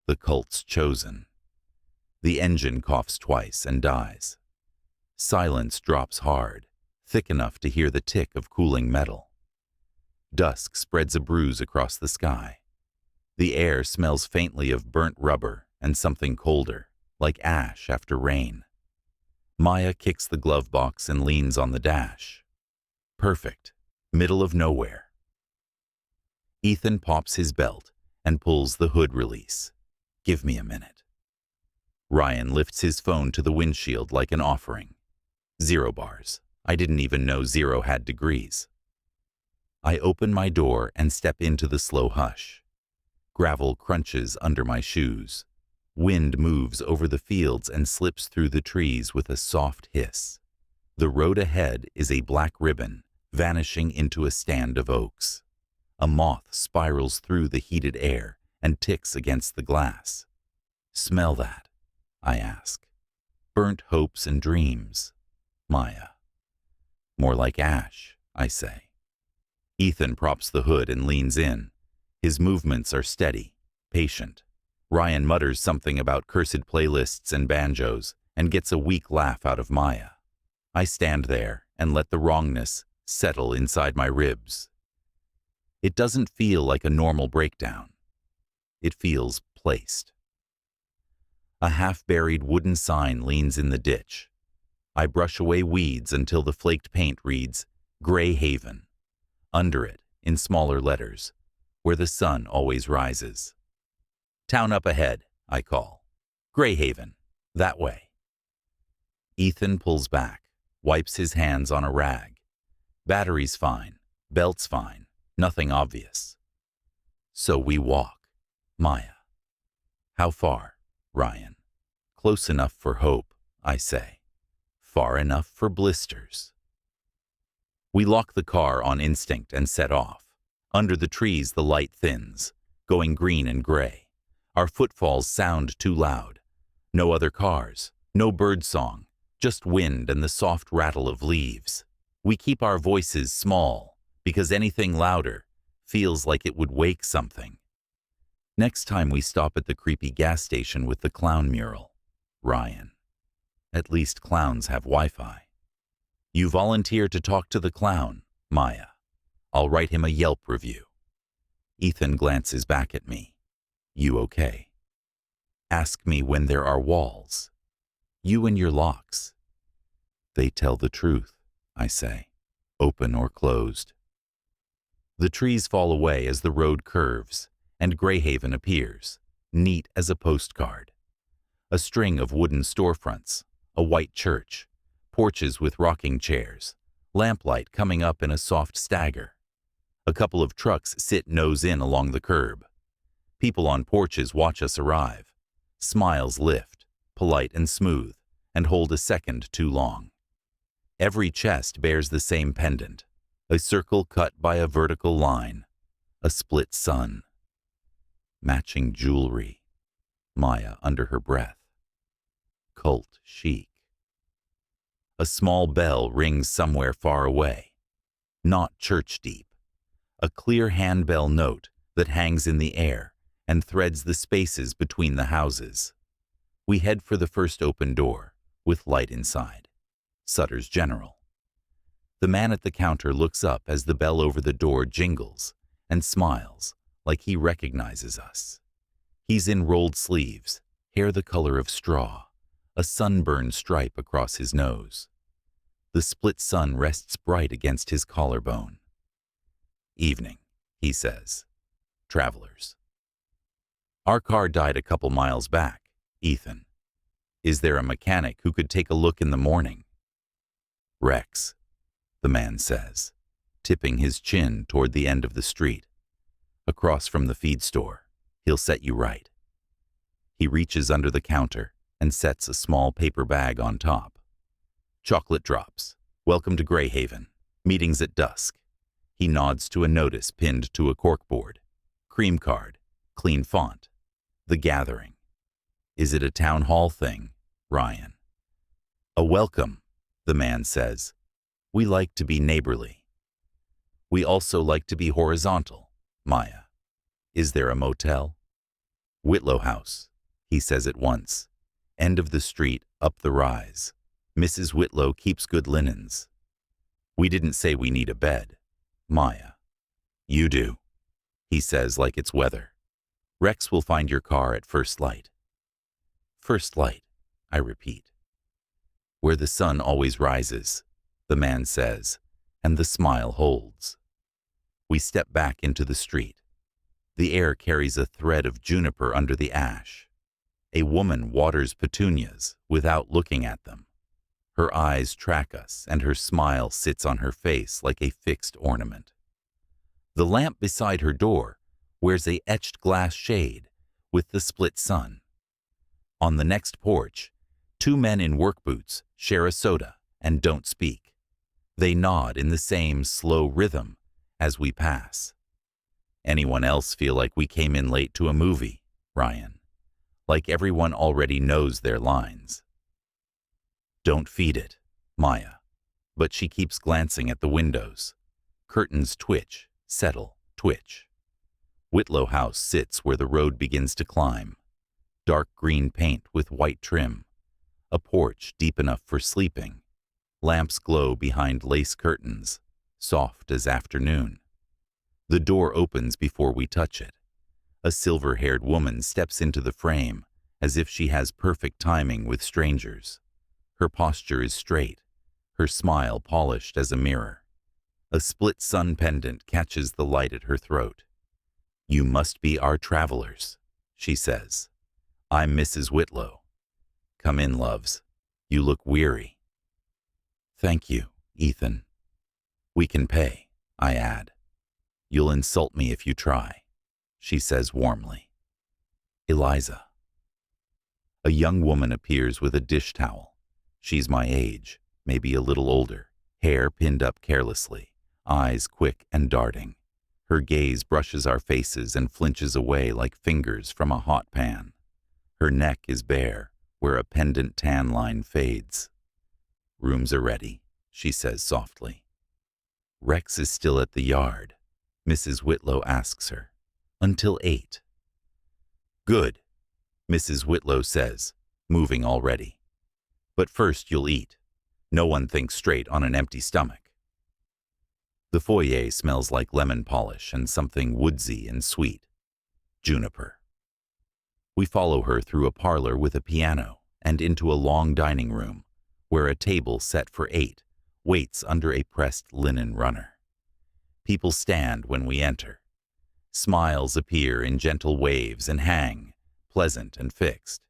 The cult's chosen. The engine coughs twice and dies. Silence drops hard, thick enough to hear the tick of cooling metal. Dusk spreads a bruise across the sky. The air smells faintly of burnt rubber and something colder, like ash after rain. Maya kicks the glove box and leans on the dash. Perfect. Middle of nowhere. Ethan pops his belt and pulls the hood release. Give me a minute. Ryan lifts his phone to the windshield like an offering. 0 bars. I didn't even know 0 had degrees. I open my door and step into the slow hush. Gravel crunches under my shoes. Wind moves over the fields and slips through the trees with a soft hiss. The road ahead is a black ribbon, vanishing into a stand of oaks. A moth spirals through the heated air and ticks against the glass. Smell that? I ask. Burnt hopes and dreams. Maya. More like ash, I say. Ethan props the hood and leans in. His movements are steady, patient. Ryan mutters something about cursed playlists and banjos and gets a weak laugh out of Maya. I stand there and let the wrongness settle inside my ribs. It doesn't feel like a normal breakdown. It feels placed. A half-buried wooden sign leans in the ditch. I brush away weeds until the flaked paint reads, Gray Haven. Under it, in smaller letters, where the sun always rises. Town up ahead, I call. Gray Haven, that way. Ethan pulls back, wipes his hands on a rag. Battery's fine, belt's fine, nothing obvious. So we walk. Maya. How far, Ryan? Close enough for hope, I say. Far enough for blisters. We lock the car on instinct and set off. Under the trees the light thins, going green and gray. Our footfalls sound too loud. No other cars, no bird song, just wind and the soft rattle of leaves. We keep our voices small, because anything louder feels like it would wake something. Next time we stop at the creepy gas station with the clown mural. Ryan. At least clowns have Wi-Fi. You volunteer to talk to the clown, Maya. I'll write him a Yelp review. Ethan glances back at me. You okay? Ask me when there are walls. You and your locks. They tell the truth, I say, open or closed. The trees fall away as the road curves, and Greyhaven appears, neat as a postcard. A string of wooden storefronts, a white church, porches with rocking chairs, lamplight coming up in a soft stagger. A couple of trucks sit nose in along the curb. People on porches watch us arrive. Smiles lift, polite and smooth, and hold a second too long. Every chest bears the same pendant, a circle cut by a vertical line, a split sun. Matching jewelry, Maya under her breath. Cult chic. A small bell rings somewhere far away, not church deep. A clear handbell note that hangs in the air and threads the spaces between the houses. We head for the first open door, with light inside. Sutter's General. The man at the counter looks up as the bell over the door jingles and smiles like he recognizes us. He's in rolled sleeves, hair the color of straw, a sunburned stripe across his nose. The split sun rests bright against his collarbone. Evening, he says. Travelers. Our car died a couple miles back, Ethan. Is there a mechanic who could take a look in the morning? Rex, the man says, tipping his chin toward the end of the street. Across from the feed store. He'll set you right. He reaches under the counter and sets a small paper bag on top. Chocolate drops. Welcome to Greyhaven. Meetings at dusk. He nods to a notice pinned to a corkboard. Cream card. Clean font. The Gathering. Is it a town hall thing, Ryan? A welcome, the man says. We like to be neighborly. We also like to be horizontal, Maya. Is there a motel? Whitlow House, he says at once. End of the street, up the rise. Mrs. Whitlow keeps good linens. We didn't say we need a bed. Maya. You do, he says like it's weather. Rex will find your car at first light. First light, I repeat. Where the sun always rises, the man says, and the smile holds. We step back into the street. The air carries a thread of juniper under the ash. A woman waters petunias without looking at them. Her eyes track us, and her smile sits on her face like a fixed ornament. The lamp beside her door wears a etched glass shade with the split sun. On the next porch, two men in work boots share a soda and don't speak. They nod in the same slow rhythm as we pass. Anyone else feel like we came in late to a movie, Ryan? Like everyone already knows their lines. Don't feed it, Maya. But she keeps glancing at the windows. Curtains twitch, settle, twitch. Whitlow House sits where the road begins to climb. Dark green paint with white trim. A porch deep enough for sleeping. Lamps glow behind lace curtains, soft as afternoon. The door opens before we touch it. A silver-haired woman steps into the frame as if she has perfect timing with strangers. Her posture is straight, her smile polished as a mirror. A split sun pendant catches the light at her throat. You must be our travelers, she says. I'm Mrs. Whitlow. Come in, loves. You look weary. Thank you, Ethan. We can pay, I add. You'll insult me if you try, she says warmly. Eliza. A young woman appears with a dish towel. She's my age, maybe a little older, hair pinned up carelessly, eyes quick and darting. Her gaze brushes our faces and flinches away like fingers from a hot pan. Her neck is bare, where a pendant tan line fades. Rooms are ready, she says softly. Rex is still at the yard, Mrs. Whitlow asks her. Until 8. Good, Mrs. Whitlow says, moving already. But first you'll eat. No one thinks straight on an empty stomach. The foyer smells like lemon polish and something woodsy and sweet. Juniper. We follow her through a parlor with a piano and into a long dining room, where a table set for 8 waits under a pressed linen runner. People stand when we enter. Smiles appear in gentle waves and hang, pleasant and fixed.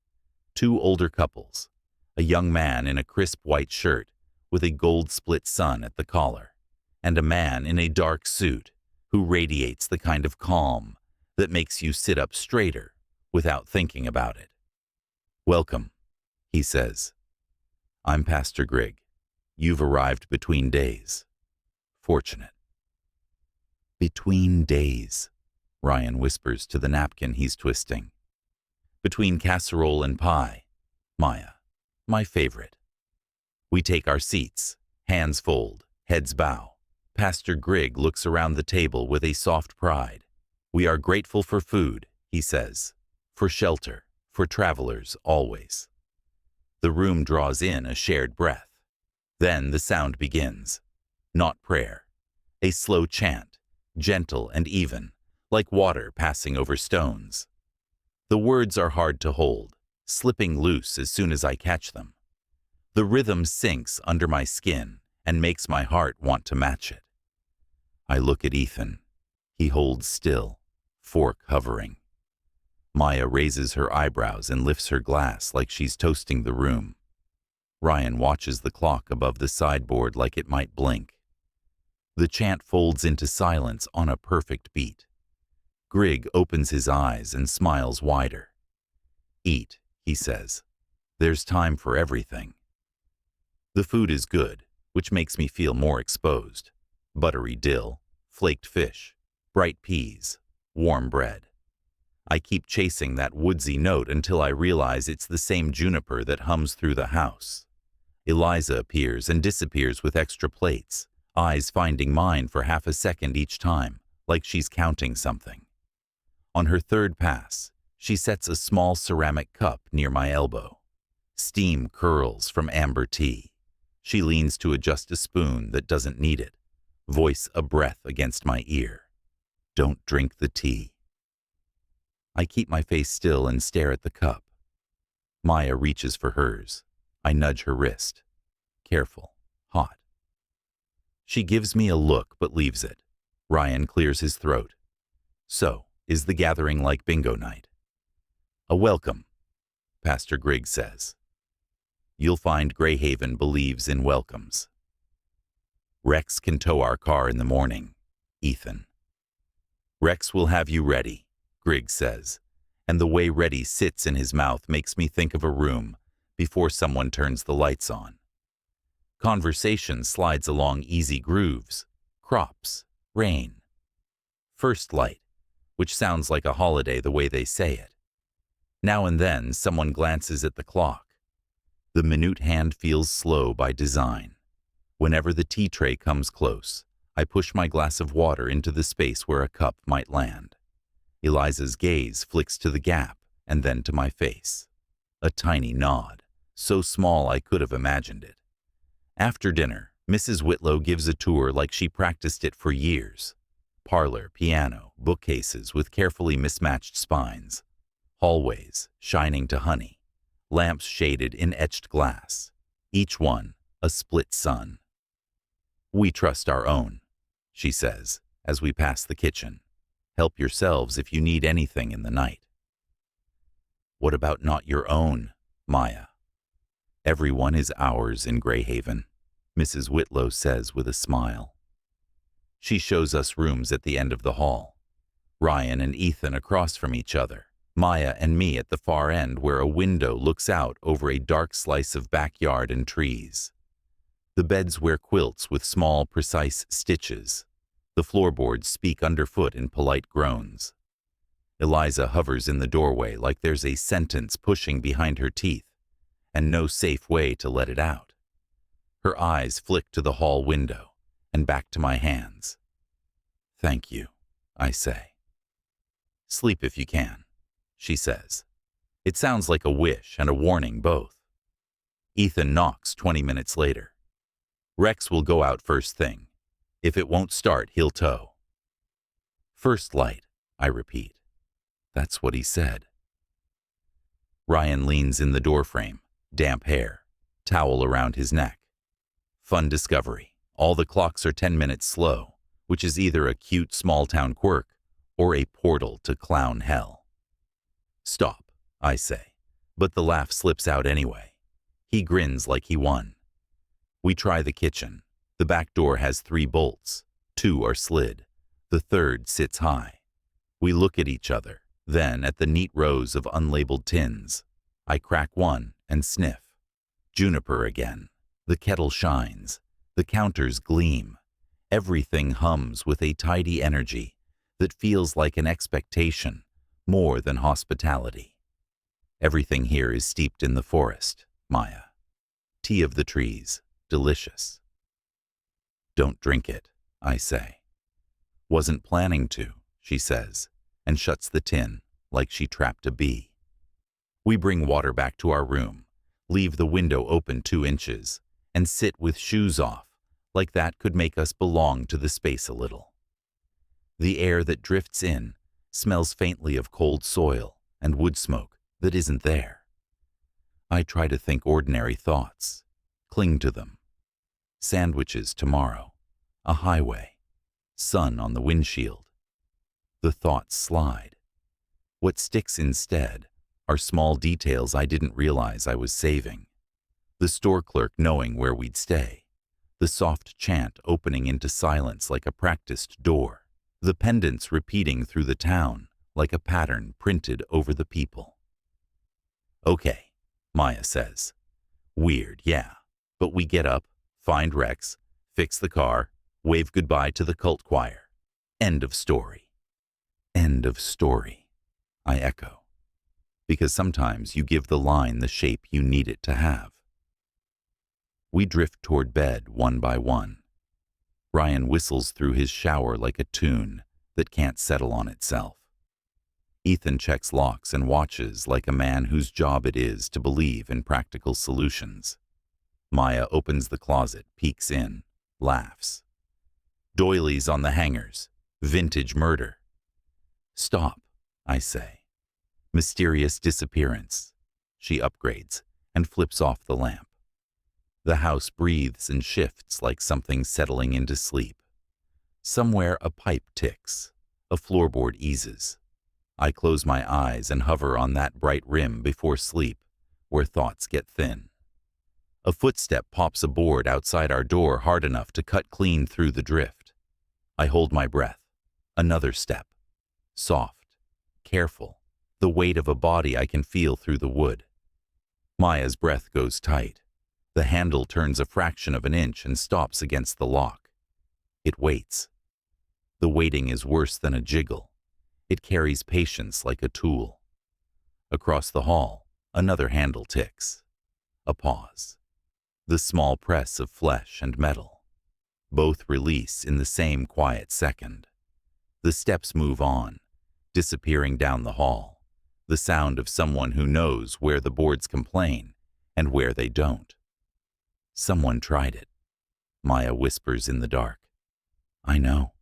2 older couples, a young man in a crisp white shirt with a gold split sun at the collar, and a man in a dark suit who radiates the kind of calm that makes you sit up straighter without thinking about it. Welcome, he says. I'm Pastor Grigg. You've arrived between days. Fortunate. Between days, Ryan whispers to the napkin he's twisting. Between casserole and pie, Maya, my favorite. We take our seats, hands fold, heads bow. Pastor Grigg looks around the table with a soft pride. We are grateful for food, he says, for shelter, for travelers always. The room draws in a shared breath. Then the sound begins. Not prayer. A slow chant, gentle and even, like water passing over stones. The words are hard to hold, slipping loose as soon as I catch them. The rhythm sinks under my skin and makes my heart want to match it. I look at Ethan. He holds still, fork hovering. Maya raises her eyebrows and lifts her glass like she's toasting the room. Ryan watches the clock above the sideboard like it might blink. The chant folds into silence on a perfect beat. Grigg opens his eyes and smiles wider. Eat, he says. There's time for everything. The food is good, which makes me feel more exposed. Buttery dill, flaked fish, bright peas, warm bread. I keep chasing that woodsy note until I realize it's the same juniper that hums through the house. Eliza appears and disappears with extra plates, eyes finding mine for half a second each time, like she's counting something. On her third pass, She sets a small ceramic cup near my elbow. Steam curls from amber tea. She leans to adjust a spoon that doesn't need it, voice a breath against my ear. Don't drink the tea. I keep my face still and stare at the cup. Maya reaches for hers. I nudge her wrist. Careful, hot. She gives me a look but leaves it. Ryan clears his throat. So, is the gathering like bingo night? A welcome, Pastor Griggs says. You'll find Greyhaven believes in welcomes. Rex can tow our car in the morning, Ethan. Rex will have you ready, Griggs says, and the way ready sits in his mouth makes me think of a room before someone turns the lights on. Conversation slides along easy grooves, crops, rain. First light, which sounds like a holiday the way they say it. Now and then someone glances at the clock. The minute hand feels slow by design. Whenever the tea tray comes close, I push my glass of water into the space where a cup might land. Eliza's gaze flicks to the gap and then to my face. A tiny nod, so small I could have imagined it. After dinner, Mrs. Whitlow gives a tour like she practiced it for years. Parlor, piano, bookcases with carefully mismatched spines. Hallways, shining to honey. Lamps shaded in etched glass. Each one, a split sun. We trust our own, she says, as we pass the kitchen. Help yourselves if you need anything in the night. What about not your own, Maya? Everyone is ours in Greyhaven, Mrs. Whitlow says with a smile. She shows us rooms at the end of the hall. Ryan and Ethan across from each other. Maya and me at the far end where a window looks out over a dark slice of backyard and trees. The beds wear quilts with small, precise stitches. The floorboards speak underfoot in polite groans. Eliza hovers in the doorway like there's a sentence pushing behind her teeth, and no safe way to let it out. Her eyes flick to the hall window and back to my hands. Thank you, I say. Sleep if you can, she says. It sounds like a wish and a warning both. Ethan knocks 20 minutes later. Rex will go out first thing. If it won't start, he'll tow. First light, I repeat. That's what he said. Ryan leans in the doorframe, damp hair, towel around his neck. Fun discovery. All the clocks are 10 minutes slow, which is either a cute small-town quirk or a portal to clown hell. Stop, I say, but the laugh slips out anyway. He grins like he won. We try the kitchen. The back door has 3 bolts. 2 are slid. The third sits high. We look at each other, then at the neat rows of unlabeled tins. I crack one and sniff. Juniper again. The kettle shines. The counters gleam. Everything hums with a tidy energy that feels like an expectation more than hospitality. Everything here is steeped in the forest, Maya. Tea of the trees, delicious. Don't drink it, I say. Wasn't planning to, she says, and shuts the tin like she trapped a bee. We bring water back to our room, leave the window open 2 inches, and sit with shoes off, like that could make us belong to the space a little. The air that drifts in smells faintly of cold soil and wood smoke that isn't there. I try to think ordinary thoughts, cling to them. Sandwiches tomorrow, a highway, sun on the windshield. The thoughts slide. What sticks instead are small details I didn't realize I was saving. The store clerk knowing where we'd stay. The soft chant opening into silence like a practiced door. The pendants repeating through the town like a pattern printed over the people. Okay, Maya says. Weird, yeah, but we get up, find Rex, fix the car, wave goodbye to the cult choir. End of story. End of story, I echo. Because sometimes you give the line the shape you need it to have. We drift toward bed one by one. Ryan whistles through his shower like a tune that can't settle on itself. Ethan checks locks and watches like a man whose job it is to believe in practical solutions. Maya opens the closet, peeks in, laughs. Doilies on the hangers. Vintage murder. Stop, I say. Mysterious disappearance. She upgrades and flips off the lamp. The house breathes and shifts like something settling into sleep. Somewhere a pipe ticks. A floorboard eases. I close my eyes and hover on that bright rim before sleep, where thoughts get thin. A footstep pops a board outside our door hard enough to cut clean through the drift. I hold my breath. Another step. Soft, careful, the weight of a body I can feel through the wood. Maya's breath goes tight. The handle turns a fraction of an inch and stops against the lock. It waits. The waiting is worse than a jiggle. It carries patience like a tool. Across the hall, another handle ticks. A pause. The small press of flesh and metal. Both release in the same quiet second. The steps move on, disappearing down the hall. The sound of someone who knows where the boards complain and where they don't. Someone tried it. Maya whispers in the dark. I know.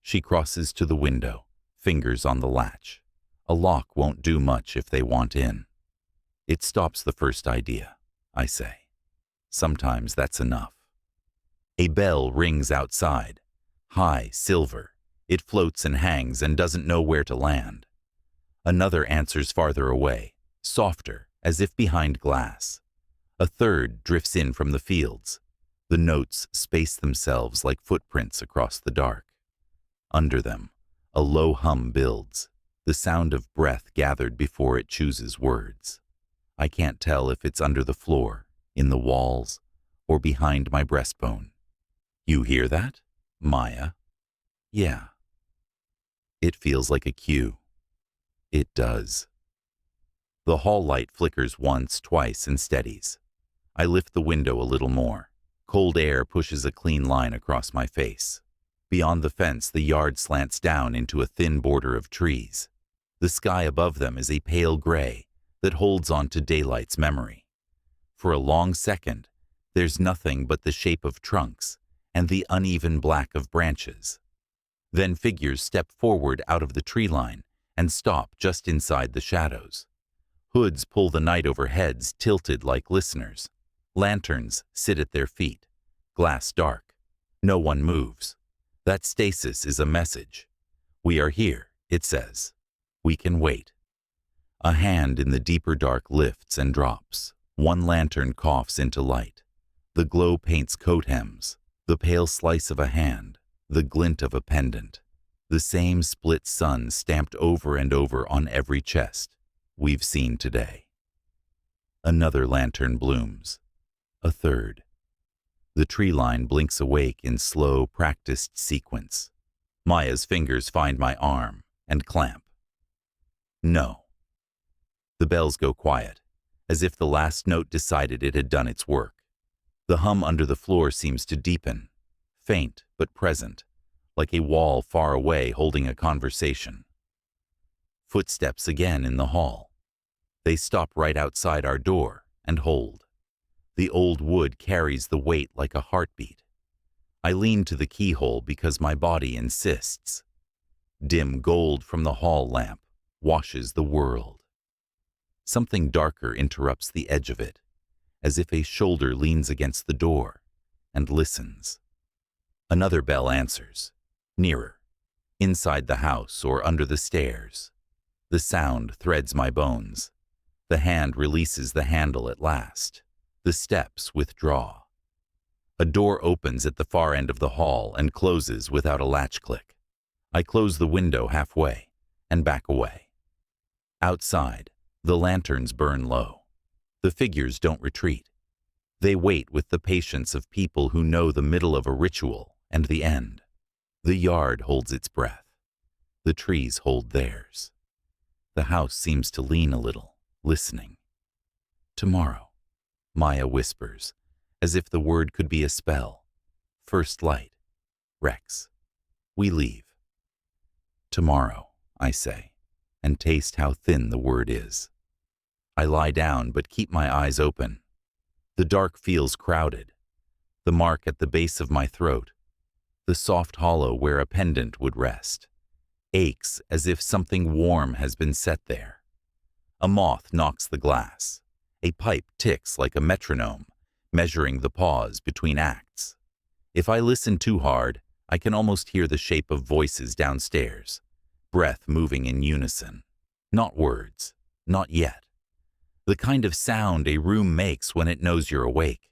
She crosses to the window, fingers on the latch. A lock won't do much if they want in. It stops the first idea, I say. Sometimes that's enough. A bell rings outside. High, silver. It floats and hangs and doesn't know where to land. Another answers farther away, softer, as if behind glass. A third drifts in from the fields. The notes space themselves like footprints across the dark. Under them, a low hum builds, the sound of breath gathered before it chooses words. I can't tell if it's under the floor, in the walls, or behind my breastbone. You hear that, Maya? Yeah. It feels like a cue. It does. The hall light flickers once, twice, and steadies. I lift the window a little more. Cold air pushes a clean line across my face. Beyond the fence, the yard slants down into a thin border of trees. The sky above them is a pale gray that holds on to daylight's memory. For a long second, there's nothing but the shape of trunks and the uneven black of branches. Then figures step forward out of the tree line and stop just inside the shadows. Hoods pull the night over heads tilted like listeners. Lanterns sit at their feet, glass dark. No one moves. That stasis is a message. We are here, it says. We can wait. A hand in the deeper dark lifts and drops. One lantern coughs into light. The glow paints coat hems, the pale slice of a hand, the glint of a pendant. The same split sun stamped over and over on every chest we've seen today. Another lantern blooms. A third. The tree line blinks awake in slow, practiced sequence. Maya's fingers find my arm and clamp. No. The bells go quiet, as if the last note decided it had done its work. The hum under the floor seems to deepen, faint but present, like a wall far away holding a conversation. Footsteps again in the hall. They stop right outside our door and hold. The old wood carries the weight like a heartbeat. I lean to the keyhole because my body insists. Dim gold from the hall lamp washes the world. Something darker interrupts the edge of it, as if a shoulder leans against the door and listens. Another bell answers, nearer, inside the house or under the stairs. The sound threads my bones. The hand releases the handle at last. The steps withdraw. A door opens at the far end of the hall and closes without a latch click. I close the window halfway and back away. Outside, the lanterns burn low. The figures don't retreat. They wait with the patience of people who know the middle of a ritual and the end. The yard holds its breath. The trees hold theirs. The house seems to lean a little, listening. Tomorrow, Maya whispers, as if the word could be a spell. First light. Rex. We leave. Tomorrow, I say. and taste how thin the word is. I lie down but keep my eyes open. The dark feels crowded. The mark at the base of my throat, the soft hollow where a pendant would rest, aches as if something warm has been set there. A moth knocks the glass. A pipe ticks like a metronome, measuring the pause between acts. If I listen too hard, I can almost hear the shape of voices downstairs, breath moving in unison. Not words, not yet. The kind of sound a room makes when it knows you're awake.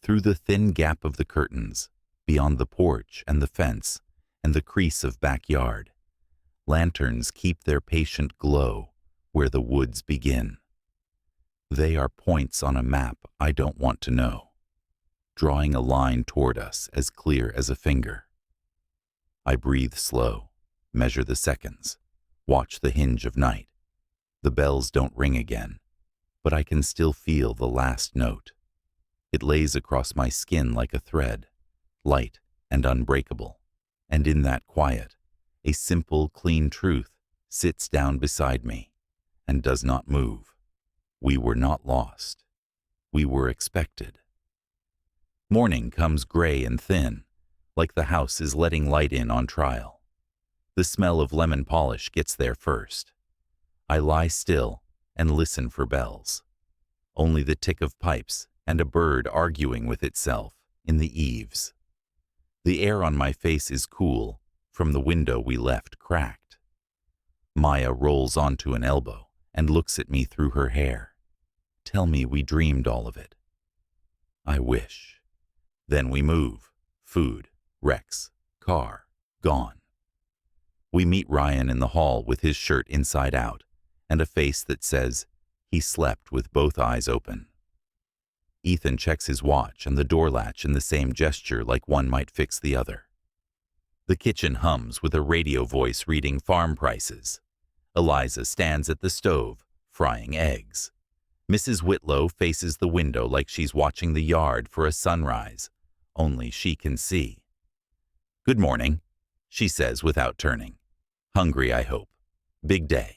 Through the thin gap of the curtains, beyond the porch and the fence and the crease of backyard, lanterns keep their patient glow where the woods begin. They are points on a map I don't want to know, drawing a line toward us as clear as a finger. I breathe slow, measure the seconds, watch the hinge of night. The bells don't ring again, but I can still feel the last note. It lays across my skin like a thread, light and unbreakable, and in that quiet, a simple, clean truth sits down beside me and does not move. We were not lost. We were expected. Morning comes gray and thin, like the house is letting light in on trial. The smell of lemon polish gets there first. I lie still and listen for bells. Only the tick of pipes and a bird arguing with itself in the eaves. The air on my face is cool from the window we left cracked. Maya rolls onto an elbow and looks at me through her hair. Tell me we dreamed all of it. I wish. Then we move. Food, Rex, car, gone. We meet Ryan in the hall with his shirt inside out and a face that says he slept with both eyes open. Ethan checks his watch and the door latch in the same gesture like one might fix the other. The kitchen hums with a radio voice reading farm prices. Eliza stands at the stove, frying eggs. Mrs. Whitlow faces the window like she's watching the yard for a sunrise, only she can see. Good morning, she says without turning. Hungry, I hope. Big day.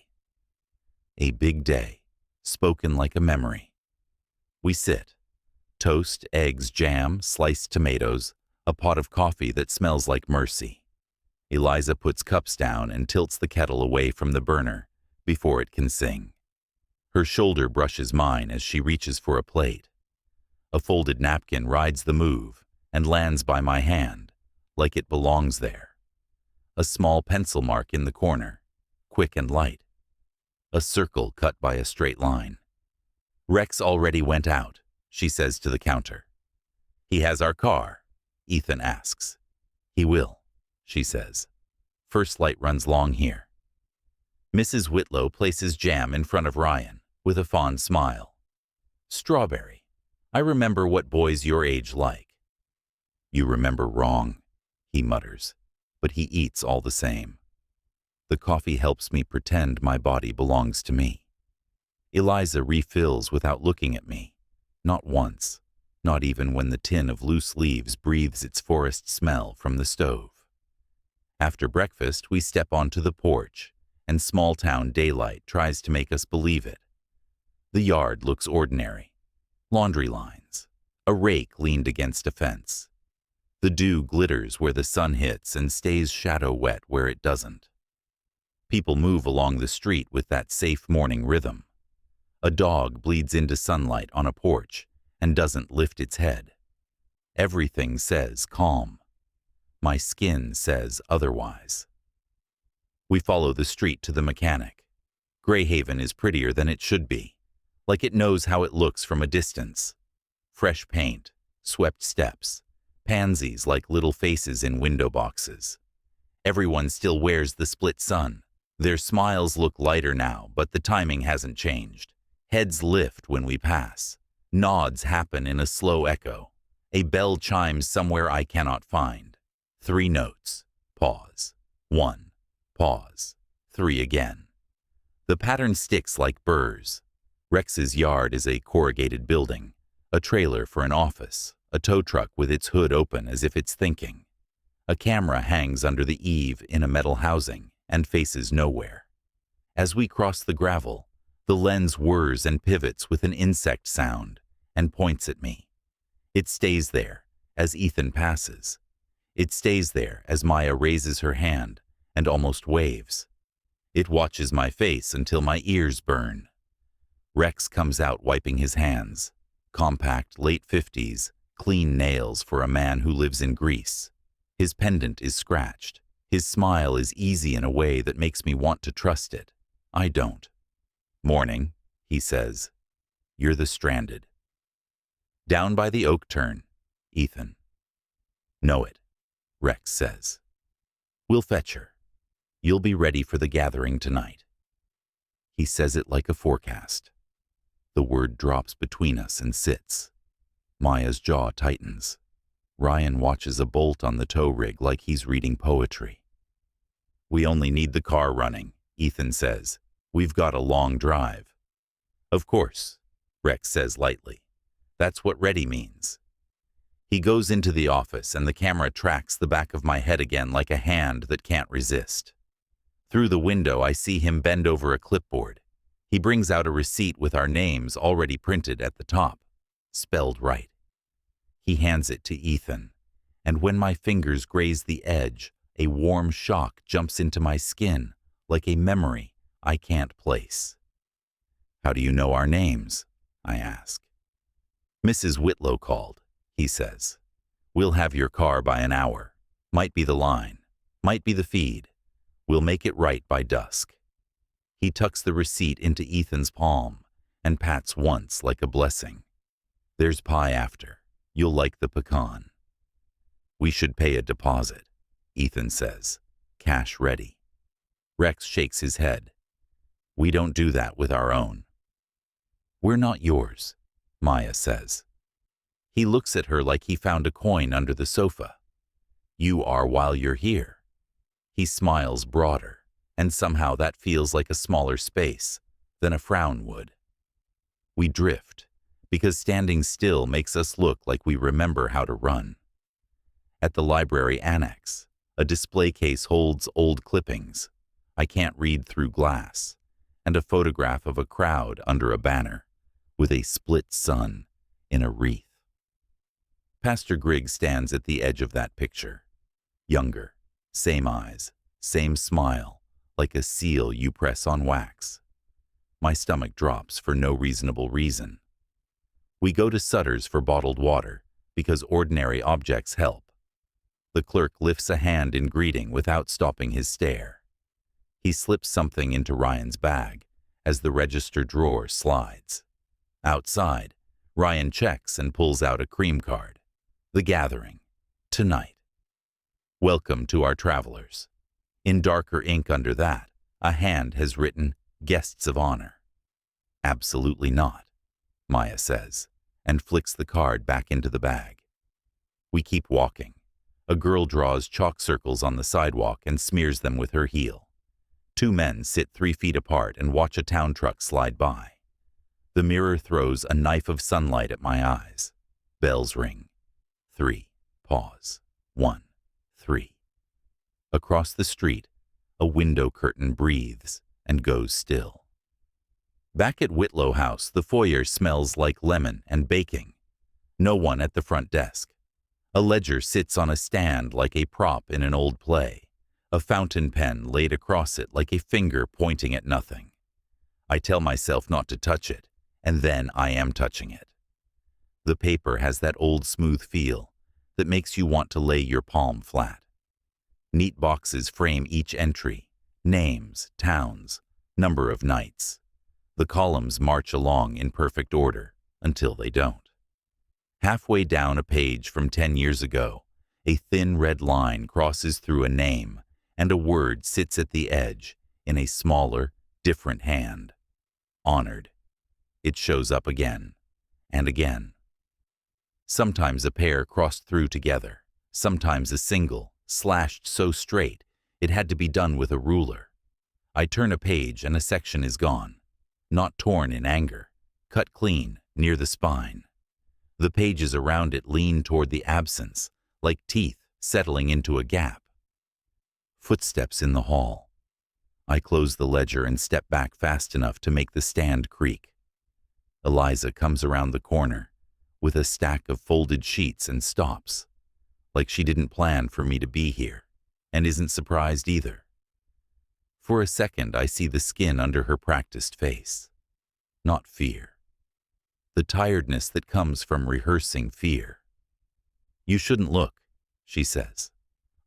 A big day, spoken like a memory. We sit. Toast, eggs, jam, sliced tomatoes, a pot of coffee that smells like mercy. Eliza puts cups down and tilts the kettle away from the burner before it can sing. Her shoulder brushes mine as she reaches for a plate. A folded napkin rides the move and lands by my hand, like it belongs there. A small pencil mark in the corner, quick and light. A circle cut by a straight line. Rex already went out, she says to the counter. He has our car, Ethan asks. He will, she says. First light runs long here. Mrs. Whitlow places jam in front of Ryan with a fond smile. Strawberry. I remember what boys your age like. You remember wrong, he mutters, but he eats all the same. The coffee helps me pretend my body belongs to me. Eliza refills without looking at me, not once, not even when the tin of loose leaves breathes its forest smell from the stove. After breakfast, we step onto the porch, and small-town daylight tries to make us believe it. The yard looks ordinary. Laundry lines. A rake leaned against a fence. The dew glitters where the sun hits and stays shadow wet where it doesn't. People move along the street with that safe morning rhythm. A dog bleeds into sunlight on a porch and doesn't lift its head. Everything says calm. My skin says otherwise. We follow the street to the mechanic. Greyhaven is prettier than it should be, like it knows how it looks from a distance. Fresh paint, swept steps, pansies like little faces in window boxes. Everyone still wears the split sun. Their smiles look lighter now, but the timing hasn't changed. Heads lift when we pass. Nods happen in a slow echo. A bell chimes somewhere I cannot find. 3 notes. Pause. 1. Pause. 3 again. The pattern sticks like burrs. Rex's yard is a corrugated building, a trailer for an office, a tow truck with its hood open as if it's thinking. A camera hangs under the eave in a metal housing and faces nowhere. As we cross the gravel, the lens whirs and pivots with an insect sound and points at me. It stays there as Ethan passes. It stays there as Maya raises her hand and almost waves. It watches my face until my ears burn. Rex comes out wiping his hands. Compact, late 50s, clean nails for a man who lives in Greece. His pendant is scratched. His smile is easy in a way that makes me want to trust it. I don't. "Morning," he says. "You're the stranded." "Down by the oak turn, Ethan." "Know it," Rex says. "We'll fetch her. You'll be ready for the gathering tonight." He says it like a forecast. The word drops between us and sits. Maya's jaw tightens. Ryan watches a bolt on the tow rig like he's reading poetry. "We only need the car running," Ethan says. "We've got a long drive." "Of course," Rex says lightly. "That's what ready means." He goes into the office and the camera tracks the back of my head again like a hand that can't resist. Through the window, I see him bend over a clipboard. He brings out a receipt with our names already printed at the top, spelled right. He hands it to Ethan, and when my fingers graze the edge, a warm shock jumps into my skin like a memory I can't place. "How do you know our names?" I ask. "Mrs. Whitlow called," he says. "We'll have your car by an hour. Might be the line, might be the feed. We'll make it right by dusk." He tucks the receipt into Ethan's palm and pats once like a blessing. "There's pie after. You'll like the pecan." "We should pay a deposit," Ethan says. "Cash ready." Rex shakes his head. "We don't do that with our own." "We're not yours," Maya says. He looks at her like he found a coin under the sofa. "You are while you're here." He smiles broader, and somehow that feels like a smaller space than a frown would. We drift, because standing still makes us look like we remember how to run. At the library annex, a display case holds old clippings. I can't read through glass, and a photograph of a crowd under a banner, with a split sun in a wreath. Pastor Grigg stands at the edge of that picture. Younger, same eyes, same smile, like a seal you press on wax. My stomach drops for no reasonable reason. We go to Sutter's for bottled water, because ordinary objects help. The clerk lifts a hand in greeting without stopping his stare. He slips something into Ryan's bag as the register drawer slides. Outside, Ryan checks and pulls out a cream card. The gathering, tonight. Welcome to our travelers. In darker ink under that, a hand has written, "Guests of honor." "Absolutely not," Maya says, and flicks the card back into the bag. We keep walking. A girl draws chalk circles on the sidewalk and smears them with her heel. 2 men sit 3 feet apart and watch a town truck slide by. The mirror throws a knife of sunlight at my eyes. Bells ring. 3. Pause. 1. 3. Across the street, a window curtain breathes and goes still. Back at Whitlow House, the foyer smells like lemon and baking. No one at the front desk. A ledger sits on a stand like a prop in an old play, a fountain pen laid across it like a finger pointing at nothing. I tell myself not to touch it, and then I am touching it. The paper has that old smooth feel that makes you want to lay your palm flat. Neat boxes frame each entry, names, towns, number of nights. The columns march along in perfect order until they don't. Halfway down a page from 10 years ago, a thin red line crosses through a name, and a word sits at the edge in a smaller, different hand. Honored. It shows up again and again. Sometimes a pair crossed through together, sometimes a single, slashed so straight it had to be done with a ruler. I turn a page and a section is gone. Not torn in anger, cut clean near the spine. The pages around it lean toward the absence, like teeth settling into a gap. Footsteps in the hall. I close the ledger and step back fast enough to make the stand creak. Eliza comes around the corner with a stack of folded sheets and stops, like she didn't plan for me to be here, and isn't surprised either. For a second, I see the skin under her practiced face. Not fear. The tiredness that comes from rehearsing fear. "You shouldn't look," she says.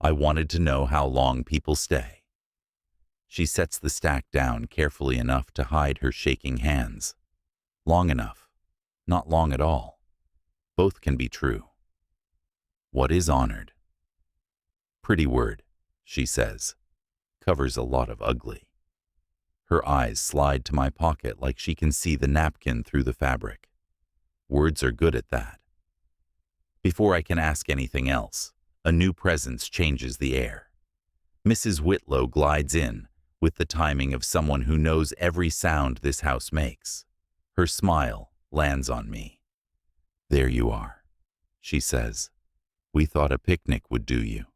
"I wanted to know how long people stay." She sets the stack down carefully enough to hide her shaking hands. Long enough. Not long at all. Both can be true. What is honored? Pretty word, she says. Covers a lot of ugly. Her eyes slide to my pocket like she can see the napkin through the fabric. Words are good at that. Before I can ask anything else, a new presence changes the air. Mrs. Whitlow glides in with the timing of someone who knows every sound this house makes. Her smile lands on me. "There you are," she says. "We thought a picnic would do you.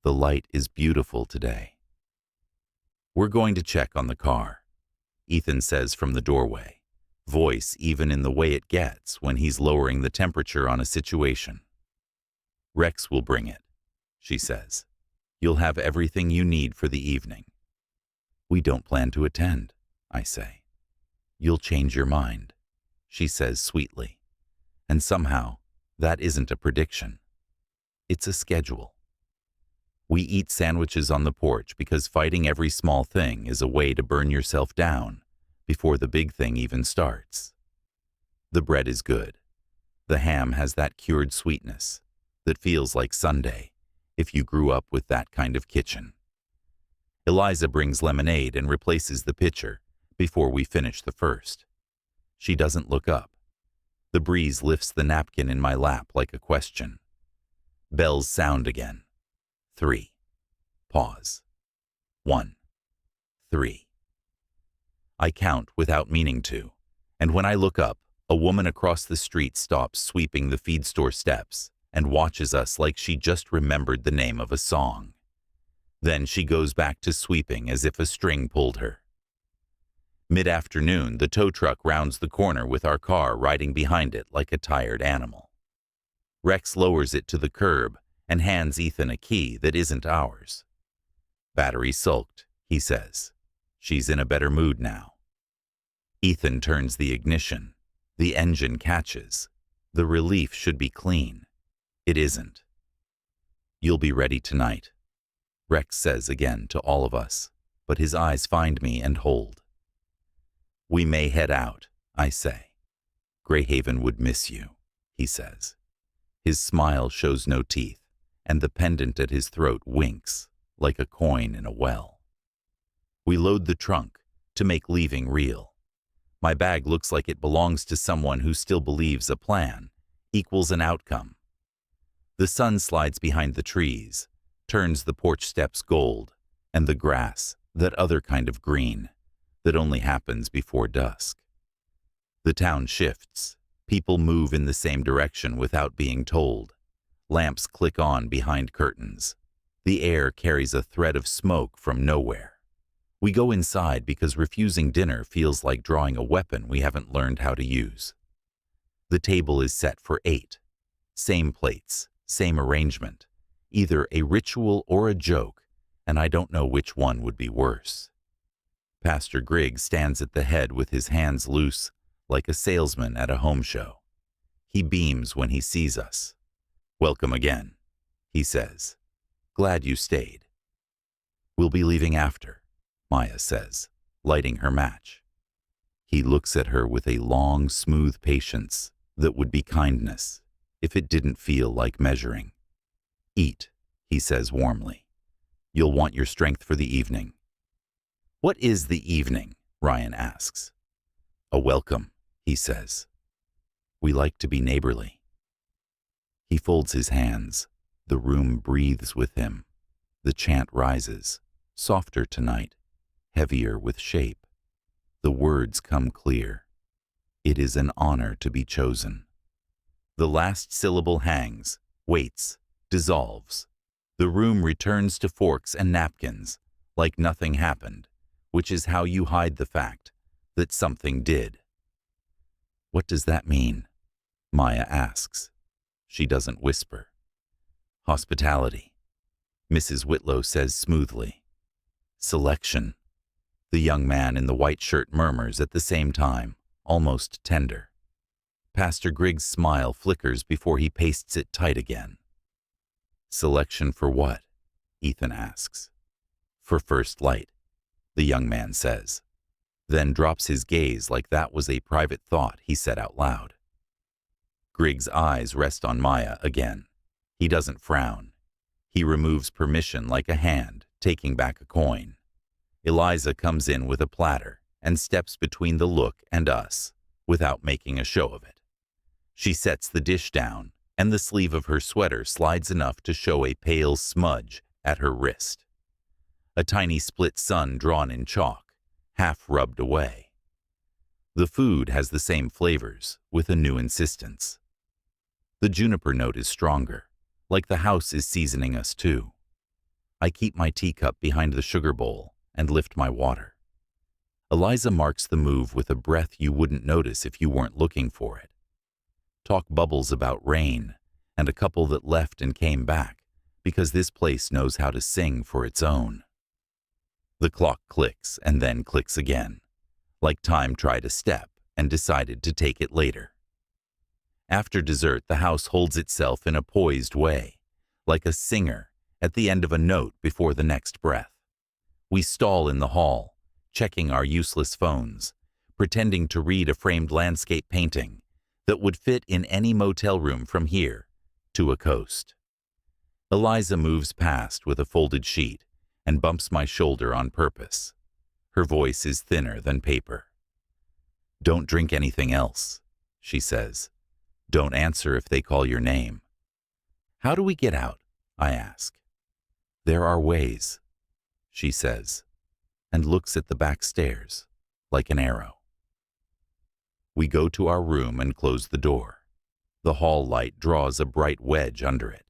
The light is beautiful today." "We're going to check on the car," Ethan says from the doorway, voice even in the way it gets when he's lowering the temperature on a situation. "Rex will bring it," she says. "You'll have everything you need for the evening." "We don't plan to attend," I say. "You'll change your mind," she says sweetly. And somehow, that isn't a prediction. It's a schedule. We eat sandwiches on the porch because fighting every small thing is a way to burn yourself down before the big thing even starts. The bread is good. The ham has that cured sweetness that feels like Sunday if you grew up with that kind of kitchen. Eliza brings lemonade and replaces the pitcher before we finish the first. She doesn't look up. The breeze lifts the napkin in my lap like a question. Bells sound again. 3. Pause. 1. 3. I count without meaning to, and when I look up, a woman across the street stops sweeping the feed store steps and watches us like she just remembered the name of a song. Then she goes back to sweeping as if a string pulled her. Mid-afternoon, the tow truck rounds the corner with our car riding behind it like a tired animal. Rex lowers it to the curb and hands Ethan a key that isn't ours. "Battery sulked," he says. "She's in a better mood now." Ethan turns the ignition. The engine catches. The relief should be clean. It isn't. "You'll be ready tonight," Rex says again to all of us, but his eyes find me and hold. "We may head out," I say. "Greyhaven would miss you," he says. His smile shows no teeth, and the pendant at his throat winks like a coin in a well. We load the trunk to make leaving real. My bag looks like it belongs to someone who still believes a plan equals an outcome. The sun slides behind the trees, turns the porch steps gold, and the grass that other kind of green that only happens before dusk. The town shifts. People move in the same direction without being told. Lamps click on behind curtains. The air carries a thread of smoke from nowhere. We go inside because refusing dinner feels like drawing a weapon we haven't learned how to use. The table is set for 8. Same plates, same arrangement. Either a ritual or a joke, and I don't know which one would be worse. Pastor Grigg stands at the head with his hands loose, like a salesman at a home show. He beams when he sees us. "Welcome again," he says. "Glad you stayed." "We'll be leaving after," Maya says, lighting her match. He looks at her with a long, smooth patience that would be kindness if it didn't feel like measuring. "Eat," he says warmly. "You'll want your strength for the evening." "What is the evening?" Ryan asks. "A welcome," he says. "We like to be neighborly." He folds his hands. The room breathes with him. The chant rises, softer tonight, heavier with shape. The words come clear. It is an honor to be chosen. The last syllable hangs, waits, dissolves. The room returns to forks and napkins, like nothing happened. which is how you hide the fact that something did. What does that mean? Maya asks. She doesn't whisper. Hospitality, Mrs. Whitlow says smoothly. Selection, the young man in the white shirt murmurs at the same time, almost tender. Pastor Griggs' smile flickers before he pastes it tight again. Selection for what? Ethan asks. For first light, the young man says, then drops his gaze like that was a private thought he said out loud. Griggs' eyes rest on Maya again. He doesn't frown. He removes permission like a hand taking back a coin. Eliza comes in with a platter and steps between the look and us without making a show of it. She sets the dish down, and the sleeve of her sweater slides enough to show a pale smudge at her wrist. A tiny split sun drawn in chalk, half rubbed away. The food has the same flavors, with a new insistence. The juniper note is stronger, like the house is seasoning us too. I keep my teacup behind the sugar bowl and lift my water. Eliza marks the move with a breath you wouldn't notice if you weren't looking for it. Talk bubbles about rain and a couple that left and came back because this place knows how to sing for its own. The clock clicks and then clicks again, like time tried a step and decided to take it later. After dessert, the house holds itself in a poised way, like a singer at the end of a note before the next breath. We stall in the hall, checking our useless phones, pretending to read a framed landscape painting that would fit in any motel room from here to a coast. Eliza moves past with a folded sheet and bumps my shoulder on purpose. Her voice is thinner than paper. Don't drink anything else, she says. Don't answer if they call your name. How do we get out? I ask. There are ways, she says, and looks at the back stairs like an arrow. We go to our room and close the door. The hall light draws a bright wedge under it.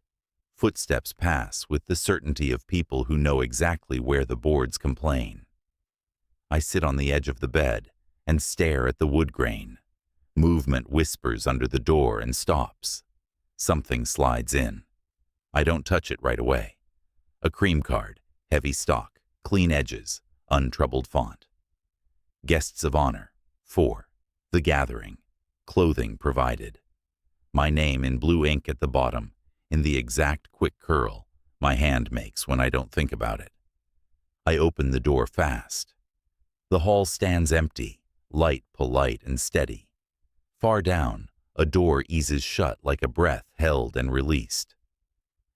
Footsteps pass with the certainty of people who know exactly where the boards complain. I sit on the edge of the bed and stare at the wood grain. Movement whispers under the door and stops. Something slides in. I don't touch it right away. A cream card, heavy stock, clean edges, untroubled font. Guests of honor, 4. The gathering, clothing provided. My name in blue ink at the bottom, in the exact quick curl my hand makes when I don't think about it. I open the door fast. The hall stands empty, light, polite, and steady. Far down, a door eases shut like a breath held and released.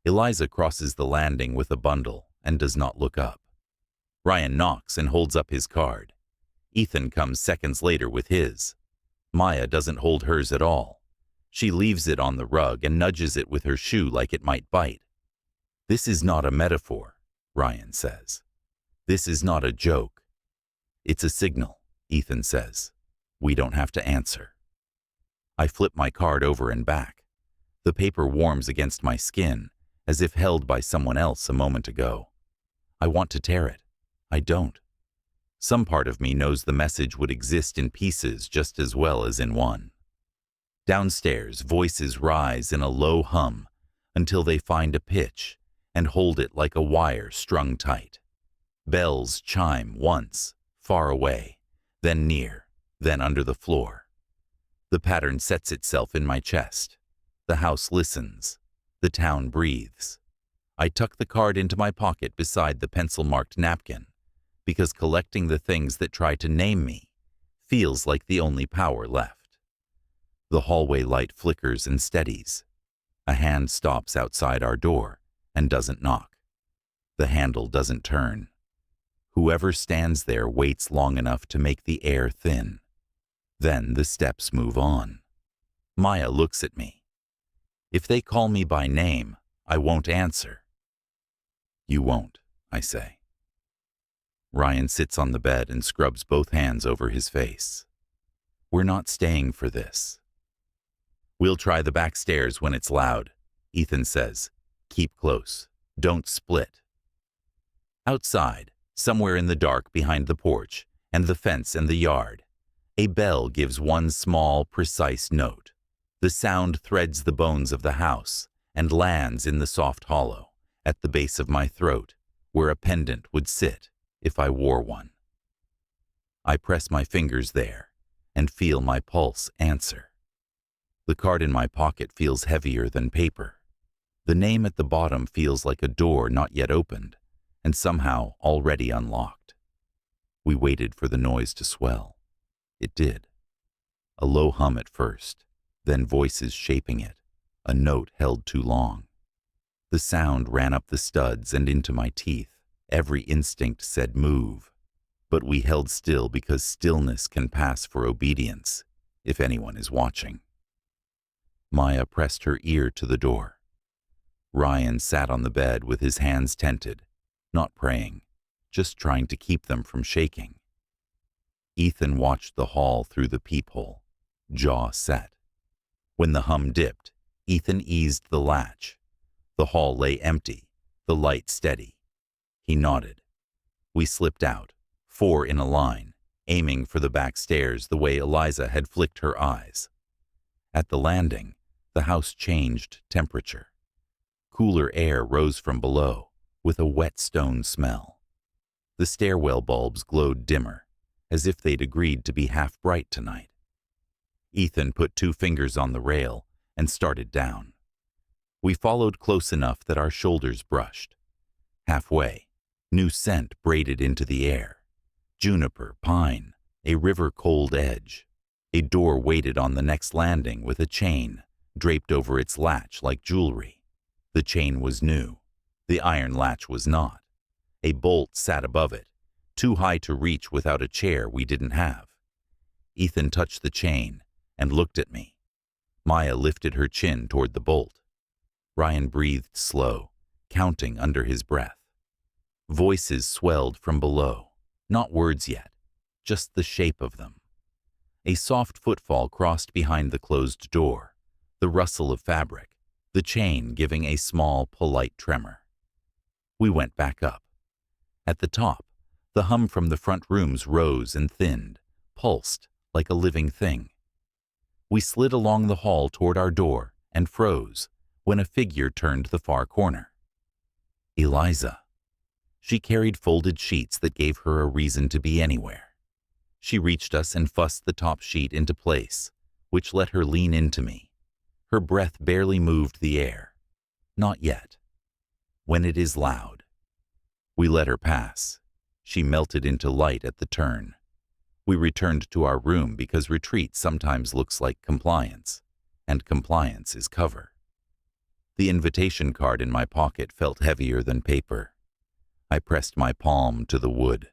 Eliza crosses the landing with a bundle and does not look up. Ryan knocks and holds up his card. Ethan comes seconds later with his. Maya doesn't hold hers at all. She leaves it on the rug and nudges it with her shoe like it might bite. This is not a metaphor, Ryan says. This is not a joke. It's a signal, Ethan says. We don't have to answer. I flip my card over and back. The paper warms against my skin, as if held by someone else a moment ago. I want to tear it. I don't. Some part of me knows the message would exist in pieces just as well as in one. Downstairs, voices rise in a low hum until they find a pitch and hold it like a wire strung tight. Bells chime once, far away, then near, then under the floor. The pattern sets itself in my chest. The house listens. The town breathes. I tuck the card into my pocket beside the pencil-marked napkin, because collecting the things that try to name me feels like the only power left. The hallway light flickers and steadies. A hand stops outside our door and doesn't knock. The handle doesn't turn. Whoever stands there waits long enough to make the air thin. Then the steps move on. Maya looks at me. If they call me by name, I won't answer. You won't, I say. Ryan sits on the bed and scrubs both hands over his face. We're not staying for this. We'll try the back stairs when it's loud, Ethan says. Keep close. Don't split. Outside, somewhere in the dark behind the porch and the fence and the yard. A bell gives one small, precise note. The sound threads the bones of the house and lands in the soft hollow, at the base of my throat, where a pendant would sit if I wore one. I press my fingers there and feel my pulse answer. The card in my pocket feels heavier than paper. The name at the bottom feels like a door not yet opened, and somehow already unlocked. We waited for the noise to swell. It did. A low hum at first, then voices shaping it, a note held too long. The sound ran up the studs and into my teeth. Every instinct said move, but we held still because stillness can pass for obedience if anyone is watching. Maya pressed her ear to the door. Ryan sat on the bed with his hands tented, not praying, just trying to keep them from shaking. Ethan watched the hall through the peephole, jaw set. When the hum dipped, Ethan eased the latch. The hall lay empty, the light steady. He nodded. We slipped out, 4 in a line, aiming for the back stairs the way Eliza had flicked her eyes. At the landing, the house changed temperature. Cooler air rose from below, with a wet stone smell. The stairwell bulbs glowed dimmer, as if they'd agreed to be half bright tonight. Ethan put 2 fingers on the rail and started down. We followed close enough that our shoulders brushed. Halfway, new scent braided into the air. Juniper, pine, a river-cold edge. A door waited on the next landing with a chain draped over its latch like jewelry. The chain was new. The iron latch was not. A bolt sat above it, too high to reach without a chair we didn't have. Ethan touched the chain and looked at me. Maya lifted her chin toward the bolt. Ryan breathed slow, counting under his breath. Voices swelled from below, not words yet, just the shape of them. A soft footfall crossed behind the closed door, the rustle of fabric, the chain giving a small, polite tremor. We went back up. At the top, the hum from the front rooms rose and thinned, pulsed like a living thing. We slid along the hall toward our door and froze when a figure turned the far corner. Eliza. She carried folded sheets that gave her a reason to be anywhere. She reached us and fussed the top sheet into place, which let her lean into me. Her breath barely moved the air. Not yet. When it is loud. We let her pass. She melted into light at the turn. We returned to our room because retreat sometimes looks like compliance, and compliance is cover. The invitation card in my pocket felt heavier than paper. I pressed my palm to the wood.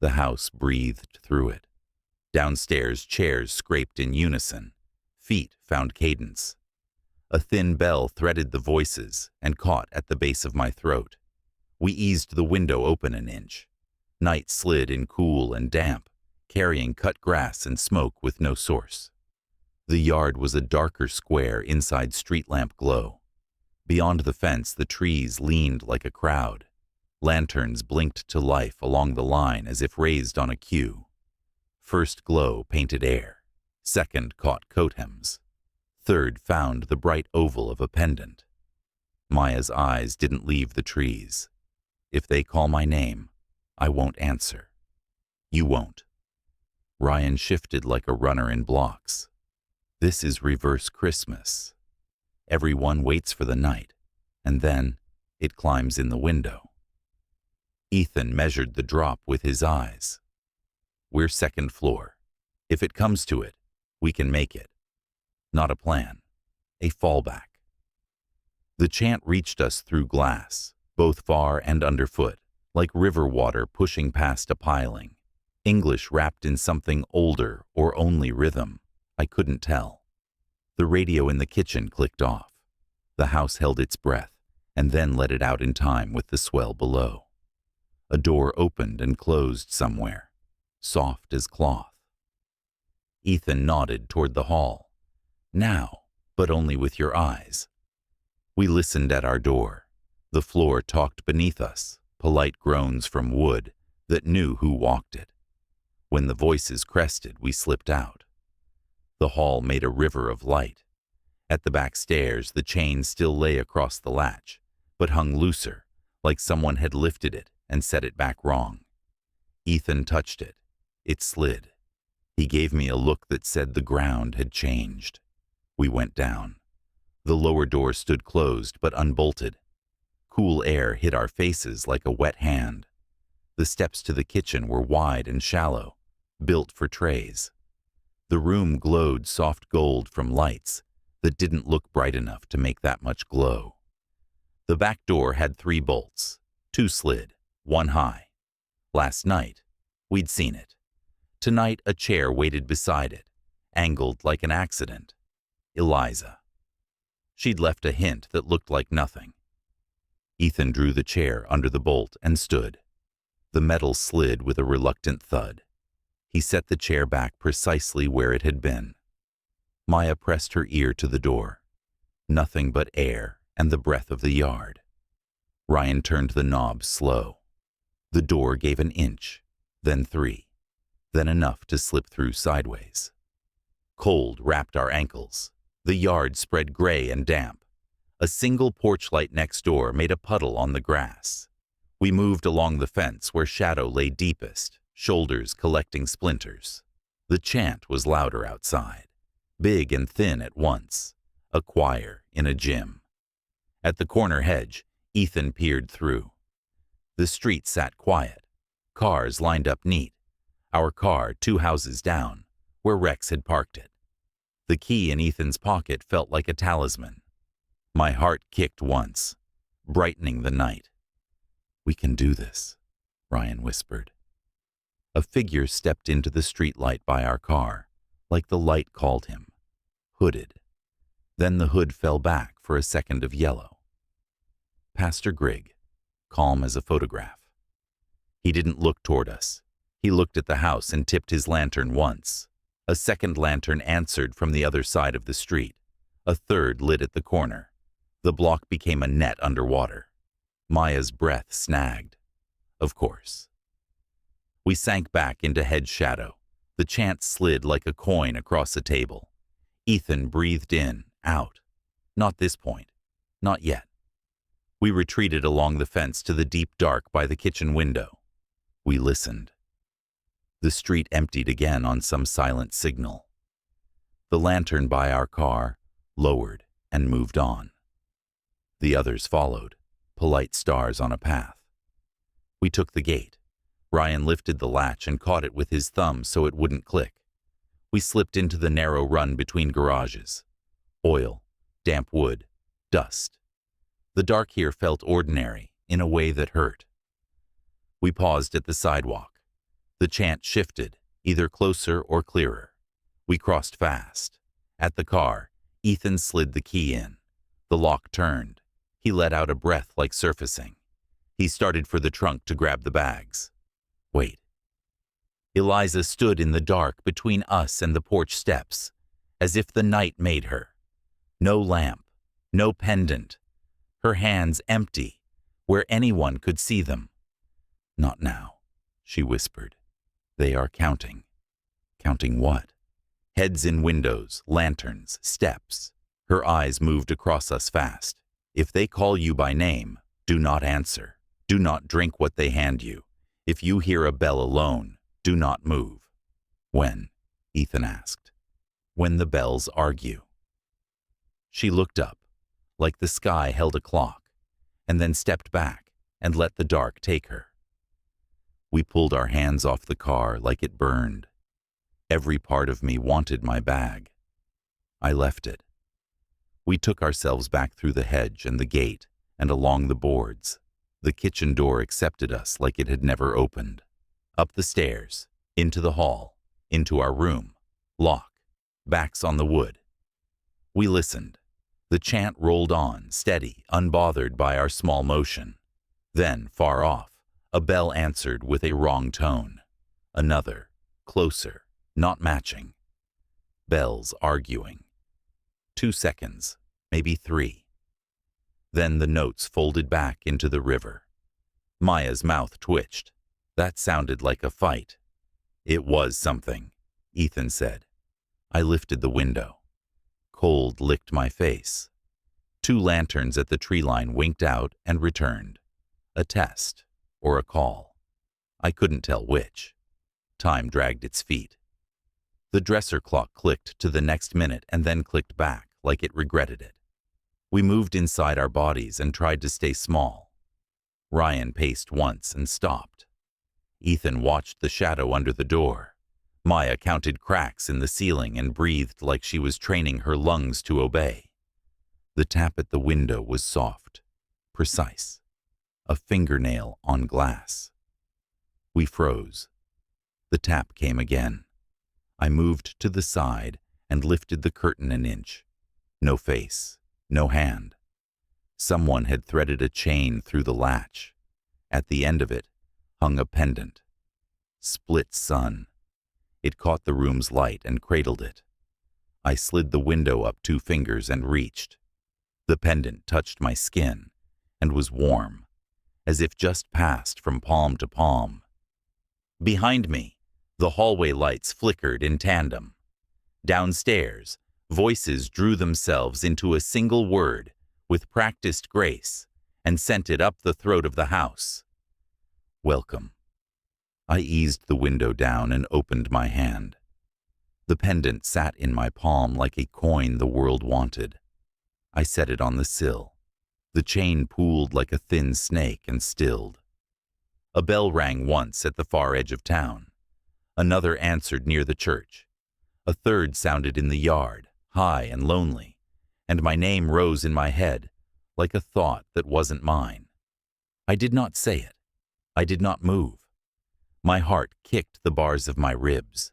The house breathed through it. Downstairs, chairs scraped in unison. Feet found cadence. A thin bell threaded the voices and caught at the base of my throat. We eased the window open an inch. Night slid in cool and damp, carrying cut grass and smoke with no source. The yard was a darker square inside street lamp glow. Beyond the fence, the trees leaned like a crowd. Lanterns blinked to life along the line as if raised on a cue. First glow painted air. Second caught coat hems. Third found the bright oval of a pendant. Maya's eyes didn't leave the trees. If they call my name, I won't answer. You won't. Ryan shifted like a runner in blocks. This is reverse Christmas. Everyone waits for the night, and then it climbs in the window. Ethan measured the drop with his eyes. We're second floor. If it comes to it, we can make it. Not a plan, a fallback. The chant reached us through glass, both far and underfoot, like river water pushing past a piling. English wrapped in something older or only rhythm, I couldn't tell. The radio in the kitchen clicked off. The house held its breath and then let it out in time with the swell below. A door opened and closed somewhere, soft as cloth. Ethan nodded toward the hall. Now, but only with your eyes. We listened at our door. The floor talked beneath us, polite groans from wood that knew who walked it. When the voices crested, we slipped out. The hall made a river of light. At the back stairs, the chain still lay across the latch, but hung looser, like someone had lifted it and set it back wrong. Ethan touched it. It slid. He gave me a look that said the ground had changed. We went down. The lower door stood closed but unbolted. Cool air hit our faces like a wet hand. The steps to the kitchen were wide and shallow, built for trays. The room glowed soft gold from lights that didn't look bright enough to make that much glow. The back door had 3 bolts. 2 slid, 1 high. Last night, we'd seen it. Tonight, a chair waited beside it, angled like an accident. Eliza. She'd left a hint that looked like nothing. Ethan drew the chair under the bolt and stood. The metal slid with a reluctant thud. He set the chair back precisely where it had been. Maya pressed her ear to the door. Nothing but air and the breath of the yard. Ryan turned the knob slow. The door gave an inch, then 3, then enough to slip through sideways. Cold wrapped our ankles. The yard spread gray and damp. A single porch light next door made a puddle on the grass. We moved along the fence where shadow lay deepest, shoulders collecting splinters. The chant was louder outside, big and thin at once, a choir in a gym. At the corner hedge, Ethan peered through. The street sat quiet. Cars lined up neat. Our car 2 houses down, where Rex had parked it. The key in Ethan's pocket felt like a talisman. My heart kicked once, brightening the night. "We can do this," Ryan whispered. A figure stepped into the streetlight by our car, like the light called him, hooded. Then the hood fell back for a second of yellow. Pastor Grigg, calm as a photograph. He didn't look toward us. He looked at the house and tipped his lantern once. A second lantern answered from the other side of the street. A third lit at the corner. The block became a net underwater. Maya's breath snagged. Of course. We sank back into hedge shadow. The chant slid like a coin across a table. Ethan breathed in, out. Not this point. Not yet. We retreated along the fence to the deep dark by the kitchen window. We listened. The street emptied again on some silent signal. The lantern by our car lowered and moved on. The others followed, polite stars on a path. We took the gate. Ryan lifted the latch and caught it with his thumb so it wouldn't click. We slipped into the narrow run between garages. Oil, damp wood, dust. The dark here felt ordinary, in a way that hurt. We paused at the sidewalk. The chant shifted, either closer or clearer. We crossed fast. At the car, Ethan slid the key in. The lock turned. He let out a breath like surfacing. He started for the trunk to grab the bags. Wait. Eliza stood in the dark between us and the porch steps, as if the night made her. No lamp, no pendant. Her hands empty, where anyone could see them. "Not now," she whispered. "They are counting." Counting what? Heads in windows, lanterns, steps. Her eyes moved across us fast. "If they call you by name, do not answer. Do not drink what they hand you. If you hear a bell alone, do not move." "When?" Ethan asked. "When the bells argue." She looked up, like the sky held a clock, and then stepped back and let the dark take her. We pulled our hands off the car like it burned. Every part of me wanted my bag. I left it. We took ourselves back through the hedge and the gate and along the boards. The kitchen door accepted us like it had never opened. Up the stairs, into the hall, into our room, lock, backs on the wood. We listened. The chant rolled on, steady, unbothered by our small motion. Then, far off, a bell answered with a wrong tone. Another, closer, not matching. Bells arguing. 2 seconds, maybe 3. Then the notes folded back into the river. Maya's mouth twitched. That sounded like a fight. It was something, Ethan said. I lifted the window. Cold licked my face. 2 lanterns at the tree line winked out and returned. A test, or a call. I couldn't tell which. Time dragged its feet. The dresser clock clicked to the next minute and then clicked back, like it regretted it. We moved inside our bodies and tried to stay small. Ryan paced once and stopped. Ethan watched the shadow under the door. Maya counted cracks in the ceiling and breathed like she was training her lungs to obey. The tap at the window was soft, precise. A fingernail on glass. We froze. The tap came again. I moved to the side and lifted the curtain an inch. No face, no hand. Someone had threaded a chain through the latch. At the end of it hung a pendant. Split sun. It caught the room's light and cradled it. I slid the window up 2 fingers and reached. The pendant touched my skin and was warm, as if just passed from palm to palm. Behind me, the hallway lights flickered in tandem. Downstairs, voices drew themselves into a single word with practiced grace and sent it up the throat of the house. Welcome. I eased the window down and opened my hand. The pendant sat in my palm like a coin the world wanted. I set it on the sill. The chain pooled like a thin snake and stilled. A bell rang once at the far edge of town. Another answered near the church. A third sounded in the yard, high and lonely, and my name rose in my head like a thought that wasn't mine. I did not say it. I did not move. My heart kicked the bars of my ribs.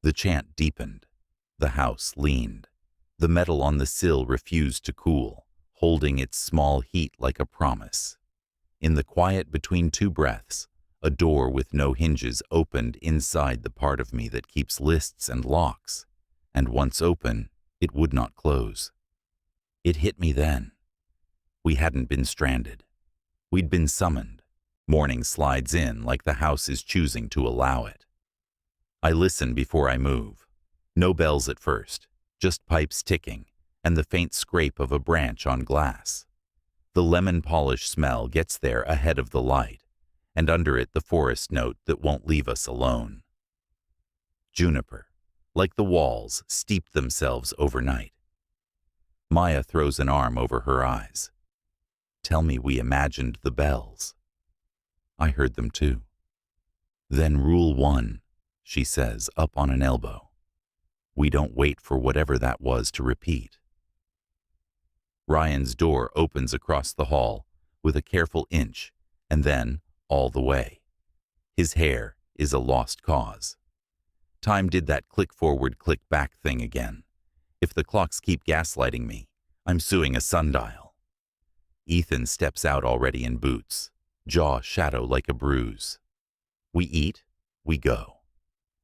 The chant deepened. The house leaned. The metal on the sill refused to cool, holding its small heat like a promise. In the quiet between 2 breaths, a door with no hinges opened inside the part of me that keeps lists and locks, and once open, it would not close. It hit me then. We hadn't been stranded. We'd been summoned. Morning slides in like the house is choosing to allow it. I listen before I move. No bells at first, just pipes ticking and the faint scrape of a branch on glass. The lemon polish smell gets there ahead of the light, and under it the forest note that won't leave us alone. Juniper, like the walls, steeped themselves overnight. Maya throws an arm over her eyes. Tell me we imagined the bells. I heard them too. Then rule 1, she says, up on an elbow. We don't wait for whatever that was to repeat. Ryan's door opens across the hall with a careful inch, and then all the way. His hair is a lost cause. Time did that click forward, click back thing again. If the clocks keep gaslighting me, I'm suing a sundial. Ethan steps out already in boots, jaw shadow like a bruise. We eat, we go.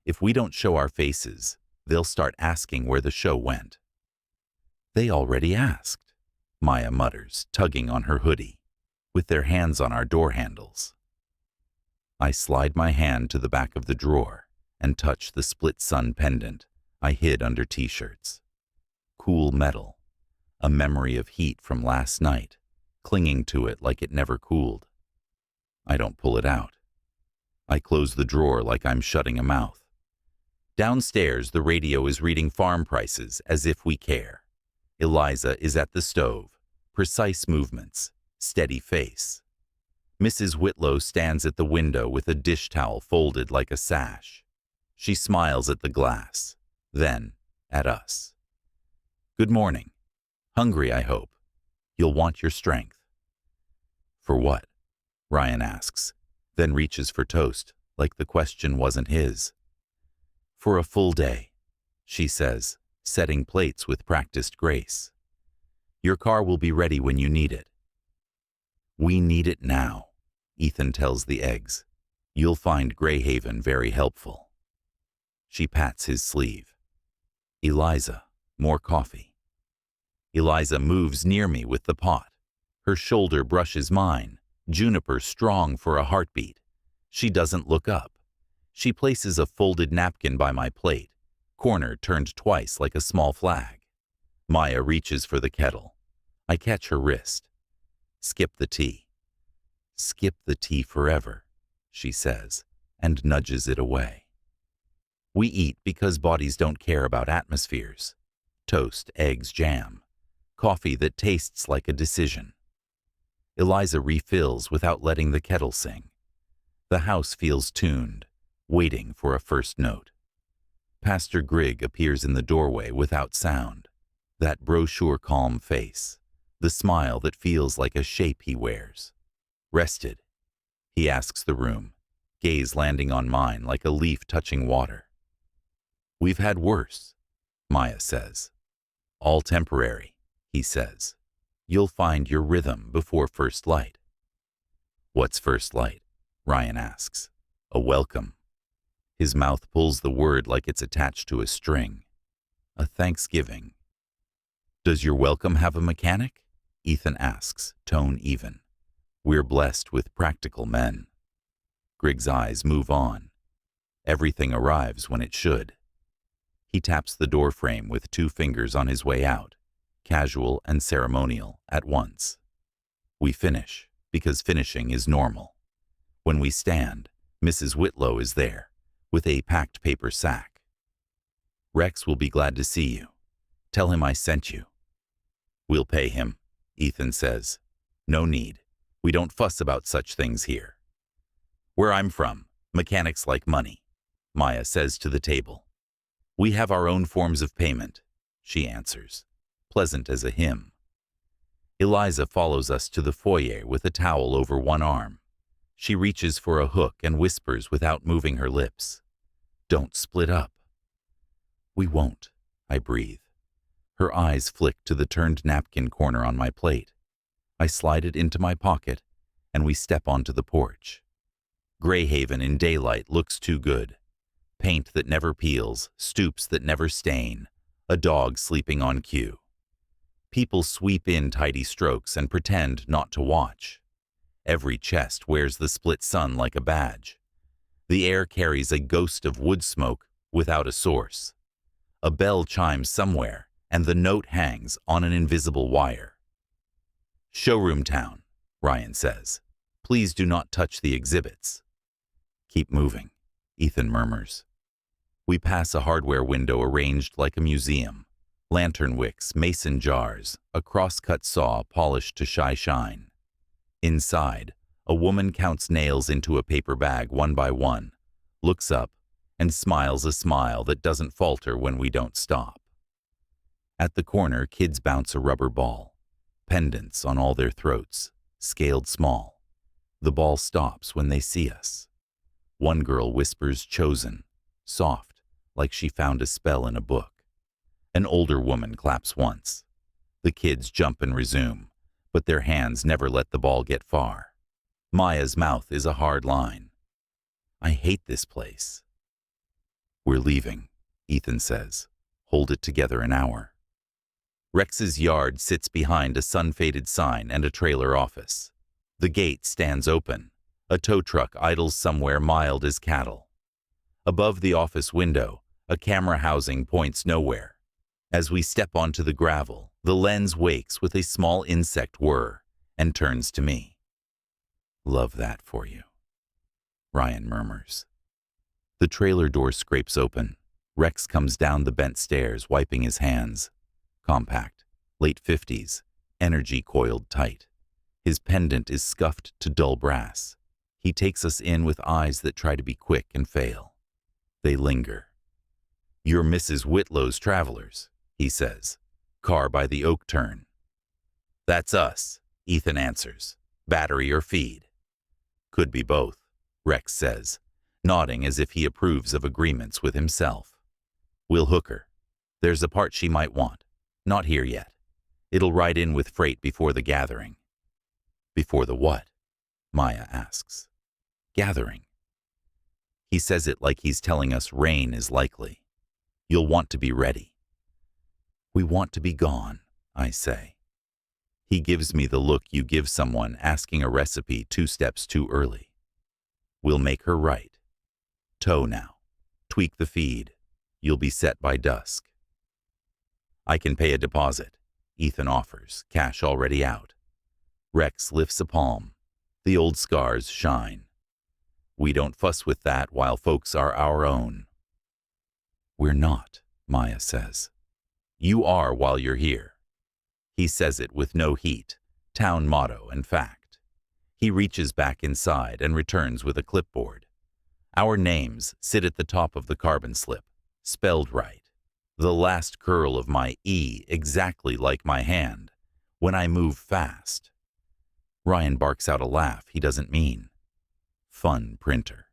If we don't show our faces, they'll start asking where the show went. They already asked, Maya mutters, tugging on her hoodie, with their hands on our door handles. I slide my hand to the back of the drawer and touch the split sun pendant I hid under t-shirts. Cool metal, a memory of heat from last night, clinging to it like it never cooled. I don't pull it out. I close the drawer like I'm shutting a mouth. Downstairs, the radio is reading farm prices as if we care. Eliza is at the stove, precise movements, steady face. Mrs. Whitlow stands at the window with a dish towel folded like a sash. She smiles at the glass, then at us. Good morning. Hungry, I hope. You'll want your strength. For what? Ryan asks, then reaches for toast, like the question wasn't his. For a full day, she says, setting plates with practiced grace. Your car will be ready when you need it. We need it now, Ethan tells the eggs. You'll find Greyhaven very helpful. She pats his sleeve. Eliza, more coffee. Eliza moves near me with the pot. Her shoulder brushes mine, Juniper strong for a heartbeat. She doesn't look up. She places a folded napkin by my plate, corner turned twice like a small flag. Maya reaches for the kettle. I catch her wrist. Skip the tea. Skip the tea forever, she says, and nudges it away. We eat because bodies don't care about atmospheres. Toast, eggs, jam. Coffee that tastes like a decision. Eliza refills without letting the kettle sing. The house feels tuned, waiting for a first note. Pastor Grigg appears in the doorway without sound. That brochure calm face, the smile that feels like a shape he wears. Rested? He asks the room, gaze landing on mine like a leaf touching water. We've had worse, Maya says. All temporary, he says. You'll find your rhythm before first light. What's first light? Ryan asks. A welcome. His mouth pulls the word like it's attached to a string. A Thanksgiving. Does your welcome have a mechanic? Ethan asks, tone even. We're blessed with practical men. Grigg's eyes move on. Everything arrives when it should. He taps the door frame with 2 fingers on his way out, casual and ceremonial at once. We finish, because finishing is normal. When we stand, Mrs. Whitlow is there, with a packed paper sack. Rex will be glad to see you. Tell him I sent you. We'll pay him, Ethan says. No need. We don't fuss about such things here. Where I'm from, mechanics like money, Maya says to the table. We have our own forms of payment, she answers, pleasant as a hymn. Eliza follows us to the foyer with a towel over one arm. She reaches for a hook and whispers without moving her lips. Don't split up. We won't, I breathe. Her eyes flick to the turned napkin corner on my plate. I slide it into my pocket, and we step onto the porch. Greyhaven in daylight looks too good. Paint that never peels, stoops that never stain, a dog sleeping on cue. People sweep in tidy strokes and pretend not to watch. Every chest wears the split sun like a badge. The air carries a ghost of wood smoke without a source. A bell chimes somewhere, and the note hangs on an invisible wire. Showroom town, Ryan says. Please do not touch the exhibits. Keep moving, Ethan murmurs. We pass a hardware window arranged like a museum. Lantern wicks, mason jars, a cross-cut saw polished to shy shine. Inside, a woman counts nails into a paper bag one by one, looks up, and smiles a smile that doesn't falter when we don't stop. At the corner, kids bounce a rubber ball. Pendants on all their throats, scaled small. The ball stops when they see us. One girl whispers chosen, soft, like she found a spell in a book. An older woman claps once. The kids jump and resume, but their hands never let the ball get far. Maya's mouth is a hard line. I hate this place. We're leaving, Ethan says. Hold it together an hour. Rex's yard sits behind a sun-faded sign and a trailer office. The gate stands open. A tow truck idles somewhere mild as cattle. Above the office window, a camera housing points nowhere. As we step onto the gravel, the lens wakes with a small insect whir and turns to me. Love that for you, Ryan murmurs. The trailer door scrapes open. Rex comes down the bent stairs, wiping his hands. Compact, late 50s, energy coiled tight. His pendant is scuffed to dull brass. He takes us in with eyes that try to be quick and fail. They linger. You're Mrs. Whitlow's travelers, he says. Car by the oak turn. That's us, Ethan answers. Battery or feed? Could be both, Rex says, nodding as if he approves of agreements with himself. We'll hook her. There's a part she might want. Not here yet. It'll ride in with freight before the gathering. Before the what? Maya asks. Gathering. He says it like he's telling us rain is likely. You'll want to be ready. We want to be gone, I say. He gives me the look you give someone asking a recipe 2 steps too early. We'll make her right. Tow now. Tweak the feed. You'll be set by dusk. I can pay a deposit, Ethan offers, cash already out. Rex lifts a palm. The old scars shine. We don't fuss with that while folks are our own. We're not, Maya says. You are while you're here. He says it with no heat, town motto and fact. He reaches back inside and returns with a clipboard. Our names sit at the top of the carbon slip, spelled right. The last curl of my E exactly like my hand, when I move fast. Ryan barks out a laugh he doesn't mean. Fun printer.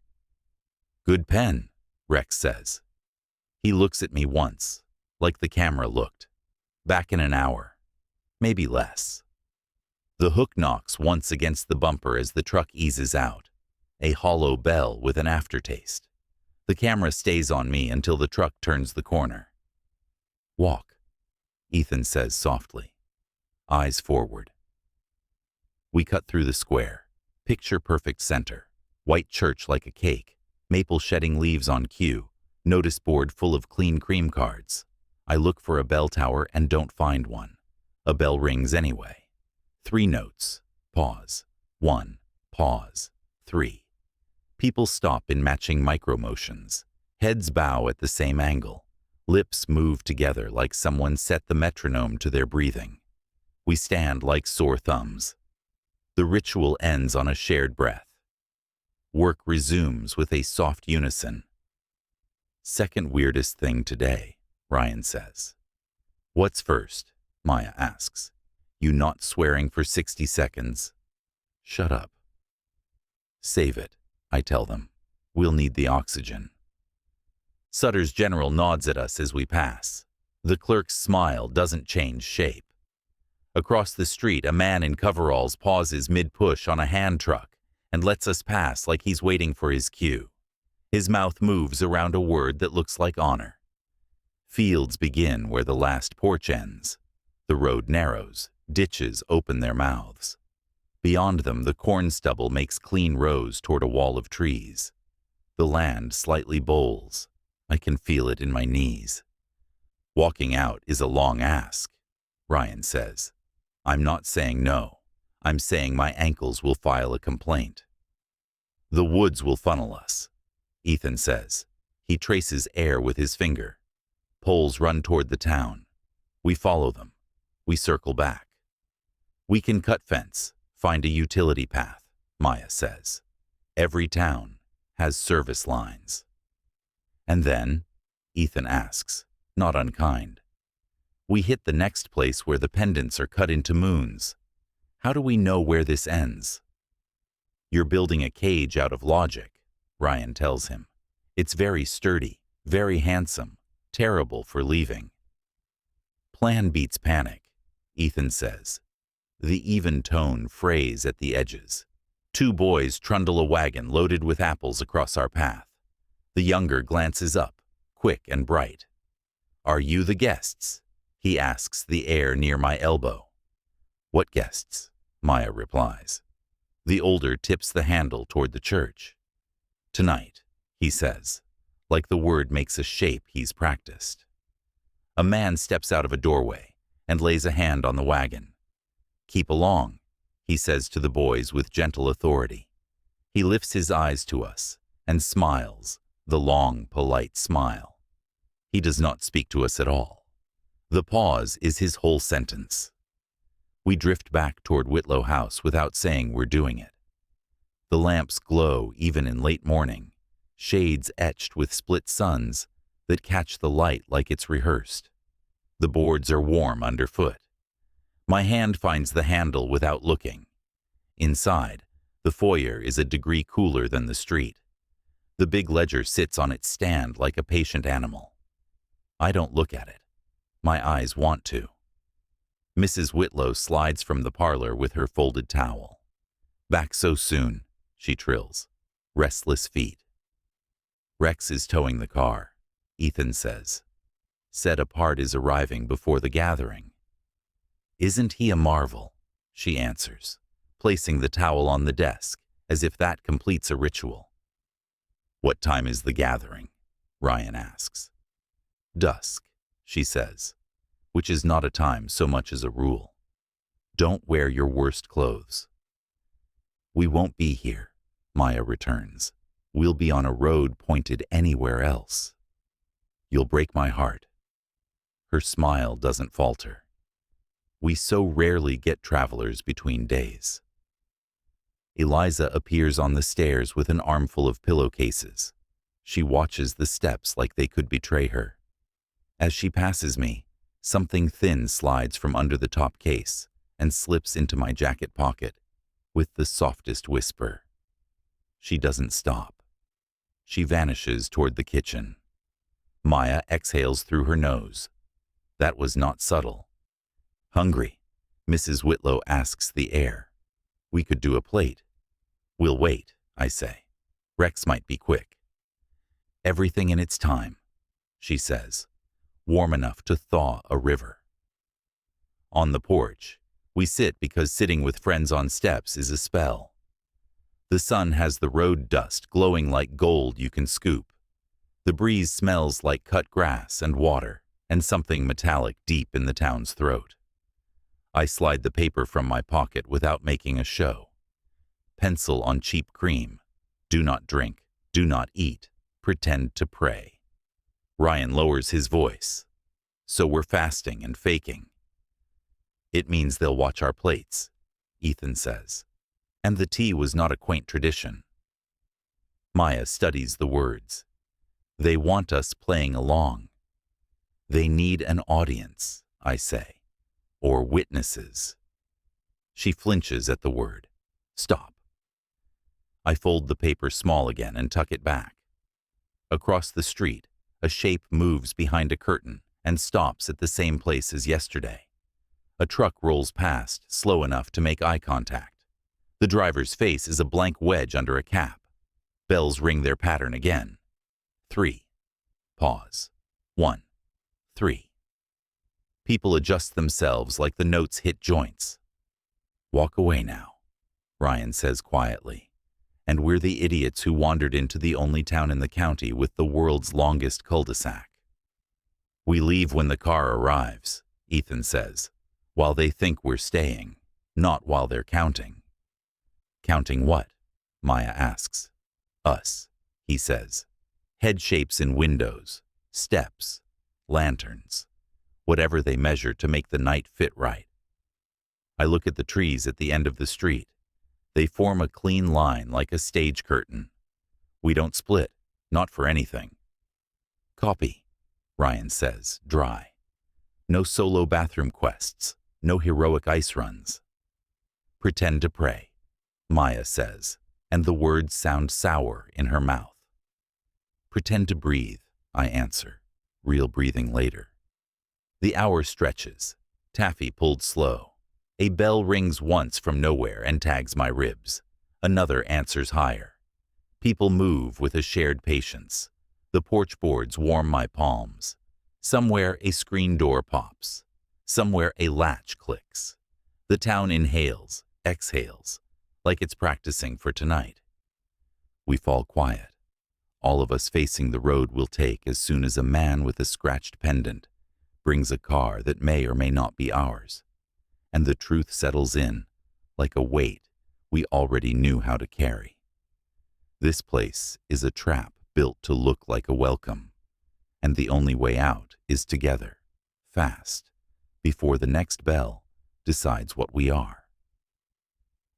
Good pen, Rex says. He looks at me once, like the camera looked. Back in an hour, maybe less. The hook knocks once against the bumper as the truck eases out, a hollow bell with an aftertaste. The camera stays on me until the truck turns the corner. Walk, Ethan says softly, eyes forward. We cut through the square, picture-perfect center, white church like a cake, maple shedding leaves on cue, notice board full of clean cream cards. I look for a bell tower and don't find one. A bell rings anyway. 3 notes. Pause. 1. Pause. 3. People stop in matching micro-motions. Heads bow at the same angle. Lips move together like someone set the metronome to their breathing. We stand like sore thumbs. The ritual ends on a shared breath. Work resumes with a soft unison. Second weirdest thing today, Ryan says. What's first? Maya asks. You not swearing for 60 seconds? Shut up. Save it, I tell them. We'll need the oxygen. Sutter's general nods at us as we pass. The clerk's smile doesn't change shape. Across the street, a man in coveralls pauses mid-push on a hand truck and lets us pass like he's waiting for his cue. His mouth moves around a word that looks like honor. Fields begin where the last porch ends. The road narrows, ditches open their mouths. Beyond them, the corn stubble makes clean rows toward a wall of trees. The land slightly bowls. I can feel it in my knees. Walking out is a long ask, Ryan says. I'm not saying no. I'm saying my ankles will file a complaint. The woods will funnel us, Ethan says. He traces air with his finger. Poles run toward the town. We follow them. We circle back. We can cut fence, find a utility path, Maya says. Every town has service lines. And then, Ethan asks, not unkind. We hit the next place where the pendants are cut into moons. How do we know where this ends? You're building a cage out of logic, Ryan tells him. It's very sturdy, very handsome, terrible for leaving. Plan beats panic, Ethan says. The even tone frays at the edges. 2 boys trundle a wagon loaded with apples across our path. The younger glances up, quick and bright. Are you the guests? He asks the air near my elbow. What guests? Maya replies. The older tips the handle toward the church. Tonight, he says, like the word makes a shape he's practiced. A man steps out of a doorway and lays a hand on the wagon. Keep along, he says to the boys with gentle authority. He lifts his eyes to us and smiles, the long, polite smile. He does not speak to us at all. The pause is his whole sentence. We drift back toward Whitlow House without saying we're doing it. The lamps glow even in late morning, shades etched with split suns that catch the light like it's rehearsed. The boards are warm underfoot. My hand finds the handle without looking. Inside, the foyer is a degree cooler than the street. The big ledger sits on its stand like a patient animal. I don't look at it. My eyes want to. Mrs. Whitlow slides from the parlor with her folded towel. Back so soon, she trills. Restless feet. Rex is towing the car, Ethan says. Said a part is arriving before the gathering. Isn't he a marvel? She answers, placing the towel on the desk, as if that completes a ritual. What time is the gathering? Ryan asks. Dusk, she says, which is not a time so much as a rule. Don't wear your worst clothes. We won't be here, Maya returns. We'll be on a road pointed anywhere else. You'll break my heart. Her smile doesn't falter. We so rarely get travelers between days. Eliza appears on the stairs with an armful of pillowcases. She watches the steps like they could betray her. As she passes me, something thin slides from under the top case and slips into my jacket pocket with the softest whisper. She doesn't stop. She vanishes toward the kitchen. Maya exhales through her nose. That was not subtle. Hungry, Mrs. Whitlow asks the air. We could do a plate. We'll wait, I say. Rex might be quick. Everything in its time, she says, warm enough to thaw a river. On the porch, we sit because sitting with friends on steps is a spell. The sun has the road dust glowing like gold you can scoop. The breeze smells like cut grass and water and something metallic deep in the town's throat. I slide the paper from my pocket without making a show. Pencil on cheap cream. Do not drink. Do not eat. Pretend to pray. Ryan lowers his voice. So we're fasting and faking. It means they'll watch our plates, Ethan says. And the tea was not a quaint tradition. Maya studies the words. They want us playing along. They need an audience, I say, or witnesses. She flinches at the word. Stop. I fold the paper small again and tuck it back. Across the street, a shape moves behind a curtain and stops at the same place as yesterday. A truck rolls past, slow enough to make eye contact. The driver's face is a blank wedge under a cap. Bells ring their pattern again. 3. Pause. 1. 3. People adjust themselves like the notes hit joints. Walk away now, Ryan says quietly. And we're the idiots who wandered into the only town in the county with the world's longest cul-de-sac. We leave when the car arrives, Ethan says, while they think we're staying, not while they're counting. Counting what? Maya asks. Us, he says. Head shapes in windows, steps, lanterns, whatever they measure to make the night fit right. I look at the trees at the end of the street. They form a clean line like a stage curtain. We don't split, not for anything. Copy, Ryan says, dry. No solo bathroom quests, no heroic ice runs. Pretend to pray, Maya says, and the words sound sour in her mouth. Pretend to breathe, I answer, real breathing later. The hour stretches, taffy pulled slow. A bell rings once from nowhere and tags my ribs. Another answers higher. People move with a shared patience. The porch boards warm my palms. Somewhere a screen door pops. Somewhere a latch clicks. The town inhales, exhales, like it's practicing for tonight. We fall quiet, all of us facing the road we'll take as soon as a man with a scratched pendant brings a car that may or may not be ours. And the truth settles in, like a weight we already knew how to carry. This place is a trap built to look like a welcome, and the only way out is together, fast, before the next bell decides what we are.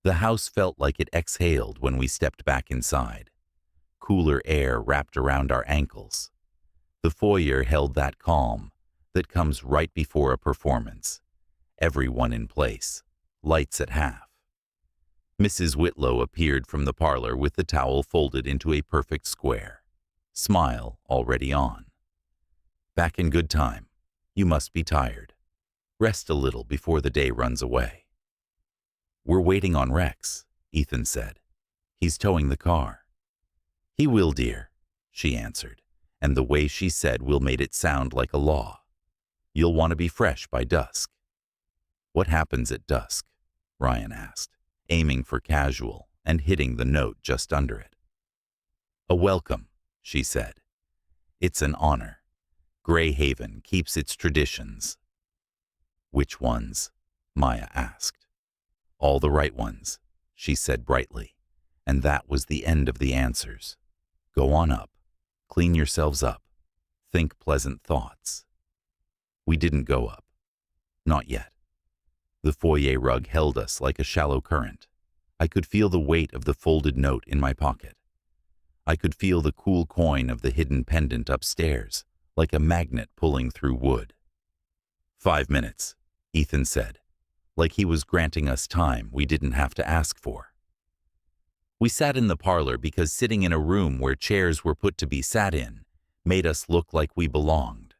The house felt like it exhaled when we stepped back inside. Cooler air wrapped around our ankles. The foyer held that calm that comes right before a performance. Everyone in place, lights at half. Mrs. Whitlow appeared from the parlor with the towel folded into a perfect square, smile already on. Back in good time. You must be tired. Rest a little before the day runs away. We're waiting on Rex, Ethan said. He's towing the car. He will, dear, she answered, and the way she said will made it sound like a law. You'll want to be fresh by dusk. What happens at dusk? Ryan asked, aiming for casual and hitting the note just under it. A welcome, she said. It's an honor. Greyhaven keeps its traditions. Which ones? Maya asked. All the right ones, she said brightly, and that was the end of the answers. Go on up. Clean yourselves up. Think pleasant thoughts. We didn't go up. Not yet. The foyer rug held us like a shallow current. I could feel the weight of the folded note in my pocket. I could feel the cool coin of the hidden pendant upstairs, like a magnet pulling through wood. 5 minutes, Ethan said, like he was granting us time we didn't have to ask for. We sat in the parlor because sitting in a room where chairs were put to be sat in made us look like we belonged.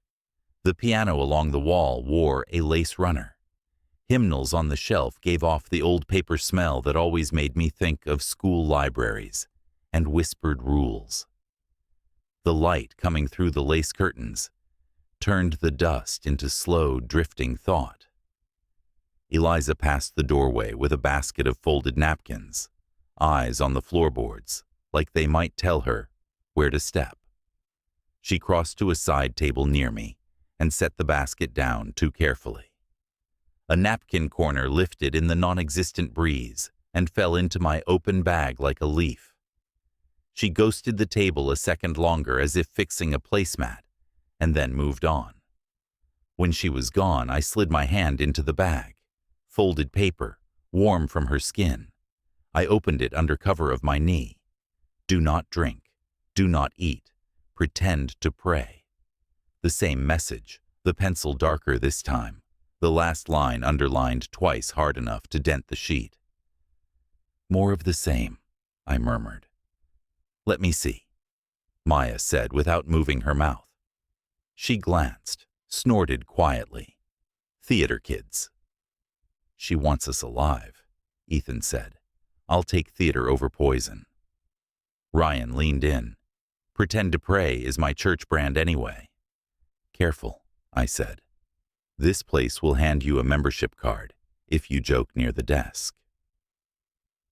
The piano along the wall wore a lace runner. Hymnals on the shelf gave off the old paper smell that always made me think of school libraries and whispered rules. The light coming through the lace curtains turned the dust into slow, drifting thought. Eliza passed the doorway with a basket of folded napkins, eyes on the floorboards, like they might tell her where to step. She crossed to a side table near me and set the basket down too carefully. A napkin corner lifted in the non-existent breeze and fell into my open bag like a leaf. She ghosted the table a second longer as if fixing a placemat, and then moved on. When she was gone, I slid my hand into the bag. Folded paper, warm from her skin. I opened it under cover of my knee. Do not drink. Do not eat. Pretend to pray. The same message, the pencil darker this time, the last line underlined twice hard enough to dent the sheet. More of the same, I murmured. Let me see, Maya said without moving her mouth. She glanced, snorted quietly. Theater kids. She wants us alive, Ethan said. I'll take theater over poison. Ryan leaned in. Pretend to pray is my church brand anyway. Careful, I said. This place will hand you a membership card if you joke near the desk.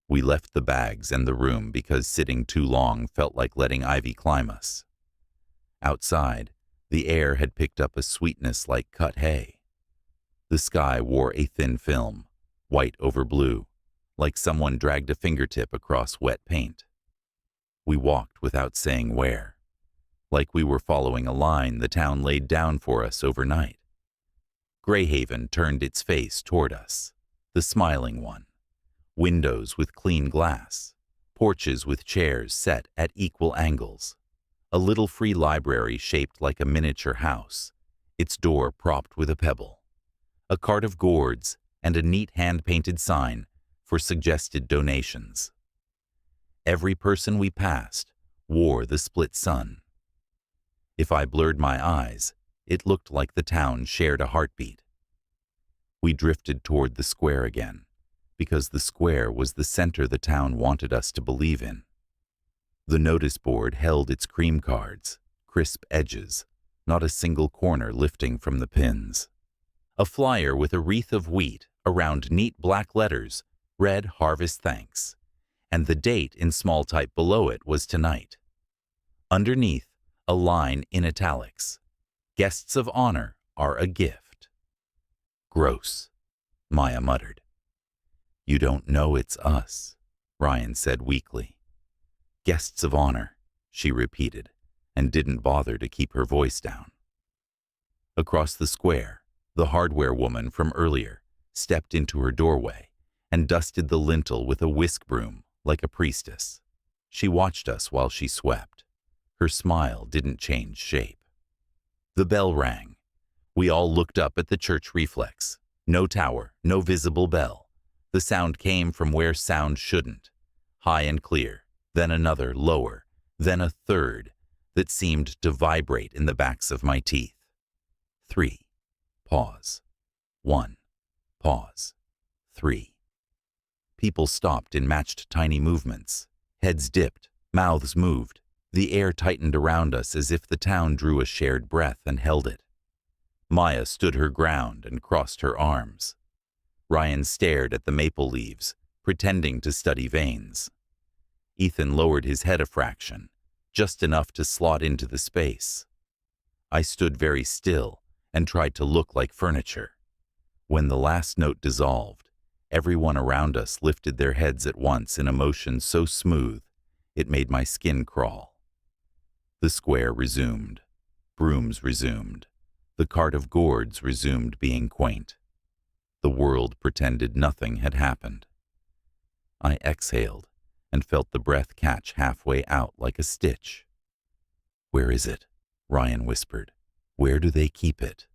We left the bags and the room because sitting too long felt like letting ivy climb us. Outside, the air had picked up a sweetness like cut hay. The sky wore a thin film, white over blue, like someone dragged a fingertip across wet paint. We walked without saying where. Like we were following a line the town laid down for us overnight. Greyhaven turned its face toward us, the smiling one. Windows with clean glass, porches with chairs set at equal angles, a little free library shaped like a miniature house, its door propped with a pebble, a cart of gourds, and a neat hand-painted sign for suggested donations. Every person we passed wore the split sun. If I blurred my eyes, it looked like the town shared a heartbeat. We drifted toward the square again, because the square was the center the town wanted us to believe in. The notice board held its cream cards, crisp edges, not a single corner lifting from the pins. A flyer with a wreath of wheat around neat black letters read Harvest Thanks, and the date in small type below it was tonight. Underneath, a line in italics. Guests of honor are a gift. Gross, Maya muttered. You don't know it's us, Ryan said weakly. Guests of honor, she repeated, and didn't bother to keep her voice down. Across the square, the hardware woman from earlier stepped into her doorway and dusted the lintel with a whisk broom like a priestess. She watched us while she swept. Her smile didn't change shape. The bell rang. We all looked up at the church reflex. No tower, no visible bell. The sound came from where sound shouldn't. High and clear, then another, lower, then a third that seemed to vibrate in the backs of my teeth. 3. Pause. 1. Pause. 3. People stopped in matched tiny movements. Heads dipped, mouths moved. The air tightened around us as if the town drew a shared breath and held it. Maya stood her ground and crossed her arms. Ryan stared at the maple leaves, pretending to study veins. Ethan lowered his head a fraction, just enough to slot into the space. I stood very still and tried to look like furniture. When the last note dissolved, everyone around us lifted their heads at once in a motion so smooth it made my skin crawl. The square resumed. Brooms resumed. The cart of gourds resumed being quaint. The world pretended nothing had happened. I exhaled and felt the breath catch halfway out like a stitch. "Where is it?" Ryan whispered. "Where do they keep it?"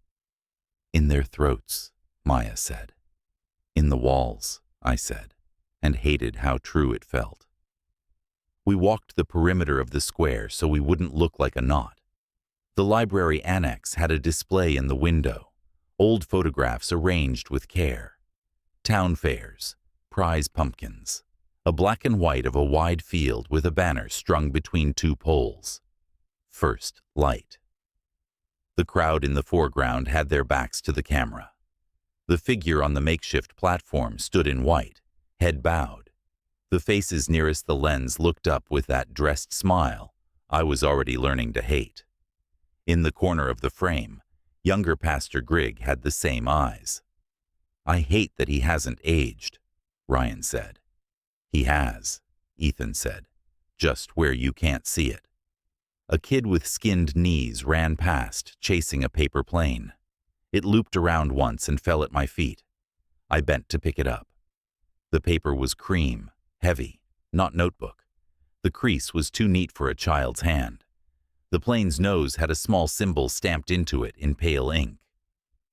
"In their throats," Maya said. "In the walls," I said, and hated how true it felt. We walked the perimeter of the square so we wouldn't look like a knot. The library annex had a display in the window, old photographs arranged with care. Town fairs, prize pumpkins, a black and white of a wide field with a banner strung between two poles. First light. The crowd in the foreground had their backs to the camera. The figure on the makeshift platform stood in white, head bowed. The faces nearest the lens looked up with that dressed smile I was already learning to hate. In the corner of the frame, younger Pastor Grigg had the same eyes. "I hate that he hasn't aged," Ryan said. "He has," Ethan said, "just where you can't see it." A kid with skinned knees ran past, chasing a paper plane. It looped around once and fell at my feet. I bent to pick it up. The paper was cream, heavy, not notebook. The crease was too neat for a child's hand. The plane's nose had a small symbol stamped into it in pale ink.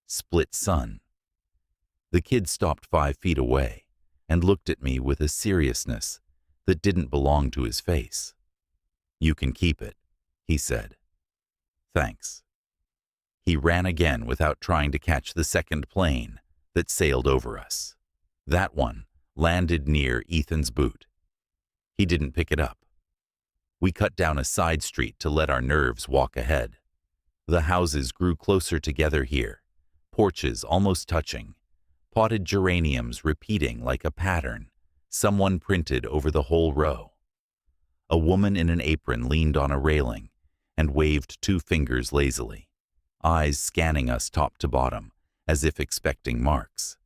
Split sun. The kid stopped 5 feet away and looked at me with a seriousness that didn't belong to his face. "You can keep it," he said. "Thanks." He ran again without trying to catch the second plane that sailed over us. That one landed near Ethan's boot. He didn't pick it up. We cut down a side street to let our nerves walk ahead. The houses grew closer together here, porches almost touching, potted geraniums repeating like a pattern someone printed over the whole row. A woman in an apron leaned on a railing and waved 2 fingers lazily, eyes scanning us top to bottom as if expecting marks.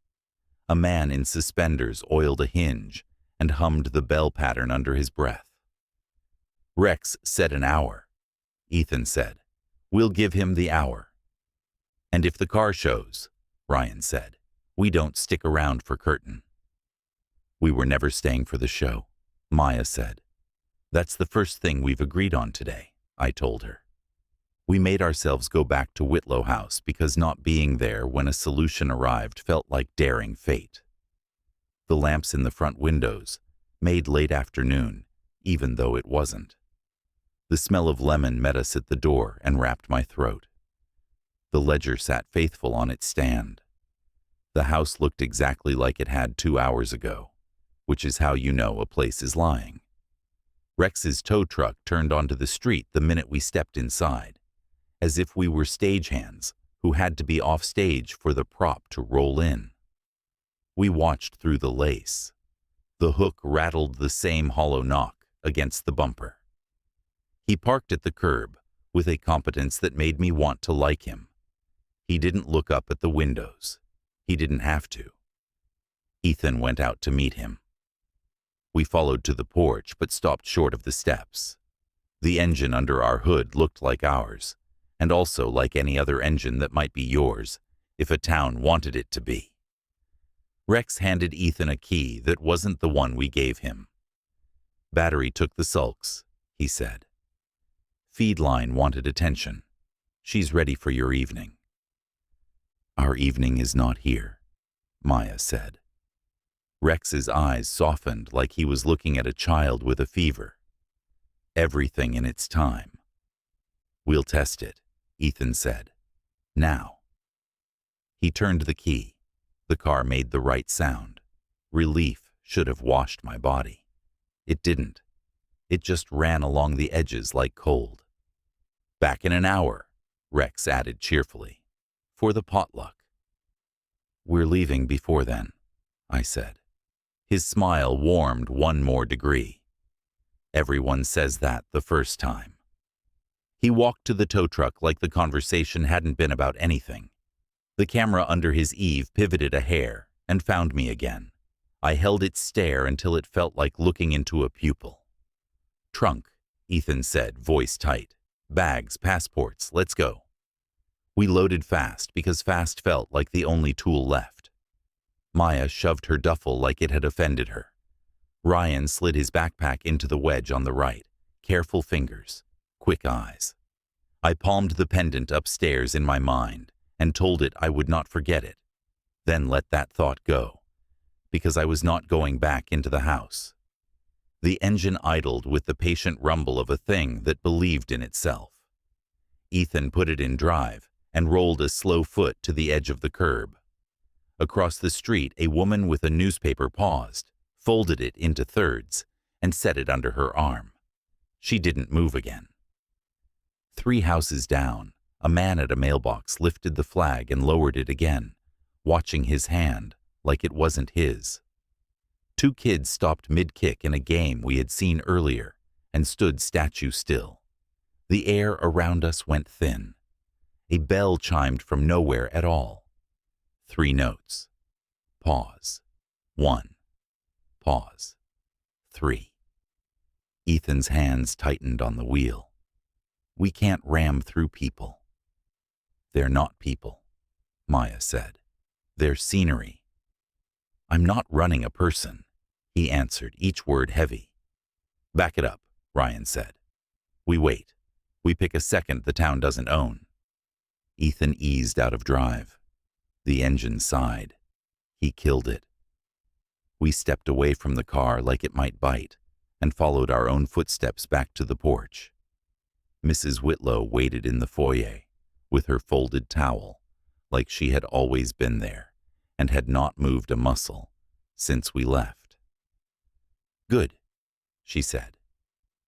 A man in suspenders oiled a hinge and hummed the bell pattern under his breath. "Rex said an hour," Ethan said. "We'll give him the hour." "And if the car shows," Ryan said, "we don't stick around for curtain." "We were never staying for the show," Maya said. "That's the first thing we've agreed on today," I told her. We made ourselves go back to Whitlow House because not being there when a solution arrived felt like daring fate. The lamps in the front windows made late afternoon, even though it wasn't. The smell of lemon met us at the door and wrapped my throat. The ledger sat faithful on its stand. The house looked exactly like it had 2 hours ago, which is how you know a place is lying. Rex's tow truck turned onto the street the minute we stepped inside, as if we were stagehands who had to be off stage for the prop to roll in. We watched through the lace. The hook rattled the same hollow knock against the bumper. He parked at the curb with a competence that made me want to like him. He didn't look up at the windows. He didn't have to. Ethan went out to meet him. We followed to the porch but stopped short of the steps. The engine under our hood looked like ours, and also like any other engine that might be yours if a town wanted it to be. Rex handed Ethan a key that wasn't the one we gave him. "Battery took the sulks," he said. "Feedline wanted attention. She's ready for your evening." "Our evening is not here," Maya said. Rex's eyes softened like he was looking at a child with a fever. "Everything in its time." "We'll test it," Ethan said. "Now." He turned the key. The car made the right sound. Relief should have washed my body. It didn't. It just ran along the edges like cold. "Back in an hour," Rex added cheerfully, "for the potluck." "We're leaving before then," I said. His smile warmed 1 more degree. Everyone says that the first time. He walked to the tow truck like the conversation hadn't been about anything. The camera under his eave pivoted a hair and found me again. I held its stare until it felt like looking into a pupil. "Trunk," Ethan said, voice tight. "Bags, passports, let's go." We loaded fast because fast felt like the only tool left. Maya shoved her duffel like it had offended her. Ryan slid his backpack into the wedge on the right. Careful fingers, quick eyes. I palmed the pendant upstairs in my mind and told it I would not forget it, then let that thought go, because I was not going back into the house. The engine idled with the patient rumble of a thing that believed in itself. Ethan put it in drive and rolled a slow foot to the edge of the curb. Across the street, a woman with a newspaper paused, folded it into thirds, and set it under her arm. She didn't move again. 3 houses down, a man at a mailbox lifted the flag and lowered it again, watching his hand like it wasn't his. 2 kids stopped mid-kick in a game we had seen earlier and stood statue still. The air around us went thin. A bell chimed from nowhere at all. 3 notes. Pause. 1. Pause. 3. Ethan's hands tightened on the wheel. "We can't ram through people." "They're not people," Maya said. "They're scenery." "I'm not running a person," he answered, each word heavy. "Back it up," Ryan said. "We wait. We pick a second the town doesn't own." Ethan eased out of drive. The engine sighed. He killed it. We stepped away from the car like it might bite and followed our own footsteps back to the porch. Mrs. Whitlow waited in the foyer with her folded towel, like she had always been there and had not moved a muscle since we left. "Good," she said.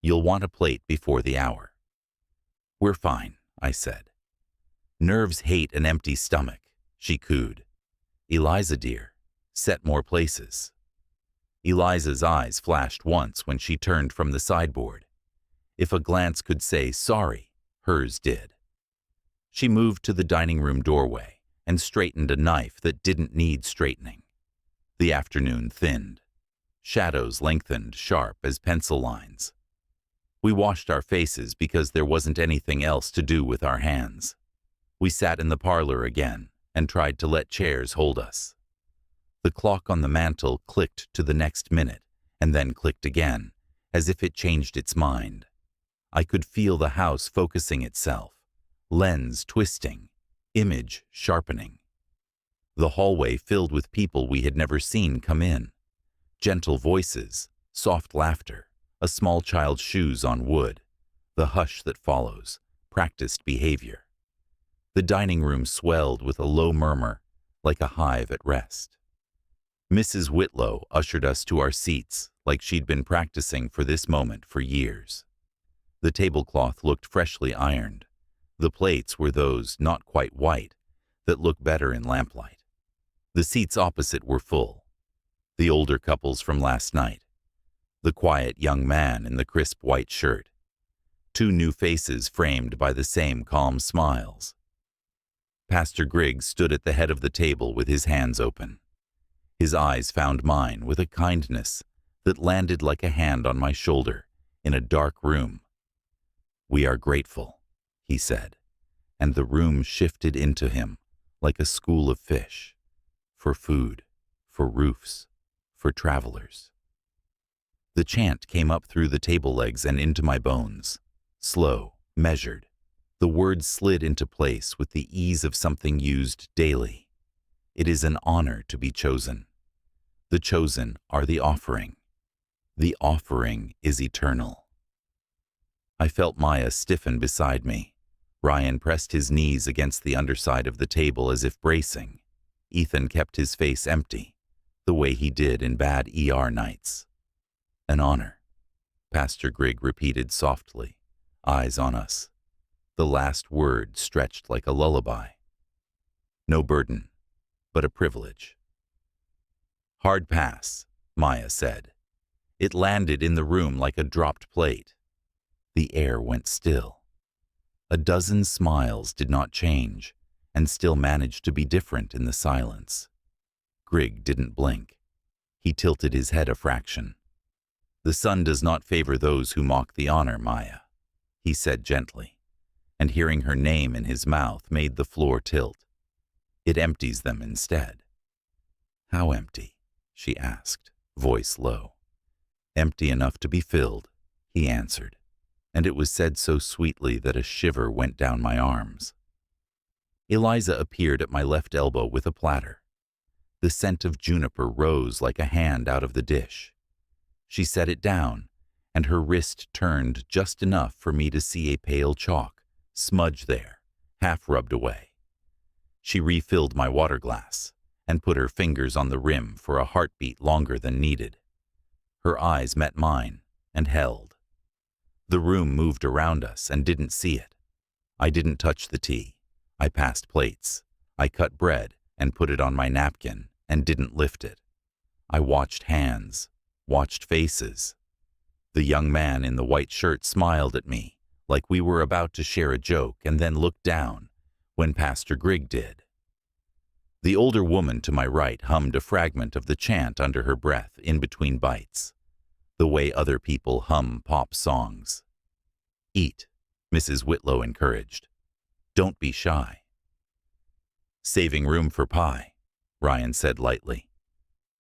"You'll want a plate before the hour." "We're fine," I said. "Nerves hate an empty stomach," she cooed. "Eliza, dear, set more places." Eliza's eyes flashed once when she turned from the sideboard. If a glance could say sorry, hers did. She moved to the dining room doorway and straightened a knife that didn't need straightening. The afternoon thinned. Shadows lengthened sharp as pencil lines. We washed our faces because there wasn't anything else to do with our hands. We sat in the parlor again and tried to let chairs hold us. The clock on the mantel clicked to the next minute and then clicked again, as if it changed its mind. I could feel the house focusing itself, lens twisting, image sharpening. The hallway filled with people we had never seen come in. Gentle voices, soft laughter, a small child's shoes on wood, the hush that follows, practiced behavior. The dining room swelled with a low murmur, like a hive at rest. Mrs. Whitlow ushered us to our seats like she'd been practicing for this moment for years. The tablecloth looked freshly ironed. The plates were those, not quite white, that look better in lamplight. The seats opposite were full. The older couples from last night. The quiet young man in the crisp white shirt. 2 new faces framed by the same calm smiles. Pastor Griggs stood at the head of the table with his hands open. His eyes found mine with a kindness that landed like a hand on my shoulder in a dark room. "We are grateful," he said, and the room shifted into him like a school of fish, for food, for roofs, for travelers. The chant came up through the table legs and into my bones, slow, measured. The words slid into place with the ease of something used daily. It is an honor to be chosen. The chosen are the offering. The offering is eternal. I felt Maya stiffen beside me. Ryan pressed his knees against the underside of the table as if bracing. Ethan kept his face empty, the way he did in bad ER nights. "An honor," Pastor Grigg repeated softly, eyes on us. The last word stretched like a lullaby. "No burden, but a privilege." "Hard pass," Maya said. It landed in the room like a dropped plate. The air went still. A dozen smiles did not change, and still managed to be different in the silence. Grigg didn't blink. He tilted his head a fraction. "The sun does not favor those who mock the honor, Maya," he said gently, and hearing her name in his mouth made the floor tilt. "It empties them instead." "How empty?" she asked, voice low. "Empty enough to be filled," he answered, and it was said so sweetly that a shiver went down my arms. Eliza appeared at my left elbow with a platter. The scent of juniper rose like a hand out of the dish. She set it down, and her wrist turned just enough for me to see a pale chalk, smudge there, half rubbed away. She refilled my water glass and put her fingers on the rim for a heartbeat longer than needed. Her eyes met mine and held. The room moved around us and didn't see it. I didn't touch the tea. I passed plates. I cut bread and put it on my napkin and didn't lift it. I watched hands, watched faces. The young man in the white shirt smiled at me like we were about to share a joke and then looked down when Pastor Grigg did. The older woman to my right hummed a fragment of the chant under her breath in between bites, the way other people hum pop songs. "Eat," Mrs. Whitlow encouraged. "Don't be shy." "Saving room for pie," Ryan said lightly.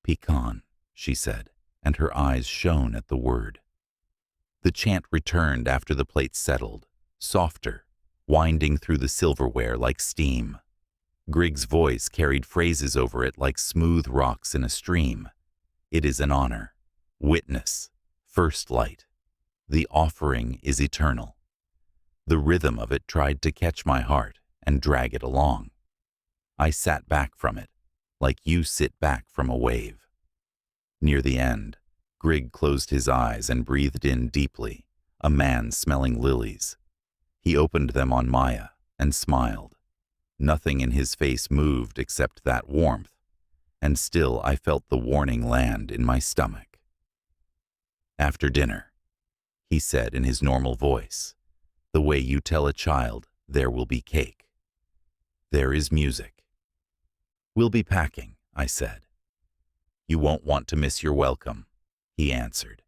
"Pecan," she said, and her eyes shone at the word. The chant returned after the plates settled, softer, winding through the silverware like steam. Grigg's voice carried phrases over it like smooth rocks in a stream. "It is an honor. Witness. First light. The offering is eternal." The rhythm of it tried to catch my heart and drag it along. I sat back from it, like you sit back from a wave. Near the end, Grigg closed his eyes and breathed in deeply, a man smelling lilies. He opened them on Maya and smiled. Nothing in his face moved except that warmth, and still I felt the warning land in my stomach. "After dinner," he said in his normal voice, the way you tell a child there will be cake. "There is music." "We'll be packing," I said. "You won't want to miss your welcome," he answered.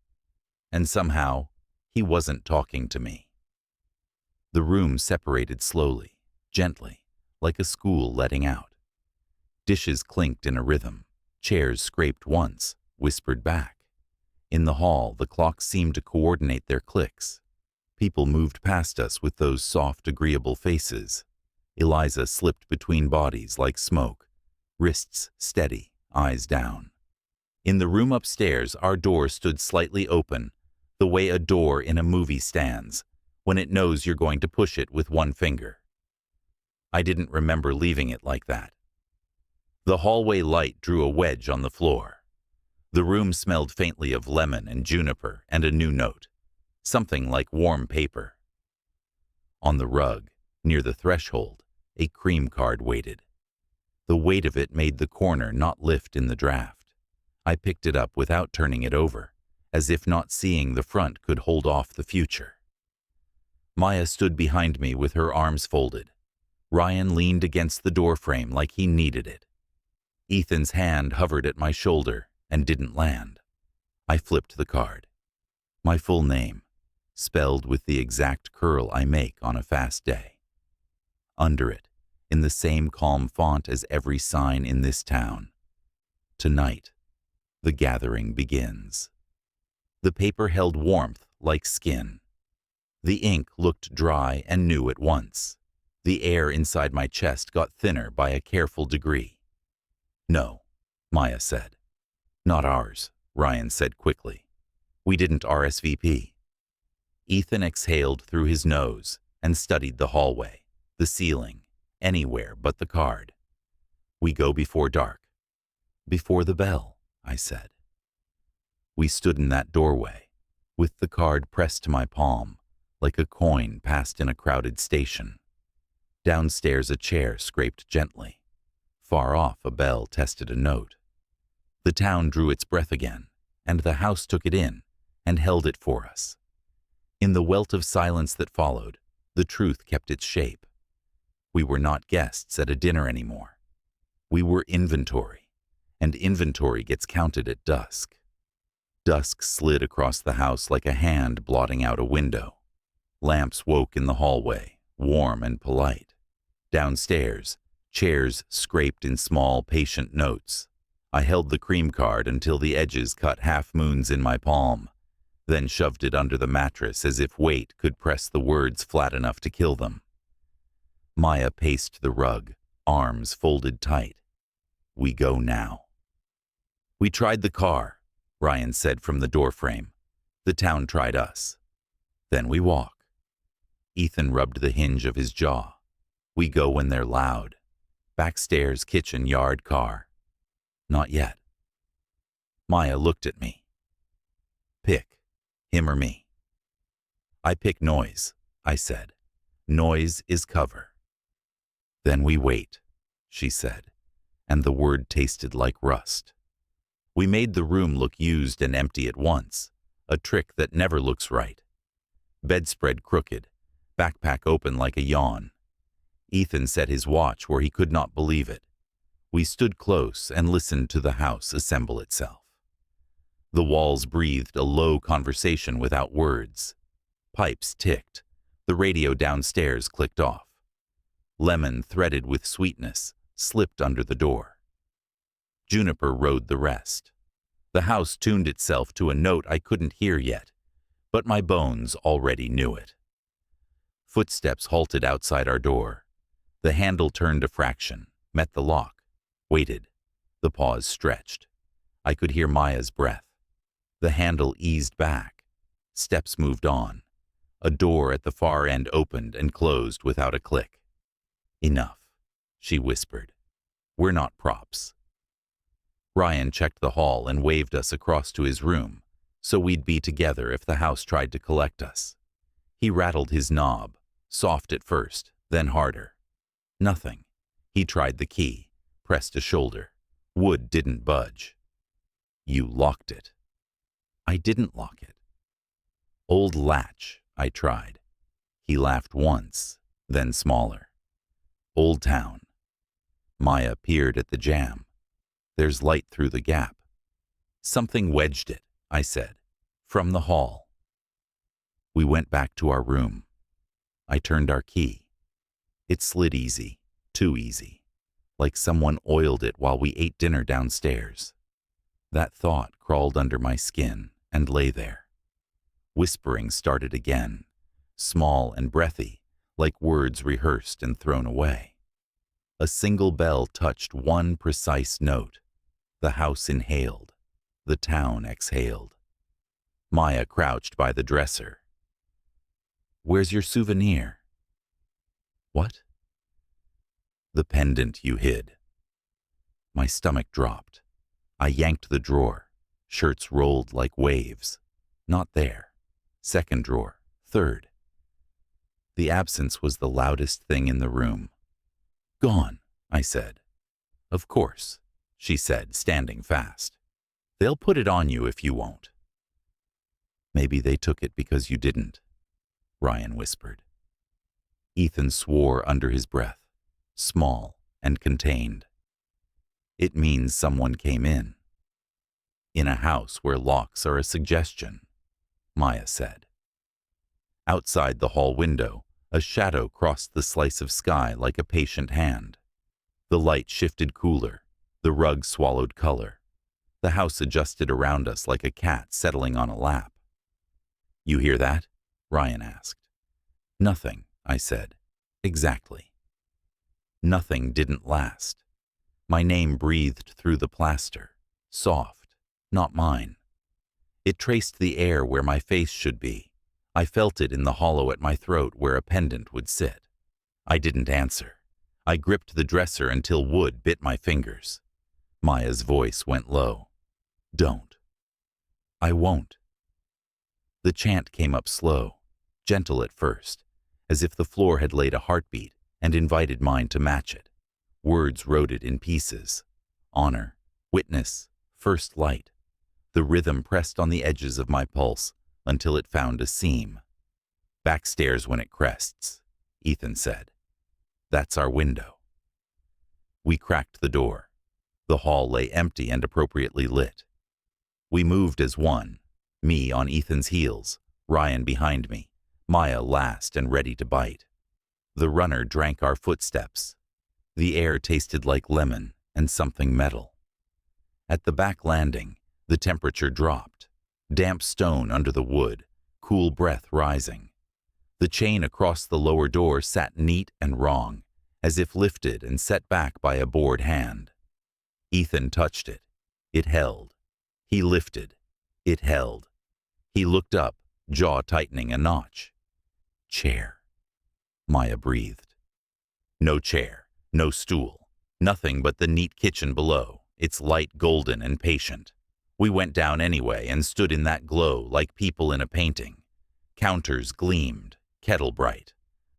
And somehow, he wasn't talking to me. The room separated slowly, gently, like a school letting out. Dishes clinked in a rhythm, chairs scraped once, whispered back. In the hall, the clocks seemed to coordinate their clicks. People moved past us with those soft, agreeable faces. Eliza slipped between bodies like smoke, wrists steady, eyes down. In the room upstairs, our door stood slightly open, the way a door in a movie stands, when it knows you're going to push it with one finger. I didn't remember leaving it like that. The hallway light drew a wedge on the floor. The room smelled faintly of lemon and juniper and a new note, something like warm paper. On the rug, near the threshold, a cream card waited. The weight of it made the corner not lift in the draft. I picked it up without turning it over, as if not seeing the front could hold off the future. Maya stood behind me with her arms folded. Ryan leaned against the doorframe like he needed it. Ethan's hand hovered at my shoulder and didn't land. I flipped the card. My full name, spelled with the exact curl I make on a fast day. Under it, in the same calm font as every sign in this town, "Tonight, the gathering begins." The paper held warmth like skin. The ink looked dry and new at once. The air inside my chest got thinner by a careful degree. "No," Maya said. "Not ours," Ryan said quickly. "We didn't RSVP." Ethan exhaled through his nose and studied the hallway, the ceiling, anywhere but the card. "We go before dark." "Before the bell," I said. We stood in that doorway, with the card pressed to my palm, like a coin passed in a crowded station. Downstairs a chair scraped gently. Far off a bell tested a note. The town drew its breath again, and the house took it in and held it for us. In the welter of silence that followed, the truth kept its shape. We were not guests at a dinner anymore. We were inventory, and inventory gets counted at dusk. Dusk slid across the house like a hand blotting out a window. Lamps woke in the hallway, warm and polite. Downstairs, chairs scraped in small, patient notes. I held the cream card until the edges cut half-moons in my palm, then shoved it under the mattress as if weight could press the words flat enough to kill them. Maya paced the rug, arms folded tight. We go now. We tried the car, Ryan said from the doorframe. The town tried us. Then we walk. Ethan rubbed the hinge of his jaw. We go when they're loud. Backstairs, kitchen, yard, car. Not yet. Maya looked at me. Pick, him or me. I pick noise, I said. Noise is cover. Then we wait, she said, and the word tasted like rust. We made the room look used and empty at once, a trick that never looks right. Bedspread crooked, backpack open like a yawn. Ethan set his watch where he could not believe it. We stood close and listened to the house assemble itself. The walls breathed a low conversation without words. Pipes ticked. The radio downstairs clicked off. Lemon, threaded with sweetness, slipped under the door. Juniper rode the rest. The house tuned itself to a note I couldn't hear yet, but my bones already knew it. Footsteps halted outside our door. The handle turned a fraction, met the lock, waited. The pause stretched. I could hear Maya's breath. The handle eased back. Steps moved on. A door at the far end opened and closed without a click. Enough, she whispered. We're not props. Ryan checked the hall and waved us across to his room, so we'd be together if the house tried to collect us. He rattled his knob, soft at first, then harder. Nothing. He tried the key, pressed a shoulder. Wood didn't budge. You locked it. I didn't lock it. Old latch, I tried. He laughed once, then smaller. Old town. Maya peered at the jamb. There's light through the gap. Something wedged it, I said, from the hall. We went back to our room. I turned our key. It slid easy, too easy, like someone oiled it while we ate dinner downstairs. That thought crawled under my skin and lay there. Whispering started again, small and breathy, like words rehearsed and thrown away. A single bell touched one precise note. The house inhaled. The town exhaled. Maya crouched by the dresser. Where's your souvenir? What? The pendant you hid. My stomach dropped. I yanked the drawer. Shirts rolled like waves. Not there. Second drawer. Third. The absence was the loudest thing in the room. Gone, I said. Of course, she said, standing fast. They'll put it on you if you won't. Maybe they took it because you didn't, Ryan whispered. Ethan swore under his breath, small and contained. It means someone came in. In a house where locks are a suggestion, Maya said. Outside the hall window, a shadow crossed the slice of sky like a patient hand. The light shifted cooler. The rug swallowed color. The house adjusted around us like a cat settling on a lap. You hear that? Ryan asked. Nothing, I said. Exactly. Nothing didn't last. My name breathed through the plaster, soft, not mine. It traced the air where my face should be. I felt it in the hollow at my throat where a pendant would sit. I didn't answer. I gripped the dresser until wood bit my fingers. Maya's voice went low. Don't. I won't. The chant came up slow, gentle at first, as if the floor had laid a heartbeat and invited mine to match it. Words wrote it in pieces. Honor, witness, first light. The rhythm pressed on the edges of my pulse until it found a seam. "Backstairs when it crests," Ethan said. "That's our window." We cracked the door. The hall lay empty and appropriately lit. We moved as one, me on Ethan's heels, Ryan behind me, Maya last and ready to bite. The runner drank our footsteps. The air tasted like lemon and something metal. At the back landing, the temperature dropped. Damp stone under the wood, cool breath rising. The chain across the lower door sat neat and wrong, as if lifted and set back by a bored hand. Ethan touched it. It held. He lifted. It held. He looked up, jaw tightening a notch. "Chair," Maya breathed. No chair, no stool, nothing but the neat kitchen below, its light golden and patient. We went down anyway and stood in that glow like people in a painting. Counters gleamed, kettle bright.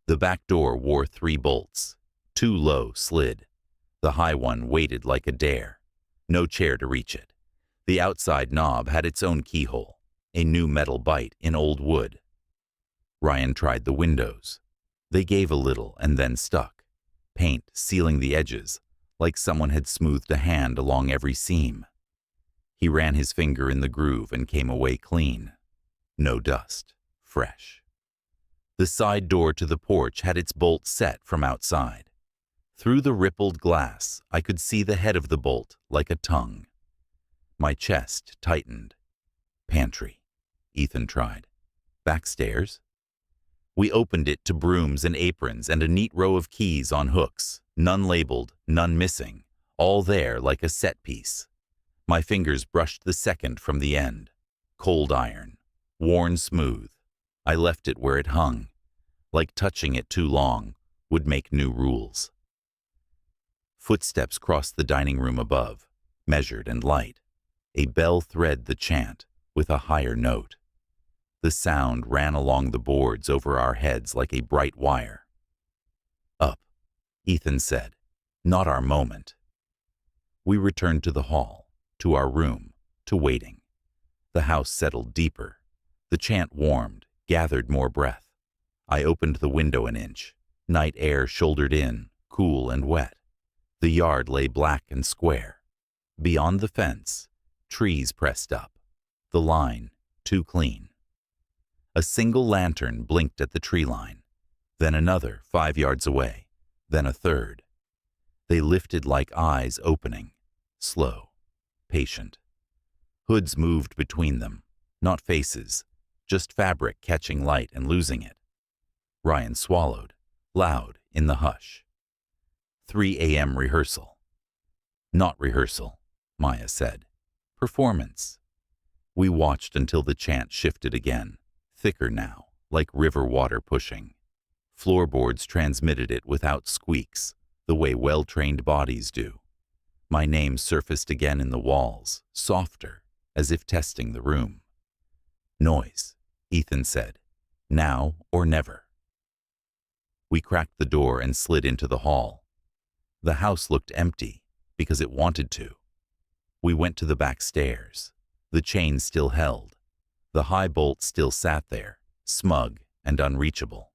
The back door wore 3 bolts. 2 low slid. The high one waited like a dare. No chair to reach it. The outside knob had its own keyhole, a new metal bite in old wood. Ryan tried the windows. They gave a little and then stuck, paint sealing the edges, like someone had smoothed a hand along every seam. He ran his finger in the groove and came away clean. No dust, fresh. The side door to the porch had its bolt set from outside. Through the rippled glass, I could see the head of the bolt like a tongue. My chest tightened. "Pantry," Ethan tried. "Backstairs?" We opened it to brooms and aprons and a neat row of keys on hooks, none labeled, none missing, all there like a set piece. My fingers brushed the second from the end. Cold iron, worn smooth. I left it where it hung, like touching it too long would make new rules. Footsteps crossed the dining room above, measured and light. A bell thread the chant, with a higher note. The sound ran along the boards over our heads like a bright wire. "Up," Ethan said. "Not our moment." We returned to the hall, to our room, to waiting. The house settled deeper. The chant warmed, gathered more breath. I opened the window an inch. Night air shouldered in, cool and wet. The yard lay black and square. Beyond the fence, trees pressed up. The line, too clean. A single lantern blinked at the tree line, then another 5 yards away, then a third. They lifted like eyes opening, slow, patient. Hoods moved between them, not faces, just fabric catching light and losing it. Ryan swallowed, loud in the hush. 3 a.m. rehearsal. "Not rehearsal," Maya said. "Performance." We watched until the chant shifted again, thicker now, like river water pushing. Floorboards transmitted it without squeaks, the way well-trained bodies do. My name surfaced again in the walls, softer, as if testing the room. "Noise," Ethan said. "Now or never." We cracked the door and slid into the hall. The house looked empty, because it wanted to. We went to the back stairs. The chain still held. The high bolt still sat there, smug and unreachable.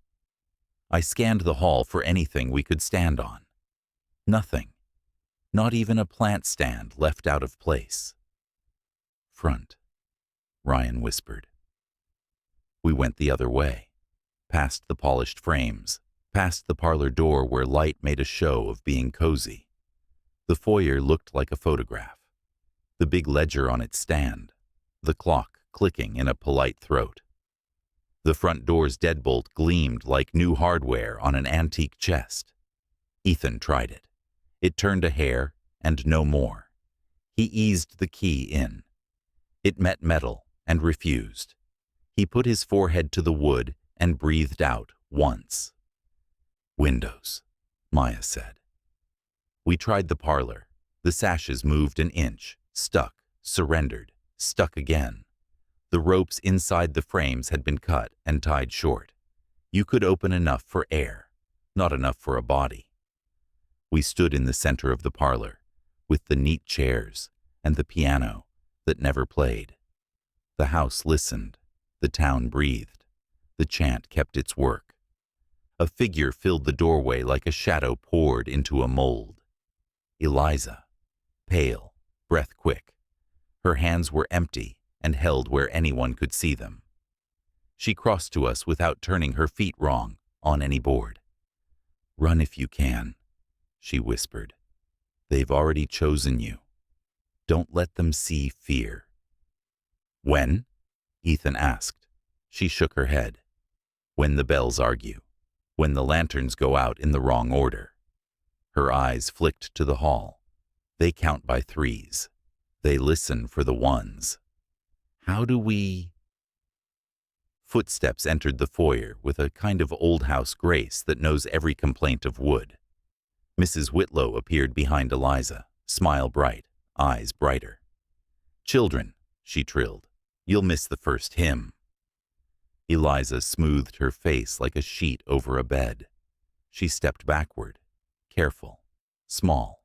I scanned the hall for anything we could stand on. Nothing. Not even a plant stand left out of place. "Front," Ryan whispered. We went the other way, past the polished frames, past the parlor door where light made a show of being cozy. The foyer looked like a photograph. The big ledger on its stand, the clock clicking in a polite throat. The front door's deadbolt gleamed like new hardware on an antique chest. Ethan tried it. It turned a hair, and no more. He eased the key in. It met metal and refused. He put his forehead to the wood and breathed out once. "Windows," Maya said. We tried the parlor. The sashes moved an inch, stuck, surrendered, stuck again. The ropes inside the frames had been cut and tied short. You could open enough for air, not enough for a body. We stood in the center of the parlor, with the neat chairs and the piano, that never played. The house listened. The town breathed. The chant kept its work. A figure filled the doorway like a shadow poured into a mold. Eliza, pale, breath quick. Her hands were empty and held where anyone could see them. She crossed to us without turning her feet wrong on any board. "Run if you can," she whispered. "They've already chosen you. Don't let them see fear." "When?" Ethan asked. She shook her head. "When the bells argue. When the lanterns go out in the wrong order." Her eyes flicked to the hall. "They count by threes. They listen for the ones. How do we—" Footsteps entered the foyer with a kind of old house grace that knows every complaint of wood. Mrs. Whitlow appeared behind Eliza, smile bright, eyes brighter. "Children," she trilled, "you'll miss the first hymn." Eliza smoothed her face like a sheet over a bed. She stepped backward, careful, small.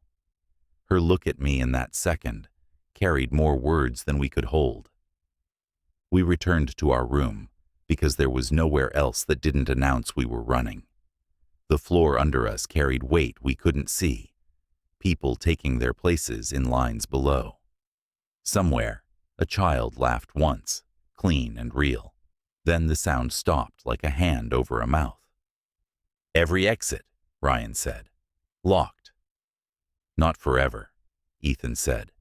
Her look at me in that second carried more words than we could hold. We returned to our room because there was nowhere else that didn't announce we were running. The floor under us carried weight we couldn't see, people taking their places in lines below. Somewhere, a child laughed once, clean and real. Then the sound stopped like a hand over a mouth. "Every exit," Ryan said. "Locked." "Not forever," Ethan said,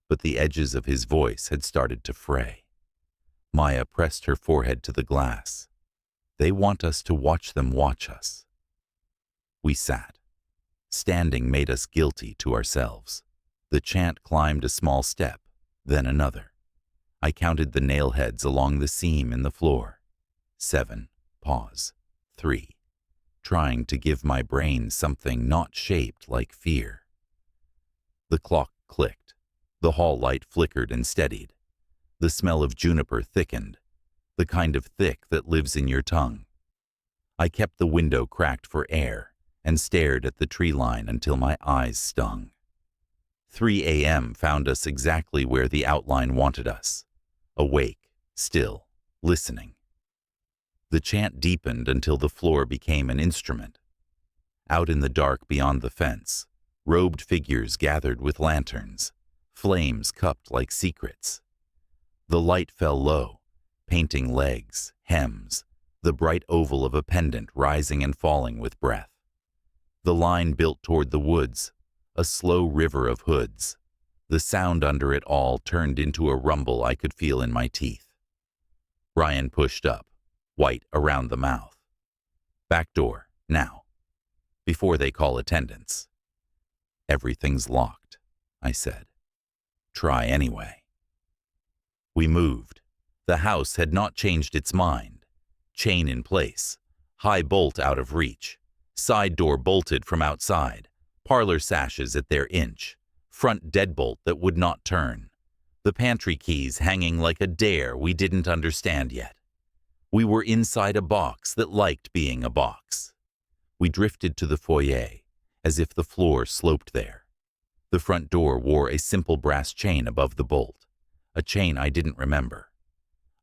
but the edges of his voice had started to fray. Maya pressed her forehead to the glass. "They want us to watch them watch us." We sat. Standing made us guilty to ourselves. The chant climbed a small step, then another. I counted the nail heads along the seam in the floor. 7, pause, 3, trying to give my brain something not shaped like fear. The clock clicked. The hall light flickered and steadied. The smell of juniper thickened, the kind of thick that lives in your tongue. I kept the window cracked for air and stared at the tree line until my eyes stung. 3 a.m. found us exactly where the outline wanted us, awake, still, listening. The chant deepened until the floor became an instrument. Out in the dark beyond the fence, robed figures gathered with lanterns, flames cupped like secrets. The light fell low, painting legs, hems, the bright oval of a pendant rising and falling with breath. The line built toward the woods, a slow river of hoods. The sound under it all turned into a rumble I could feel in my teeth. Ryan pushed up, white around the mouth. "Back door, now. Before they call attendance." "Everything's locked," I said. "Try anyway." We moved. The house had not changed its mind. Chain in place, high bolt out of reach, side door bolted from outside, parlor sashes at their inch, front deadbolt that would not turn, the pantry keys hanging like a dare we didn't understand yet. We were inside a box that liked being a box. We drifted to the foyer, as if the floor sloped there. The front door wore a simple brass chain above the bolt, a chain I didn't remember.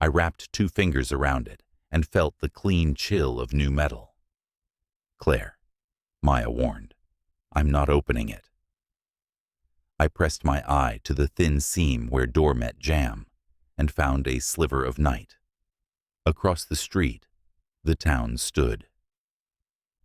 I wrapped 2 fingers around it and felt the clean chill of new metal. "Claire," Maya warned, "I'm not opening it." I pressed my eye to the thin seam where door met jamb and found a sliver of night. Across the street, the town stood.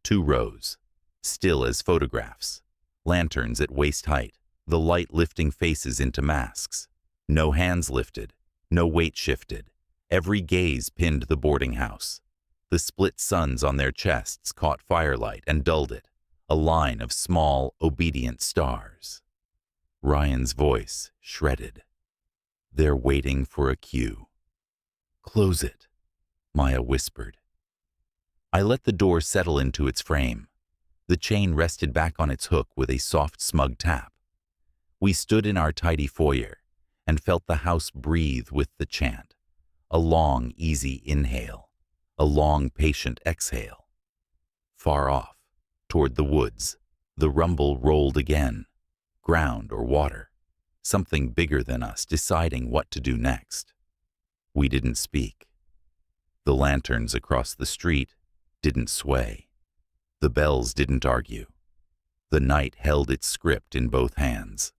2 rows, still as photographs, lanterns at waist height, the light lifting faces into masks. No hands lifted, no weight shifted. Every gaze pinned the boarding house. The split suns on their chests caught firelight and dulled it, a line of small, obedient stars. Ryan's voice shredded. "They're waiting for a cue." "Close it," Maya whispered. I let the door settle into its frame. The chain rested back on its hook with a soft, smug tap. We stood in our tidy foyer and felt the house breathe with the chant, a long, easy inhale, a long, patient exhale. Far off, toward the woods, the rumble rolled again, ground or water. something bigger than us deciding what to do next. We didn't speak. The lanterns across the street didn't sway. The bells didn't argue. The night held its script in both hands.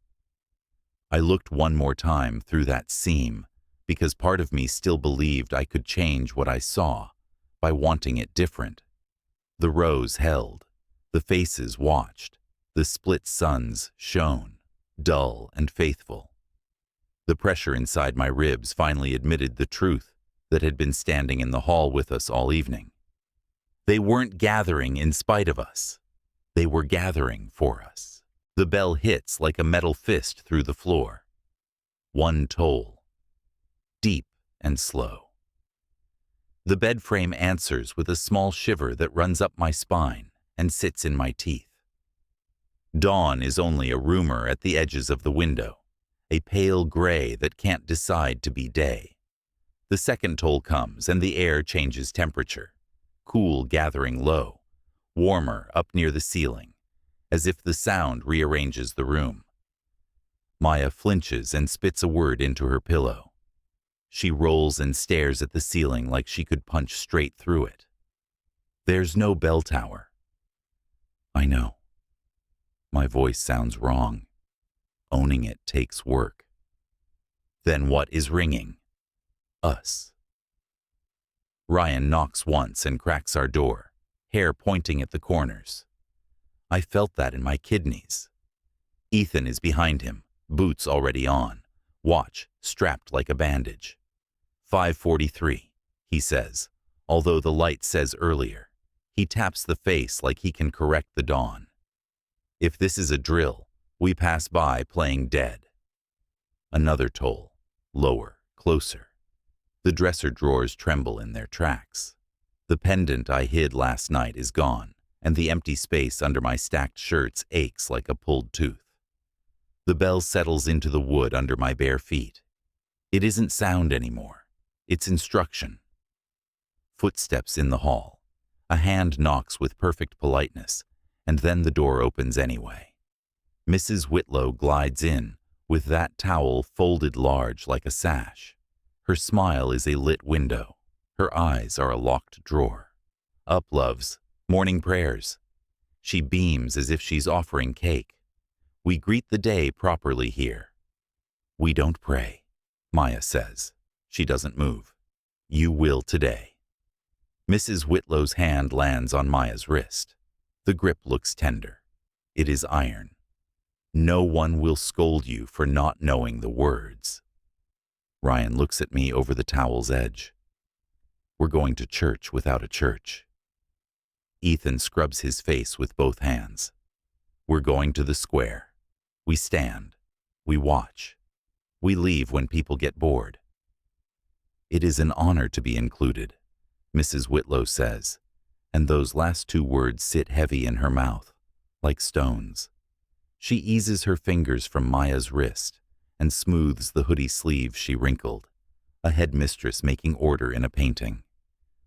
I looked one more time through that seam because part of me still believed I could change what I saw by wanting it different. The rows held. The faces watched. The split suns shone, dull and faithful. The pressure inside my ribs finally admitted the truth that had been standing in the hall with us all evening. They weren't gathering in spite of us. They were gathering for us. The bell hits like a metal fist through the floor. One toll. Deep and slow. The bed frame answers with a small shiver that runs up my spine and sits in my teeth. Dawn is only a rumor at the edges of the window, a pale gray that can't decide to be day. The second toll comes and the air changes temperature, cool gathering low, warmer up near the ceiling, as if the sound rearranges the room. Maya flinches and spits a word into her pillow. She rolls and stares at the ceiling like she could punch straight through it. There's no bell tower. I know. My voice sounds wrong. Owning it takes work. Then what is ringing? Us. Ryan knocks once and cracks our door, hair pointing at the corners. I felt that in my kidneys. Ethan is behind him, boots already on, watch strapped like a bandage. 5:43, he says, although the light says earlier. He taps the face like he can correct the dawn. If this is a drill, we pass by playing dead. Another toll, lower, closer. The dresser drawers tremble in their tracks. The pendant I hid last night is gone, and the empty space under my stacked shirts aches like a pulled tooth. The bell settles into the wood under my bare feet. It isn't sound anymore. It's instruction. Footsteps in the hall. A hand knocks with perfect politeness, and then the door opens anyway. Mrs. Whitlow glides in, with that towel folded large like a sash. Her smile is a lit window. Her eyes are a locked drawer. Up, loves. Morning prayers. She beams as if she's offering cake. We greet the day properly here. We don't pray, Maya says. She doesn't move. You will today. Mrs. Whitlow's hand lands on Maya's wrist. The grip looks tender. It is iron. No one will scold you for not knowing the words. Ryan looks at me over the towel's edge. We're going to church without a church. Ethan scrubs his face with both hands. We're going to the square. We stand. We watch. We leave when people get bored. It is an honor to be included, Mrs. Whitlow says, and those last two words sit heavy in her mouth, like stones. She eases her fingers from Maya's wrist and smooths the hoodie sleeve she wrinkled, a headmistress making order in a painting.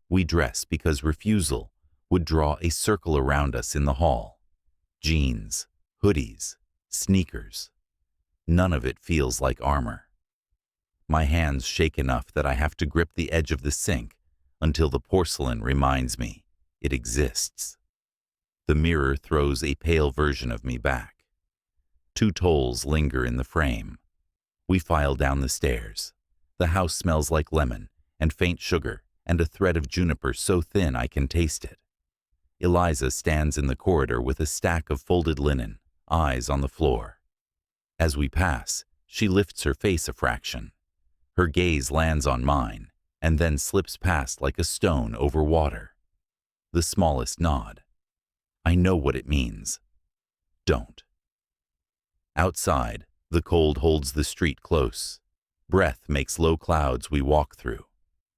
We dress because refusal would draw a circle around us in the hall. Jeans, hoodies, sneakers. None of it feels like armor. My hands shake enough that I have to grip the edge of the sink until the porcelain reminds me it exists. The mirror throws a pale version of me back. Two tolls linger in the frame. We file down the stairs. The house smells like lemon and faint sugar and a thread of juniper so thin I can taste it. Eliza stands in the corridor with a stack of folded linen, eyes on the floor. As we pass, she lifts her face a fraction. Her gaze lands on mine and then slips past like a stone over water. The smallest nod. I know what it means. Don't. Outside, the cold holds the street close. Breath makes low clouds we walk through.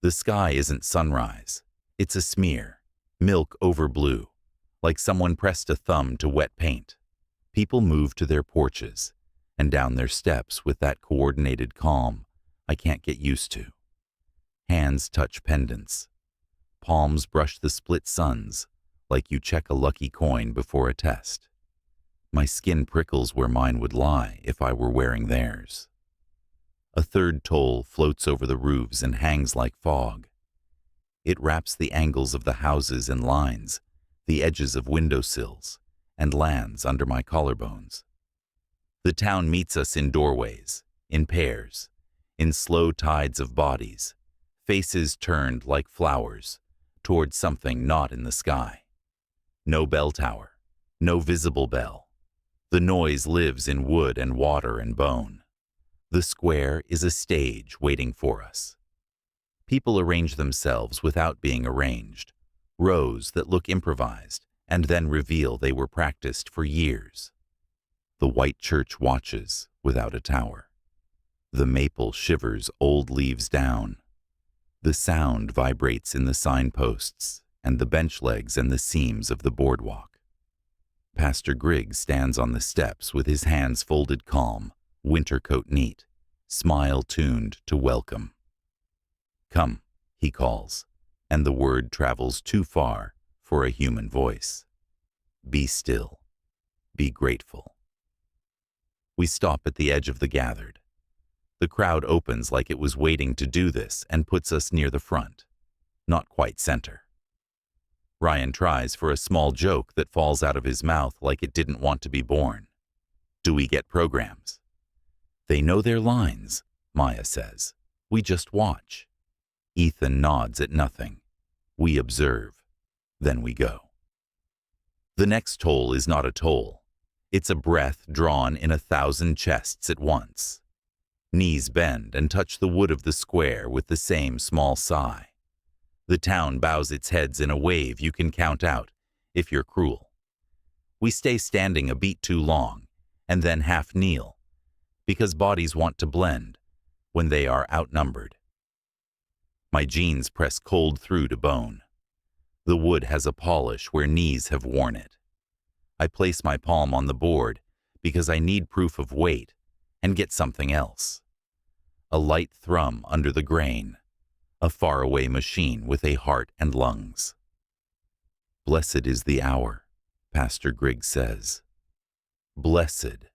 The sky isn't sunrise. It's a smear, milk over blue, like someone pressed a thumb to wet paint. People move to their porches and down their steps with that coordinated calm I can't get used to. Hands touch pendants. Palms brush the split suns like you check a lucky coin before a test. My skin prickles where mine would lie if I were wearing theirs. A third toll floats over the roofs and hangs like fog. It wraps the angles of the houses in lines, the edges of windowsills, and lands under my collarbones. The town meets us in doorways, in pairs, in slow tides of bodies, faces turned like flowers toward something not in the sky. No bell tower, no visible bell. The noise lives in wood and water and bone. The square is a stage waiting for us. People arrange themselves without being arranged, rows that look improvised and then reveal they were practiced for years. The white church watches without a tower. The maple shivers old leaves down. The sound vibrates in the signposts and the bench legs and the seams of the boardwalk. Pastor Griggs stands on the steps with his hands folded calm, winter coat neat, smile tuned to welcome. Come, he calls, and the word travels too far for a human voice. Be still. Be grateful. We stop at the edge of the gathered. The crowd opens like it was waiting to do this and puts us near the front, not quite center. Ryan tries for a small joke that falls out of his mouth like it didn't want to be born. Do we get programs? They know their lines, Maya says. We just watch. Ethan nods at nothing. We observe. Then we go. The next toll is not a toll. It's a breath drawn in 1,000 chests at once. Knees bend and touch the wood of the square with the same small sigh. The town bows its heads in a wave you can count out, if you're cruel. We stay standing a beat too long, and then half kneel, because bodies want to blend when they are outnumbered. My jeans press cold through to bone. The wood has a polish where knees have worn it. I place my palm on the board because I need proof of weight and get something else. A light thrum under the grain, a faraway machine with a heart and lungs. Blessed is the hour, Pastor Griggs says. Blessed,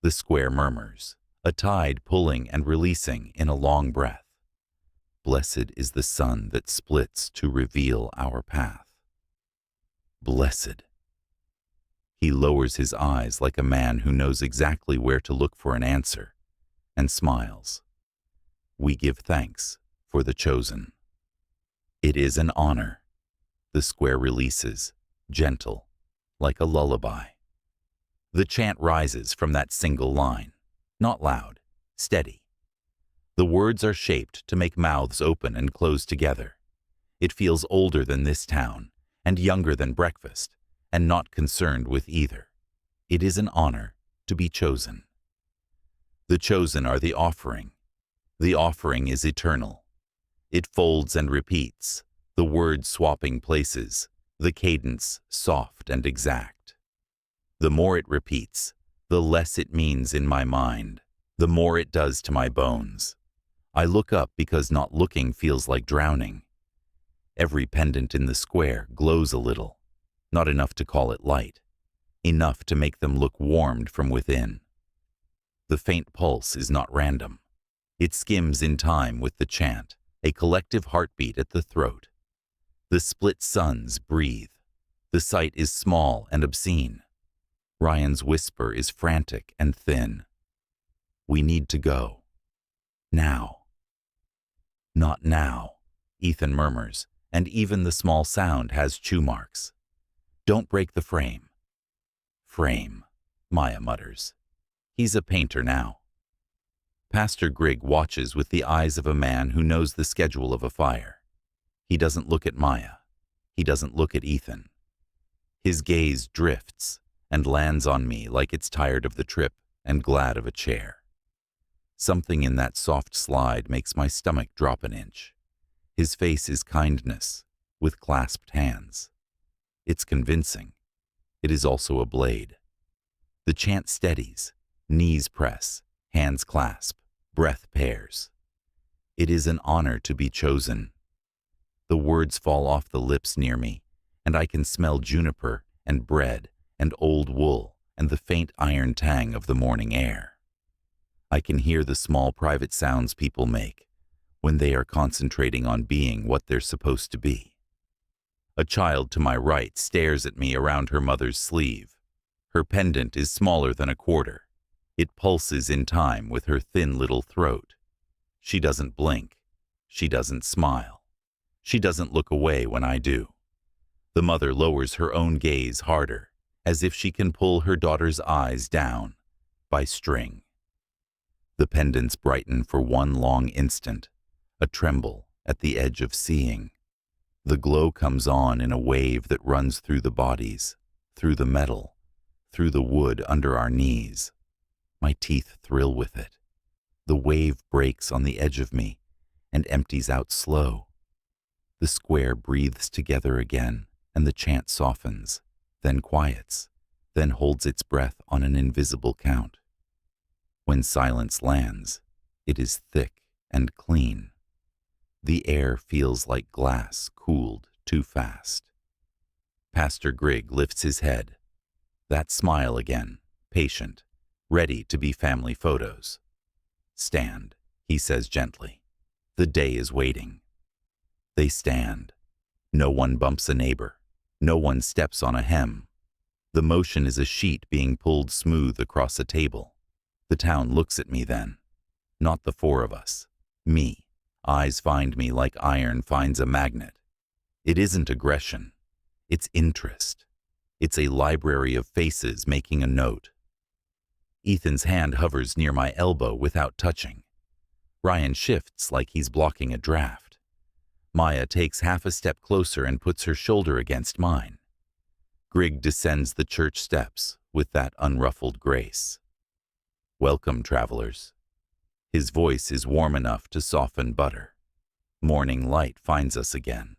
the square murmurs, a tide pulling and releasing in a long breath. Blessed is the sun that splits to reveal our path. Blessed. He lowers his eyes like a man who knows exactly where to look for an answer, and smiles. We give thanks for the chosen. It is an honor. The square releases, gentle, like a lullaby. The chant rises from that single line, not loud, steady. The words are shaped to make mouths open and close together. It feels older than this town, and younger than breakfast, and not concerned with either. It is an honor to be chosen. The chosen are the offering. The offering is eternal. It folds and repeats, the words swapping places, the cadence soft and exact. The more it repeats, the less it means in my mind, the more it does to my bones. I look up because not looking feels like drowning. Every pendant in the square glows a little, not enough to call it light, enough to make them look warmed from within. The faint pulse is not random. It skims in time with the chant, a collective heartbeat at the throat. The split suns breathe. The sight is small and obscene. Ryan's whisper is frantic and thin. We need to go. Now. Not now, Ethan murmurs, and even the small sound has chew marks. Don't break the frame. Frame, Maya mutters. He's a painter now. Pastor Griggs watches with the eyes of a man who knows the schedule of a fire. He doesn't look at Maya. He doesn't look at Ethan. His gaze drifts and lands on me like it's tired of the trip and glad of a chair. Something in that soft slide makes my stomach drop an inch. His face is kindness, with clasped hands. It's convincing. It is also a blade. The chant steadies, knees press, hands clasp, breath pairs. It is an honor to be chosen. The words fall off the lips near me, and I can smell juniper and bread and old wool and the faint iron tang of the morning air. I can hear the small private sounds people make when they are concentrating on being what they're supposed to be. A child to my right stares at me around her mother's sleeve. Her pendant is smaller than a quarter. It pulses in time with her thin little throat. She doesn't blink. She doesn't smile. She doesn't look away when I do. The mother lowers her own gaze harder, as if she can pull her daughter's eyes down by string. The pendants brighten for one long instant, a tremble at the edge of seeing. The glow comes on in a wave that runs through the bodies, through the metal, through the wood under our knees. My teeth thrill with it. The wave breaks on the edge of me and empties out slow. The square breathes together again, and the chant softens, then quiets, then holds its breath on an invisible count. When silence lands, it is thick and clean. The air feels like glass cooled too fast. Pastor Grigg lifts his head. That smile again, patient, ready to be family photos. "Stand," he says gently. "The day is waiting." They stand. No one bumps a neighbor. No one steps on a hem. The motion is a sheet being pulled smooth across a table. The town looks at me then. Not the four of us. Me. Eyes find me like iron finds a magnet. It isn't aggression. It's interest. It's a library of faces making a note. Ethan's hand hovers near my elbow without touching. Ryan shifts like he's blocking a draft. Maya takes half a step closer and puts her shoulder against mine. Grigg descends the church steps with that unruffled grace. "Welcome, travelers." His voice is warm enough to soften butter. Morning light finds us again.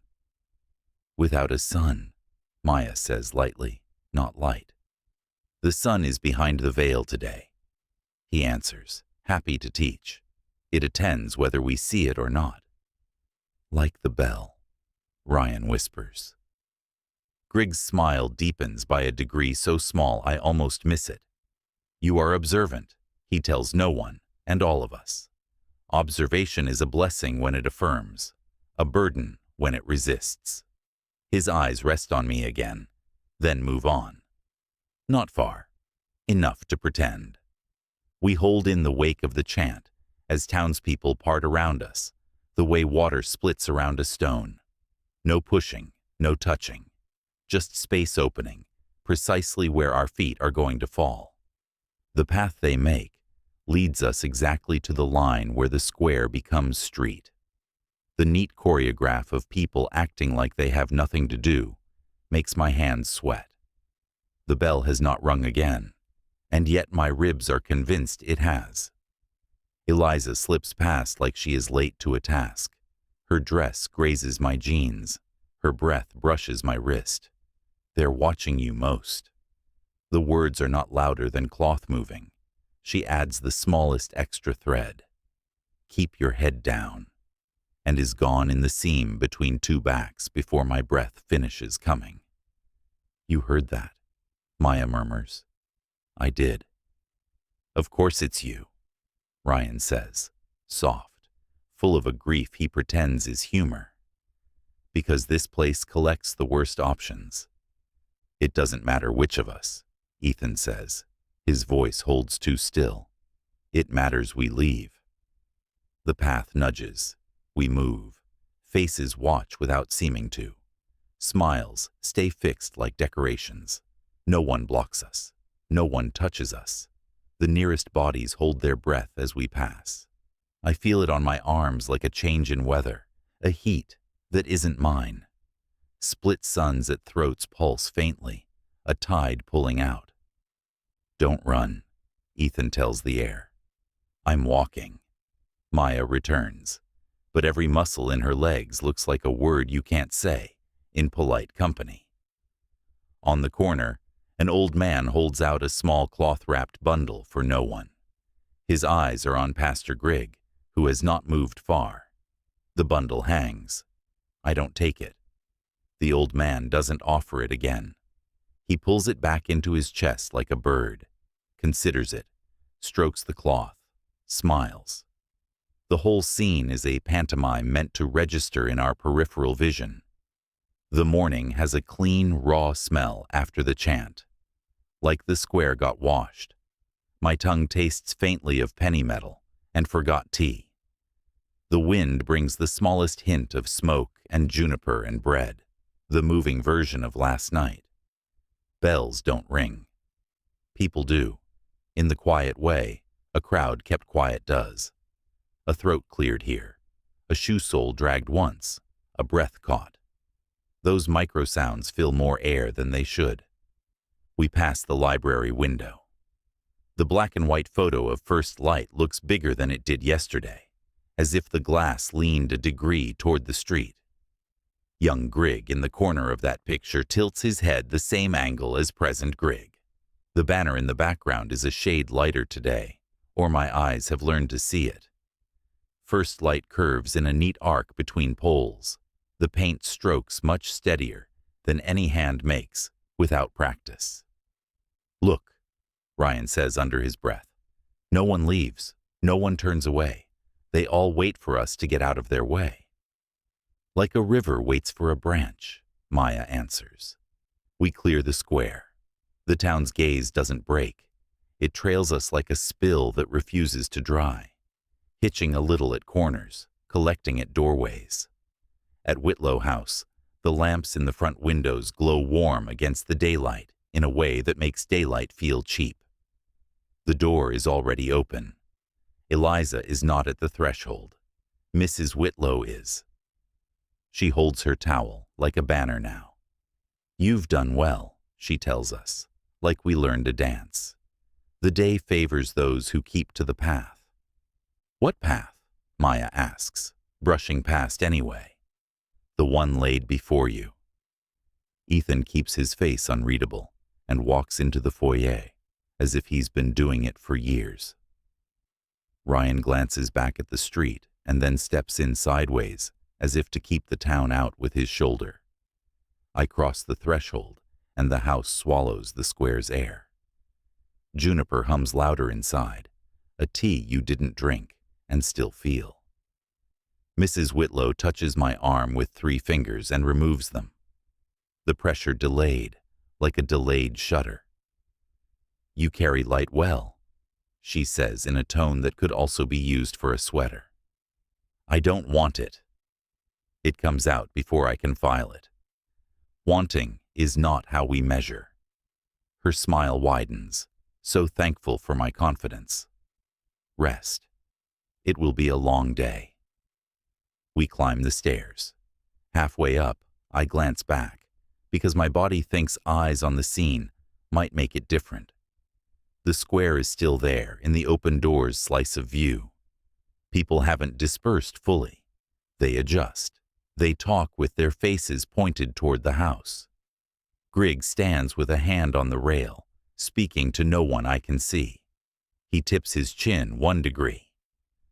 "Without a sun," Maya says lightly, not light. "The sun is behind the veil today," he answers, happy to teach. "It attends whether we see it or not." "Like the bell," Ryan whispers. Grigg's smile deepens by a degree so small I almost miss it. "You are observant," he tells no one, and all of us. Observation is a blessing when it affirms, a burden when it resists. His eyes rest on me again, then move on. Not far. Enough to pretend. We hold in the wake of the chant as townspeople part around us, the way water splits around a stone. No pushing, no touching. Just space opening, precisely where our feet are going to fall. The path they make leads us exactly to the line where the square becomes street. The neat choreograph of people acting like they have nothing to do makes my hands sweat. The bell has not rung again, and yet my ribs are convinced it has. Eliza slips past like she is late to a task. Her dress grazes my jeans. Her breath brushes my wrist. "They're watching you most." The words are not louder than cloth moving. She adds the smallest extra thread. "Keep your head down," and is gone in the seam between two backs before my breath finishes coming. "You heard that," Maya murmurs. "I did." "Of course it's you," Ryan says, soft, full of a grief he pretends is humor. "Because this place collects the worst options." "It doesn't matter which of us," Ethan says. His voice holds too still. "It matters we leave." The path nudges. We move. Faces watch without seeming to. Smiles stay fixed like decorations. No one blocks us. No one touches us. The nearest bodies hold their breath as we pass. I feel it on my arms like a change in weather, a heat that isn't mine. Split suns at throats pulse faintly, a tide pulling out. "Don't run," Ethan tells the air. "I'm walking." Maya returns, but every muscle in her legs looks like a word you can't say in polite company. On the corner, an old man holds out a small cloth-wrapped bundle for no one. His eyes are on Pastor Grigg, who has not moved far. The bundle hangs. I don't take it. The old man doesn't offer it again. He pulls it back into his chest like a bird, considers it, strokes the cloth, smiles. The whole scene is a pantomime meant to register in our peripheral vision. The morning has a clean, raw smell after the chant, like the square got washed. My tongue tastes faintly of penny metal and forgot tea. The wind brings the smallest hint of smoke and juniper and bread, the moving version of last night. Bells don't ring. People do. In the quiet way a crowd kept quiet does. A throat cleared here. A shoe sole dragged once. A breath caught. Those micro sounds fill more air than they should. We pass the library window. The black and white photo of first light looks bigger than it did yesterday, as if the glass leaned a degree toward the street. Young Grigg in the corner of that picture tilts his head the same angle as present Grigg. The banner in the background is a shade lighter today, or my eyes have learned to see it. First light curves in a neat arc between poles, the paint strokes much steadier than any hand makes without practice. Look, Ryan says under his breath. No one leaves, no one turns away. They all wait for us to get out of their way. Like a river waits for a branch, Maya answers. We clear the square. The town's gaze doesn't break. It trails us like a spill that refuses to dry, hitching a little at corners, collecting at doorways. At Whitlow House, the lamps in the front windows glow warm against the daylight in a way that makes daylight feel cheap. The door is already open. Eliza is not at the threshold. Mrs. Whitlow is. She holds her towel like a banner now. You've done well, she tells us, like we learned to dance. The day favors those who keep to the path. What path? Maya asks, brushing past anyway. The one laid before you. Ethan keeps his face unreadable and walks into the foyer, as if he's been doing it for years. Ryan glances back at the street and then steps in sideways, as if to keep the town out with his shoulder. I cross the threshold, and the house swallows the square's air. Juniper hums louder inside, a tea you didn't drink and still feel. Mrs. Whitlow touches my arm with 3 fingers and removes them. The pressure delayed, like a delayed shudder. You carry light well, she says in a tone that could also be used for a sweater. I don't want it. It comes out before I can file it. Wanting is not how we measure. Her smile widens, so thankful for my confidence. Rest. It will be a long day. We climb the stairs. Halfway up, I glance back, because my body thinks eyes on the scene might make it different. The square is still there in the open door's slice of view. People haven't dispersed fully. They adjust. They talk with their faces pointed toward the house. Grigg stands with a hand on the rail, speaking to no one I can see. He tips his chin 1 degree.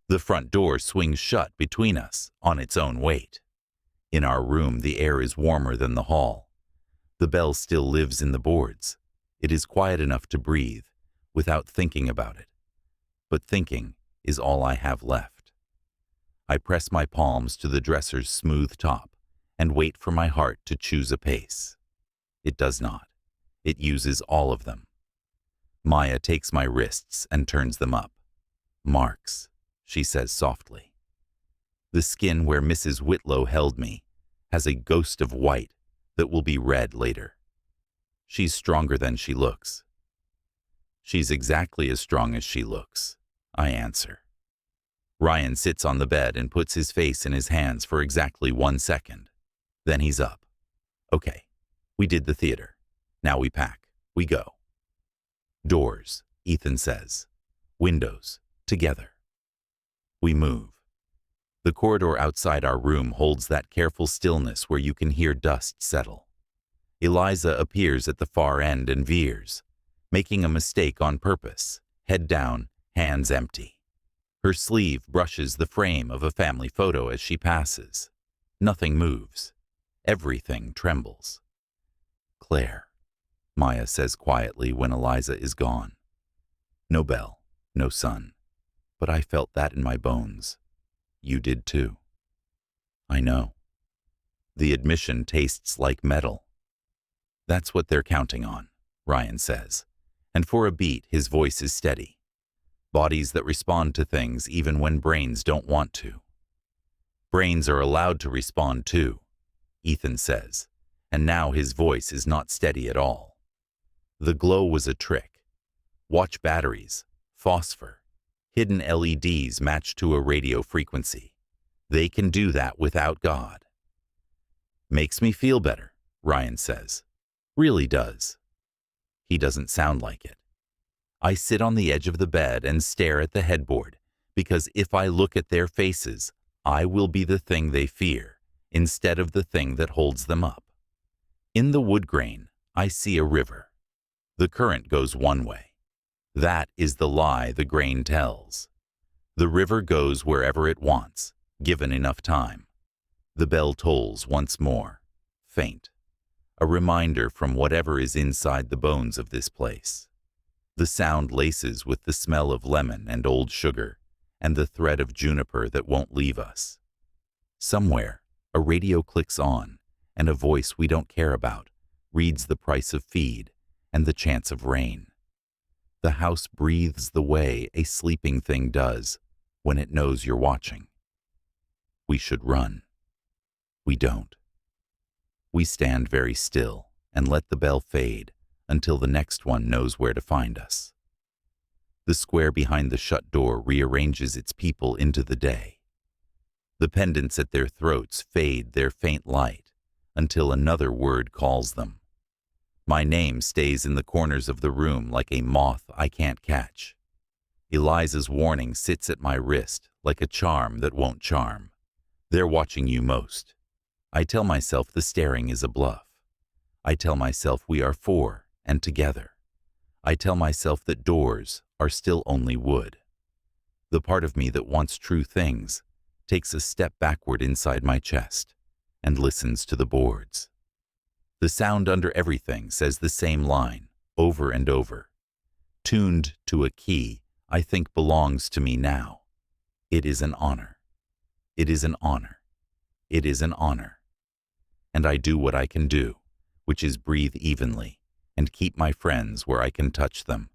The front door swings shut between us on its own weight. In our room, the air is warmer than the hall. The bell still lives in the boards. It is quiet enough to breathe without thinking about it. But thinking is all I have left. I press my palms to the dresser's smooth top and wait for my heart to choose a pace. It does not. It uses all of them. Maya takes my wrists and turns them up. Marks, she says softly. The skin where Mrs. Whitlow held me has a ghost of white that will be red later. She's stronger than she looks. She's exactly as strong as she looks, I answer. Ryan sits on the bed and puts his face in his hands for exactly 1 second. Then he's up. Okay, we did the theater. Now we pack. We go. Doors, Ethan says. Windows, together. We move. The corridor outside our room holds that careful stillness where you can hear dust settle. Eliza appears at the far end and veers, making a mistake on purpose, head down, hands empty. Her sleeve brushes the frame of a family photo as she passes. Nothing moves. Everything trembles. Claire. Maya says quietly when Eliza is gone. No bell, no sun, but I felt that in my bones. You did too. I know. The admission tastes like metal. That's what they're counting on, Ryan says, and for a beat his voice is steady. Bodies that respond to things even when brains don't want to. Brains are allowed to respond too, Ethan says, and now his voice is not steady at all. The glow was a trick. Watch batteries, phosphor, hidden LEDs matched to a radio frequency. They can do that without God. Makes me feel better, Ryan says. Really does. He doesn't sound like it. I sit on the edge of the bed and stare at the headboard, because if I look at their faces, I will be the thing they fear, instead of the thing that holds them up. In the wood grain, I see a river. The current goes one way. That is the lie the grain tells. The river goes wherever it wants, given enough time. The bell tolls once more, faint, a reminder from whatever is inside the bones of this place. The sound laces with the smell of lemon and old sugar, and the thread of juniper that won't leave us. Somewhere, a radio clicks on, and a voice we don't care about reads the price of feed and the chance of rain. The house breathes the way a sleeping thing does when it knows you're watching. We should run. We don't. We stand very still and let the bell fade until the next one knows where to find us. The square behind the shut door rearranges its people into the day. The pendants at their throats fade their faint light until another word calls them. My name stays in the corners of the room like a moth I can't catch. Eliza's warning sits at my wrist like a charm that won't charm. They're watching you most. I tell myself the staring is a bluff. I tell myself we are four and together. I tell myself that doors are still only wood. The part of me that wants true things takes a step backward inside my chest and listens to the boards. The sound under everything says the same line, over and over, tuned to a key I think belongs to me now. It is an honor. It is an honor. It is an honor. And I do what I can do, which is breathe evenly and keep my friends where I can touch them,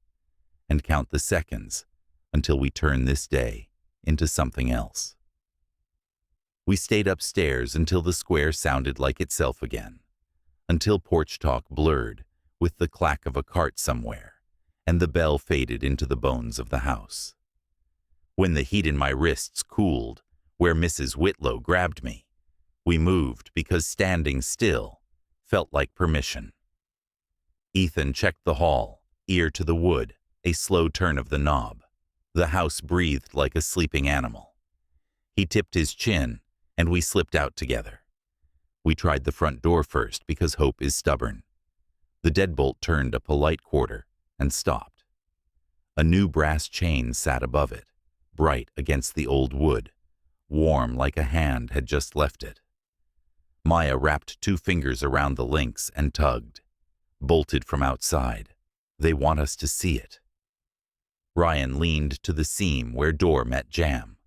and count the seconds until we turn this day into something else. We stayed upstairs until the square sounded like itself again, until porch talk blurred with the clack of a cart somewhere, and the bell faded into the bones of the house. When the heat in my wrists cooled, where Mrs. Whitlow grabbed me, we moved because standing still felt like permission. Ethan checked the hall, ear to the wood, a slow turn of the knob. The house breathed like a sleeping animal. He tipped his chin, and we slipped out together. We tried the front door first because hope is stubborn. The deadbolt turned a polite quarter and stopped. A new brass chain sat above it, bright against the old wood, warm like a hand had just left it. Maya wrapped 2 fingers around the links and tugged. Bolted from outside. They want us to see it. Ryan leaned to the seam where door met jamb.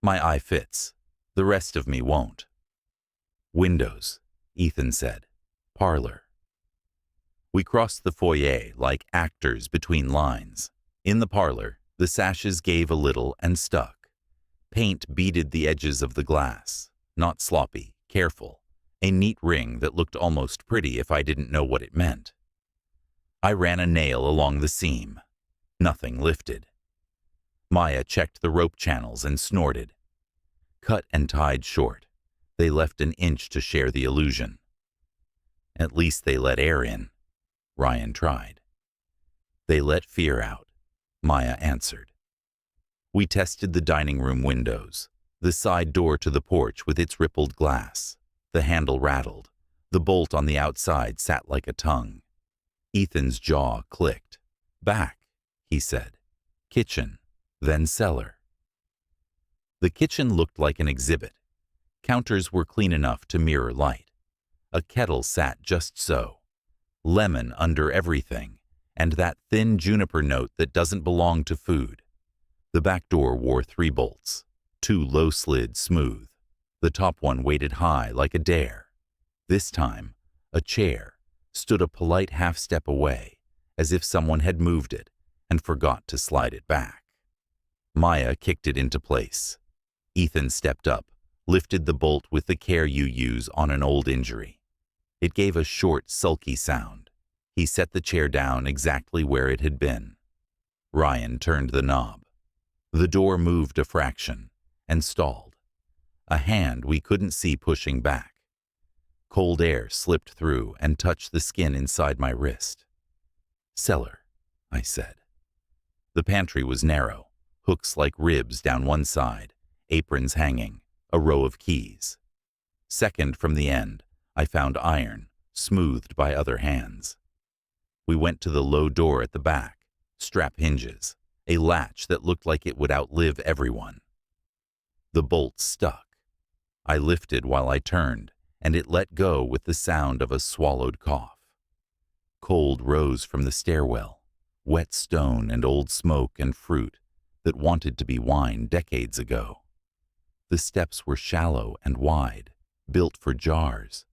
My eye fits. The rest of me won't. Windows, Ethan said. Parlor. We crossed the foyer like actors between lines. In the parlor, the sashes gave a little and stuck. Paint beaded the edges of the glass, not sloppy, careful, a neat ring that looked almost pretty if I didn't know what it meant. I ran a nail along the seam. Nothing lifted. Maya checked the rope channels and snorted. Cut and tied short. They left an inch to share the illusion. At least they let air in. Ryan tried. They let fear out, Maya answered. We tested the dining room windows, the side door to the porch with its rippled glass. The handle rattled. The bolt on the outside sat like a tongue. Ethan's jaw clicked. Back, he said. Kitchen, then cellar. The kitchen looked like an exhibit. Counters were clean enough to mirror light. A kettle sat just so. lemon under everything, and that thin juniper note that doesn't belong to food. The back door wore 3 bolts. 2 low slid smooth. The top one weighted high like a dare. This time, a chair stood a polite half-step away, as if someone had moved it and forgot to slide it back. Maya kicked it into place. Ethan stepped up, lifted the bolt with the care you use on an old injury. It gave a short, sulky sound. He set the chair down exactly where it had been. Ryan turned the knob. The door moved a fraction and stalled. A hand we couldn't see pushing back. Cold air slipped through and touched the skin inside my wrist. "Cellar," I said. The pantry was narrow, hooks like ribs down one side, aprons hanging, a row of keys. Second from the end, I found iron, smoothed by other hands. We went to the low door at the back, strap hinges, a latch that looked like it would outlive everyone. The bolt stuck. I lifted while I turned, and it let go with the sound of a swallowed cough. Cold rose from the stairwell, wet stone and old smoke and fruit that wanted to be wine decades ago. The steps were shallow and wide, built for jars.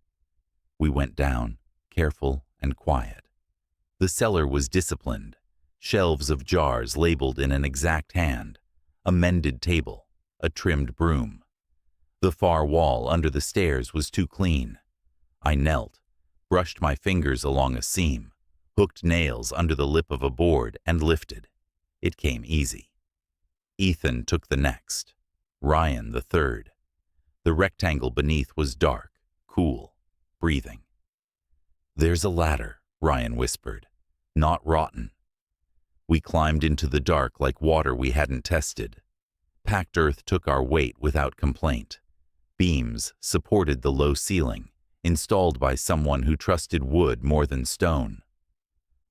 We went down, careful and quiet. The cellar was disciplined, shelves of jars labeled in an exact hand, a mended table, a trimmed broom. The far wall under the stairs was too clean. I knelt, brushed my fingers along a seam, hooked nails under the lip of a board, and lifted. It came easy. Ethan took the next, Ryan the third. The rectangle beneath was dark, cool, breathing. "There's a ladder," Ryan whispered. "Not rotten." We climbed into the dark like water we hadn't tested. Packed earth took our weight without complaint. Beams supported the low ceiling, installed by someone who trusted wood more than stone.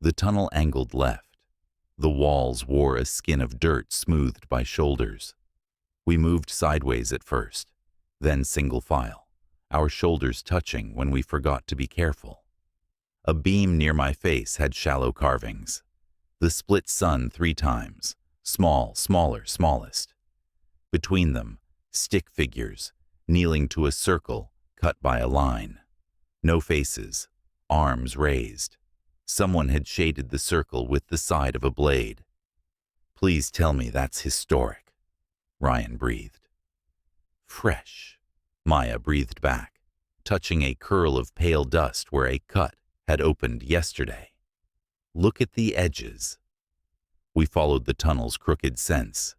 The tunnel angled left. The walls wore a skin of dirt smoothed by shoulders. We moved sideways at first, then single file, our shoulders touching when we forgot to be careful. A beam near my face had shallow carvings. The split sun 3 times, small, smaller, smallest. Between them, stick figures, kneeling to a circle cut by a line. No faces, arms raised. Someone had shaded the circle with the side of a blade. "Please tell me that's historic," Ryan breathed. "Fresh," Maya breathed back, touching a curl of pale dust where a cut had opened yesterday. "Look at the edges." We followed the tunnel's crooked sense.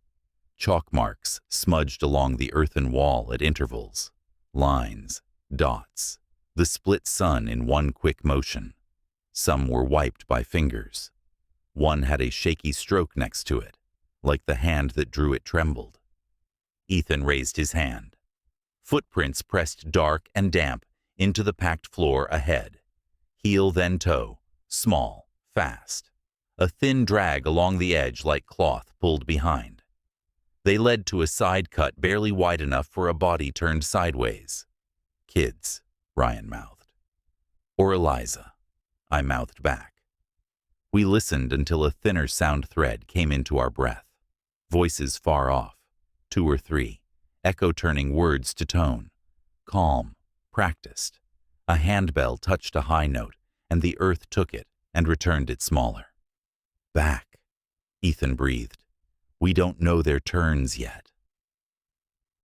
Chalk marks smudged along the earthen wall at intervals. Lines, dots, the split sun in one quick motion. Some were wiped by fingers. One had a shaky stroke next to it, like the hand that drew it trembled. Ethan raised his hand. Footprints pressed dark and damp into the packed floor ahead. Heel then toe, small, fast. A thin drag along the edge like cloth pulled behind. They led to a side cut barely wide enough for a body turned sideways. "Kids," Ryan mouthed. "Or Eliza," I mouthed back. We listened until a thinner sound thread came into our breath. Voices far off, 2 or 3, echo turning words to tone. Calm, practiced. A handbell touched a high note, and the earth took it and returned it smaller. "Back," Ethan breathed. "We don't know their turns yet."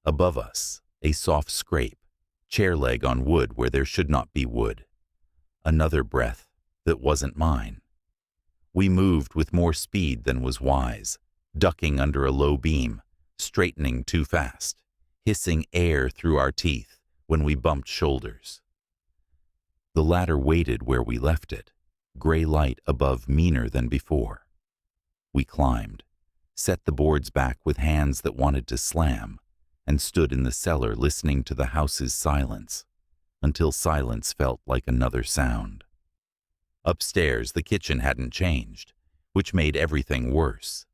Above us, a soft scrape, chair leg on wood where there should not be wood. Another breath that wasn't mine. We moved with more speed than was wise, ducking under a low beam, straightening too fast, hissing air through our teeth when we bumped shoulders. The ladder waited where we left it, gray light above meaner than before. We climbed, set the boards back with hands that wanted to slam, and stood in the cellar listening to the house's silence, until silence felt like another sound. Upstairs, the kitchen hadn't changed, which made everything worse.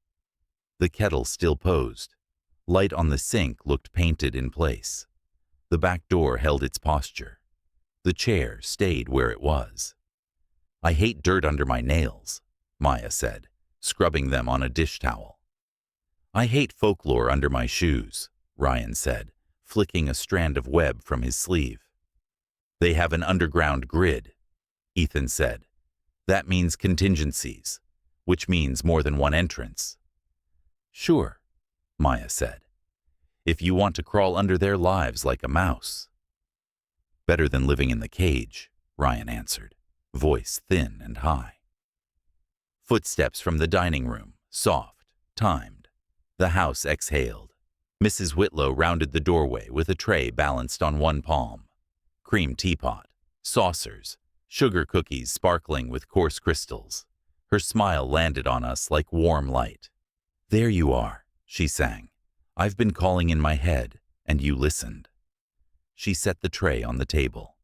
The kettle still posed. Light on the sink looked painted in place. The back door held its posture. The chair stayed where it was. I hate dirt under my nails, Maya said, scrubbing them on a dish towel. I hate folklore under my shoes, Ryan said, flicking a strand of web from his sleeve. They have an underground grid, Ethan said. That means contingencies, which means more than one entrance. Sure, Maya said. If you want to crawl under their lives like a mouse. Better than living in the cage, Ryan answered, voice thin and high. Footsteps from the dining room, soft, timed. The house exhaled. Mrs. Whitlow rounded the doorway with a tray balanced on one palm. Cream teapot, saucers, sugar cookies sparkling with coarse crystals. Her smile landed on us like warm light. There you are, she sang. I've been calling in my head, and you listened. She set the tray on the table.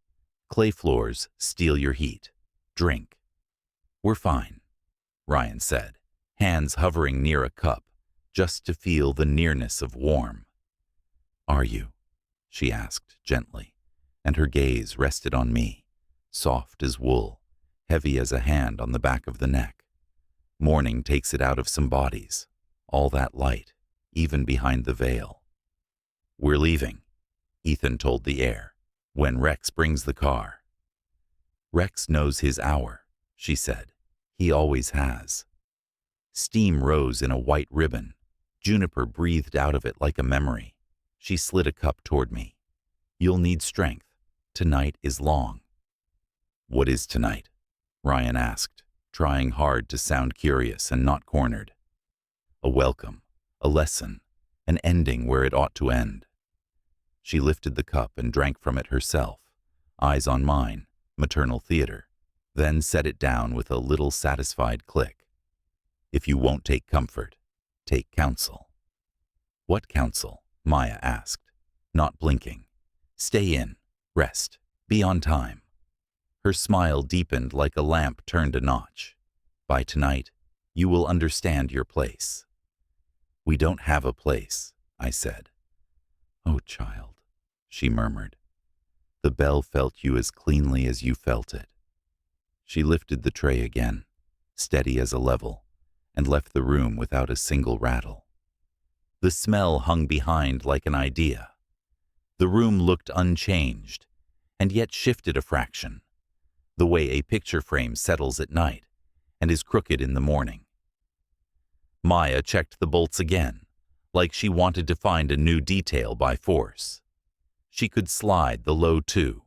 Clay floors steal your heat. Drink. We're fine, Ryan said, hands hovering near a cup, just to feel the nearness of warm. Are you? She asked gently, and her gaze rested on me, soft as wool, heavy as a hand on the back of the neck. Morning takes it out of some bodies, all that light, even behind the veil. We're leaving, Ethan told the air, when Rex brings the car. Rex knows his hour, she said. He always has. Steam rose in a white ribbon. Juniper breathed out of it like a memory. She slid a cup toward me. You'll need strength. Tonight is long. What is tonight? Ryan asked, trying hard to sound curious and not cornered. A welcome, a lesson, an ending where it ought to end. She lifted the cup and drank from it herself, eyes on mine, maternal theater, then set it down with a little satisfied click. If you won't take comfort, take counsel. What counsel? Maya asked, not blinking. Stay in, rest, be on time. Her smile deepened like a lamp turned a notch. By tonight, you will understand your place. We don't have a place, I said. Oh, child, she murmured. The bell felt you as cleanly as you felt it. She lifted the tray again, steady as a level, and left the room without a single rattle. The smell hung behind like an idea. The room looked unchanged, and yet shifted a fraction, the way a picture frame settles at night and is crooked in the morning. Maya checked the bolts again, like she wanted to find a new detail by force. She could slide the low two.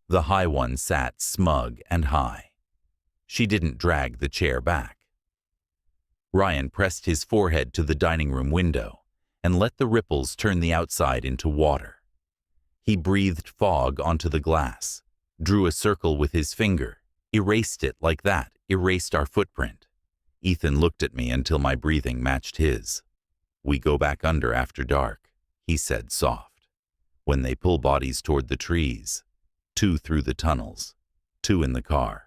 The high one sat smug and high. She didn't drag the chair back. Ryan pressed his forehead to the dining room window and let the ripples turn the outside into water. He breathed fog onto the glass, drew a circle with his finger, erased it like that, erased our footprint. Ethan looked at me until my breathing matched his. We go back under after dark, he said soft. When they pull bodies toward the trees, 2 through the tunnels, 2 in the car.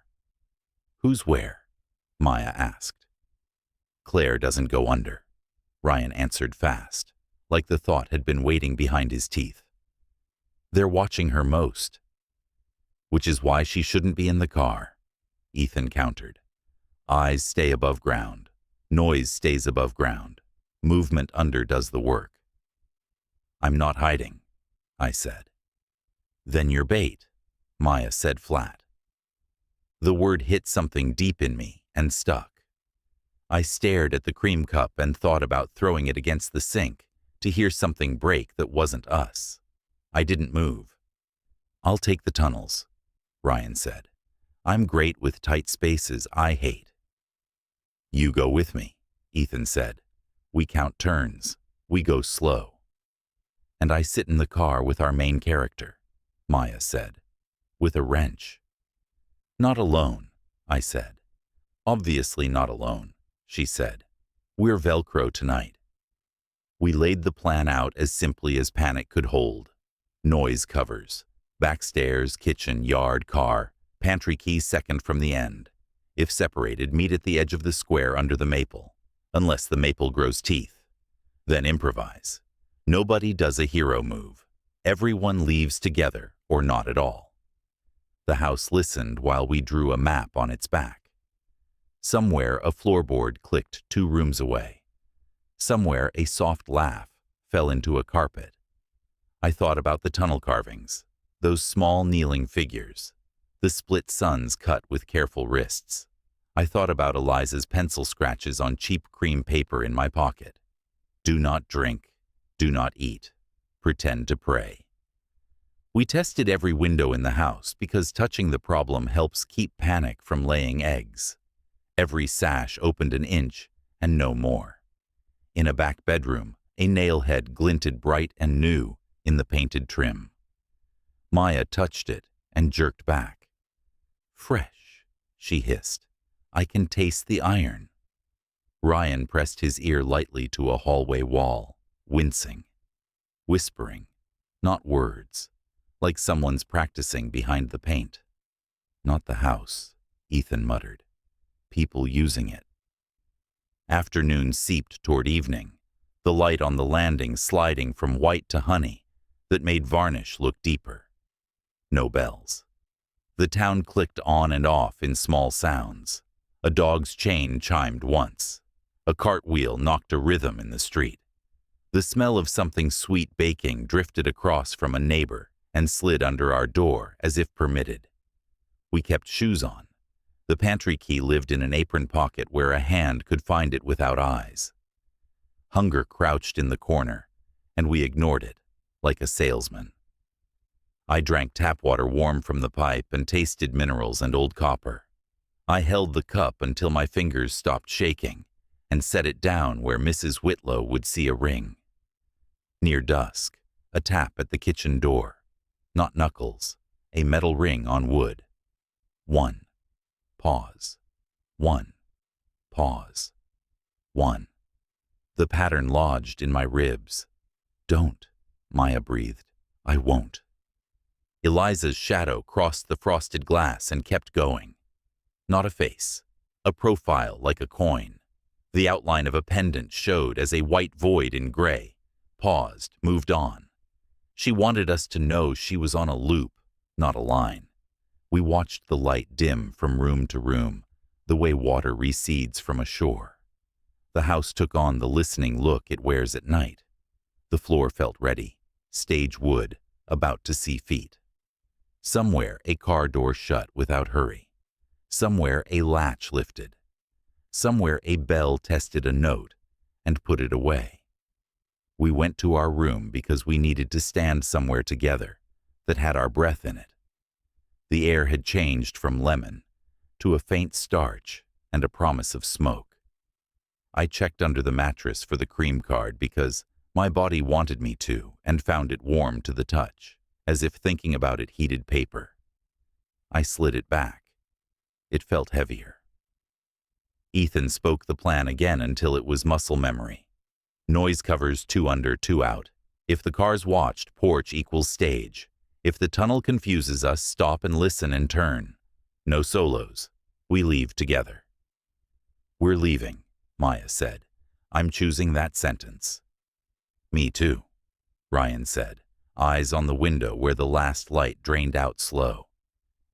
Who's where? Maya asked. Claire doesn't go under, Ryan answered fast, like the thought had been waiting behind his teeth. They're watching her most. Which is why she shouldn't be in the car, Ethan countered. Eyes stay above ground. Noise stays above ground. Movement under does the work. I'm not hiding, I said. Then you're bait, Maya said flat. The word hit something deep in me and stuck. I stared at the cream cup and thought about throwing it against the sink to hear something break that wasn't us. I didn't move. I'll take the tunnels, Ryan said. I'm great with tight spaces I hate. You go with me, Ethan said. We count turns. We go slow. And I sit in the car with our main character, Maya said, with a wrench. Not alone, I said. Obviously not alone, she said. We're Velcro tonight. We laid the plan out as simply as panic could hold. Noise covers. Backstairs, kitchen, yard, car. Pantry key second from the end. If separated, meet at the edge of the square under the maple, unless the maple grows teeth. Then improvise. Nobody does a hero move. Everyone leaves together or not at all. The house listened while we drew a map on its back. Somewhere a floorboard clicked 2 rooms away. Somewhere a soft laugh fell into a carpet. I thought about the tunnel carvings, those small kneeling figures, the split suns cut with careful wrists. I thought about Eliza's pencil scratches on cheap cream paper in my pocket. Do not drink, do not eat, pretend to pray. We tested every window in the house because touching the problem helps keep panic from laying eggs. Every sash opened an inch and no more. In a back bedroom, a nail head glinted bright and new in the painted trim. Maya touched it and jerked back. Fresh, she hissed. I can taste the iron. Ryan pressed his ear lightly to a hallway wall, wincing, whispering, not words, like someone's practicing behind the paint. Not the house, Ethan muttered. People using it. Afternoon seeped toward evening, the light on the landing sliding from white to honey that made varnish look deeper. No bells. The town clicked on and off in small sounds. A dog's chain chimed once. A cartwheel knocked a rhythm in the street. The smell of something sweet baking drifted across from a neighbor and slid under our door as if permitted. We kept shoes on. The pantry key lived in an apron pocket where a hand could find it without eyes. Hunger crouched in the corner, and we ignored it, like a salesman. I drank tap water warm from the pipe and tasted minerals and old copper. I held the cup until my fingers stopped shaking and set it down where Mrs. Whitlow would see a ring. Near dusk, a tap at the kitchen door. Not knuckles, a metal ring on wood. 1. Pause. 1. Pause. 1. The pattern lodged in my ribs. Don't, Maya breathed. I won't. Eliza's shadow crossed the frosted glass and kept going. Not a face, a profile like a coin. The outline of a pendant showed as a white void in gray. Paused, moved on. She wanted us to know she was on a loop, not a line. We watched the light dim from room to room, the way water recedes from a shore. The house took on the listening look it wears at night. The floor felt ready, stage wood, about to see feet. Somewhere a car door shut without hurry. Somewhere a latch lifted. Somewhere a bell tested a note and put it away. We went to our room because we needed to stand somewhere together that had our breath in it. The air had changed from lemon to a faint starch and a promise of smoke. I checked under the mattress for the cream card because my body wanted me to and found it warm to the touch, as if thinking about it heated paper. I slid it back. It felt heavier. Ethan spoke the plan again until it was muscle memory. Noise covers 2 under, 2 out. If the car's watched, porch equals stage. If the tunnel confuses us, stop and listen and turn. No solos. We leave together. We're leaving, Maya said. I'm choosing that sentence. Me too, Ryan said, eyes on the window where the last light drained out slow.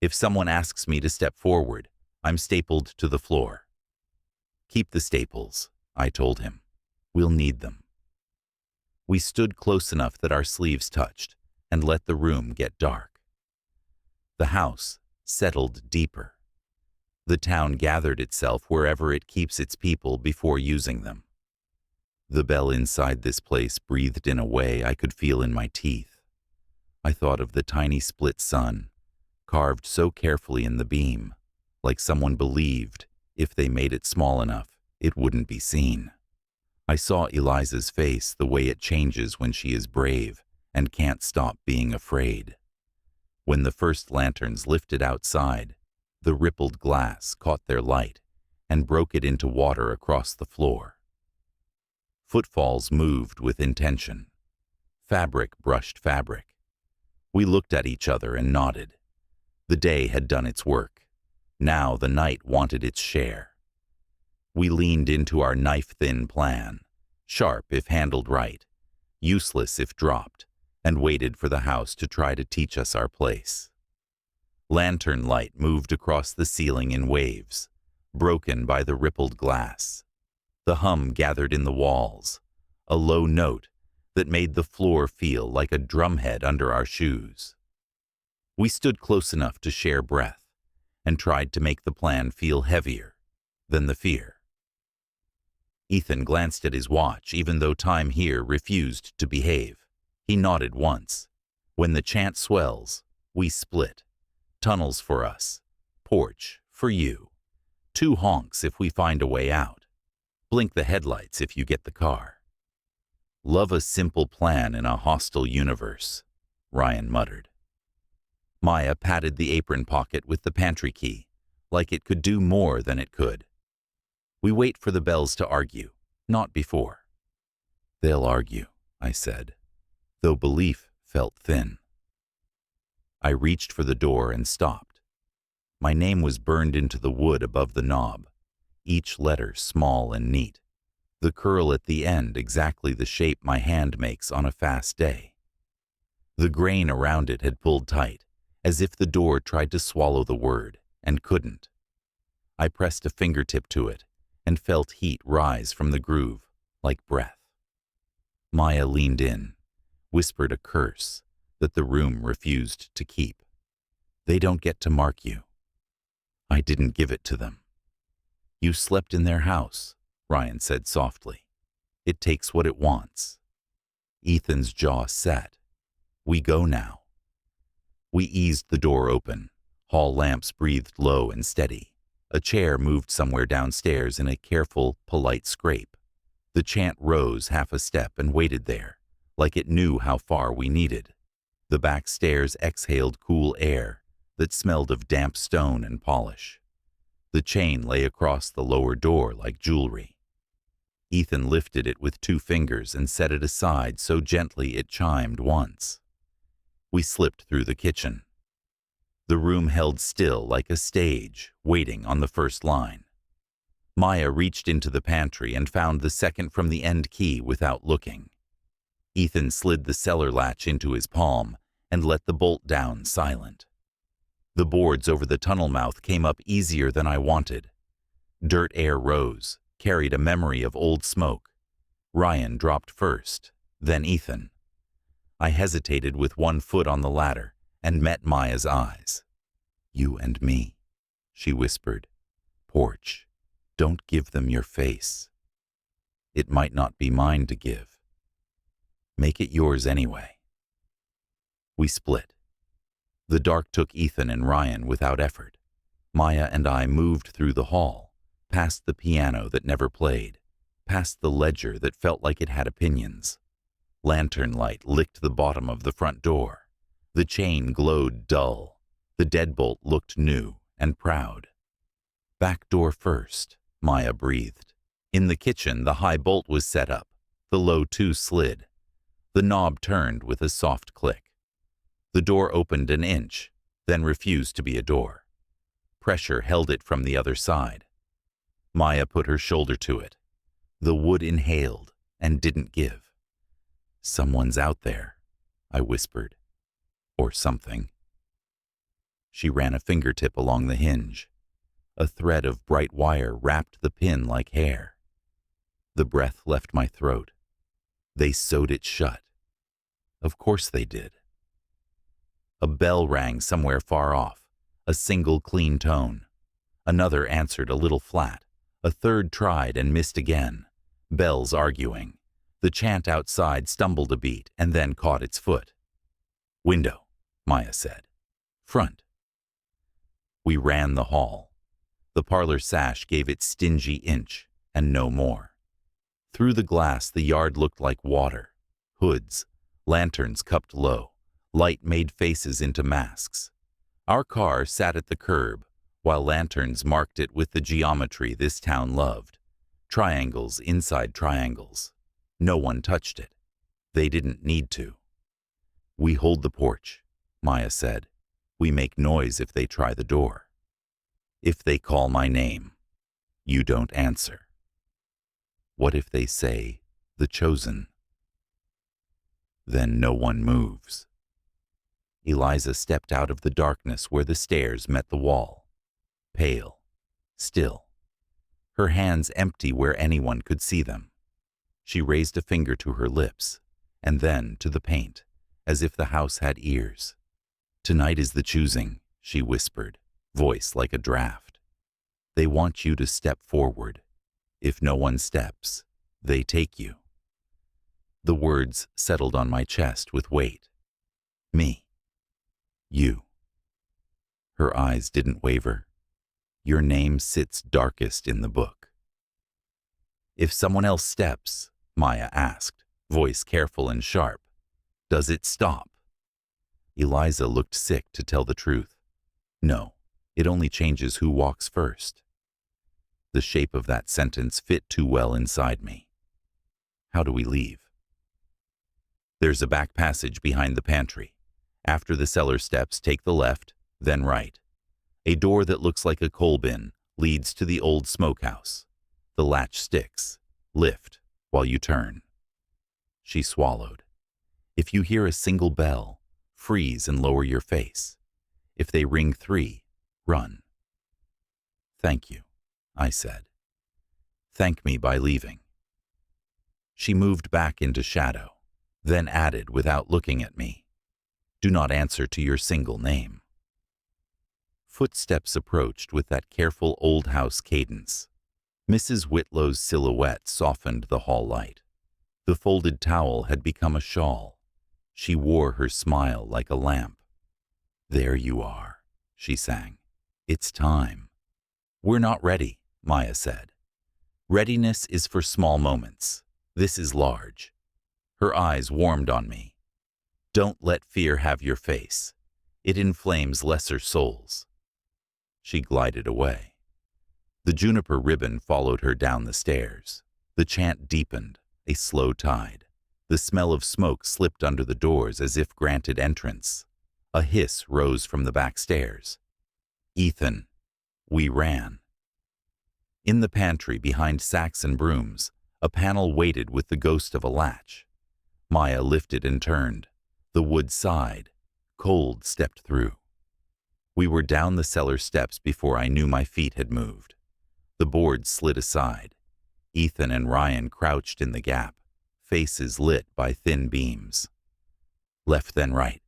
If someone asks me to step forward, I'm stapled to the floor. Keep the staples, I told him. We'll need them. We stood close enough that our sleeves touched and let the room get dark. The house settled deeper. The town gathered itself wherever it keeps its people before using them. The bell inside this place breathed in a way I could feel in my teeth. I thought of the tiny split sun, carved so carefully in the beam, like someone believed if they made it small enough, it wouldn't be seen. I saw Eliza's face the way it changes when she is brave and can't stop being afraid. When the first lanterns lifted outside, the rippled glass caught their light and broke it into water across the floor. Footfalls moved with intention. Fabric brushed fabric. We looked at each other and nodded. The day had done its work. Now the night wanted its share. We leaned into our knife-thin plan, sharp if handled right, useless if dropped, and waited for the house to try to teach us our place. Lantern light moved across the ceiling in waves, broken by the rippled glass. The hum gathered in the walls, a low note that made the floor feel like a drumhead under our shoes. We stood close enough to share breath and tried to make the plan feel heavier than the fear. Ethan glanced at his watch, even though time here refused to behave. He nodded once. When the chant swells, we split. Tunnels for us. Porch for you. 2 honks if we find a way out. Blink the headlights if you get the car. Love a simple plan in a hostile universe, Ryan muttered. Maya patted the apron pocket with the pantry key, like it could do more than it could. We wait for the bells to argue, not before. They'll argue, I said, though belief felt thin. I reached for the door and stopped. My name was burned into the wood above the knob, each letter small and neat, the curl at the end exactly the shape my hand makes on a fast day. The grain around it had pulled tight, as if the door tried to swallow the word, and couldn't. I pressed a fingertip to it, and felt heat rise from the groove, like breath. Maya leaned in, whispered a curse that the room refused to keep. They don't get to mark you. I didn't give it to them. You slept in their house, Ryan said softly. It takes what it wants. Ethan's jaw set. We go now. We eased the door open. Hall lamps breathed low and steady. A chair moved somewhere downstairs in a careful, polite scrape. The chant rose half a step and waited there, like it knew how far we needed. The back stairs exhaled cool air that smelled of damp stone and polish. The chain lay across the lower door like jewelry. Ethan lifted it with 2 fingers and set it aside so gently it chimed once. We slipped through the kitchen. The room held still like a stage, waiting on the first line. Maya reached into the pantry and found the second from the end key without looking. Ethan slid the cellar latch into his palm and let the bolt down silent. The boards over the tunnel mouth came up easier than I wanted. Dirt air rose, carried a memory of old smoke. Ryan dropped first, then Ethan. I hesitated with 1 foot on the ladder and met Maya's eyes. You and me, she whispered. Porch, don't give them your face. It might not be mine to give. Make it yours anyway. We split. The dark took Ethan and Ryan without effort. Maya and I moved through the hall, past the piano that never played, past the ledger that felt like it had opinions. Lantern light licked the bottom of the front door. The chain glowed dull. The deadbolt looked new and proud. Back door first, Maya breathed. In the kitchen, the high bolt was set up. The low 2 slid. The knob turned with a soft click. The door opened an inch, then refused to be a door. Pressure held it from the other side. Maya put her shoulder to it. The wood inhaled and didn't give. Someone's out there, I whispered. Or something. She ran a fingertip along the hinge. A thread of bright wire wrapped the pin like hair. The breath left my throat. They sewed it shut. Of course they did. A bell rang somewhere far off, a single clean tone. Another answered a little flat. A third tried and missed again. Bells arguing. The chant outside stumbled a beat and then caught its foot. Window, Maya said. Front. We ran the hall. The parlor sash gave it stingy inch, and no more. Through the glass the yard looked like water. Hoods, lanterns cupped low. Light made faces into masks. Our car sat at the curb, while lanterns marked it with the geometry this town loved. Triangles inside triangles. No one touched it. They didn't need to. We hold the porch, Maya said. We make noise if they try the door. If they call my name, you don't answer. What if they say, the chosen? Then no one moves. Eliza stepped out of the darkness where the stairs met the wall. Pale. Still. Her hands empty where anyone could see them. She raised a finger to her lips, and then to the paint, as if the house had ears. "Tonight is the choosing," she whispered, voice like a draft. "They want you to step forward. If no one steps, they take you." The words settled on my chest with weight. Me. You. Her eyes didn't waver. "Your name sits darkest in the book." "If someone else steps," Maya asked, voice careful and sharp, "does it stop?" Eliza looked sick to tell the truth. "No, it only changes who walks first." The shape of that sentence fit too well inside me. "How do we leave?" "There's a back passage behind the pantry. After the cellar steps, take the left, then right. A door that looks like a coal bin leads to the old smokehouse. The latch sticks. Lift while you turn." She swallowed. "If you hear a single bell, freeze and lower your face. If they ring 3, run." "Thank you," I said. "Thank me by leaving." She moved back into shadow, then added without looking at me, "Do not answer to your single name." Footsteps approached with that careful old house cadence. Mrs. Whitlow's silhouette softened the hall light. The folded towel had become a shawl. She wore her smile like a lamp. "There you are," she sang. "It's time." "We're not ready," Maya said. "Readiness is for small moments. This is large." Her eyes warmed on me. "Don't let fear have your face. It inflames lesser souls." She glided away. The juniper ribbon followed her down the stairs. The chant deepened, a slow tide. The smell of smoke slipped under the doors as if granted entrance. A hiss rose from the back stairs. "Ethan." We ran. In the pantry, behind sacks and brooms, a panel waited with the ghost of a latch. Maya lifted and turned. The wood sighed. Cold stepped through. We were down the cellar steps before I knew my feet had moved. The boards slid aside. Ethan and Ryan crouched in the gap, faces lit by thin beams. "Left then right,"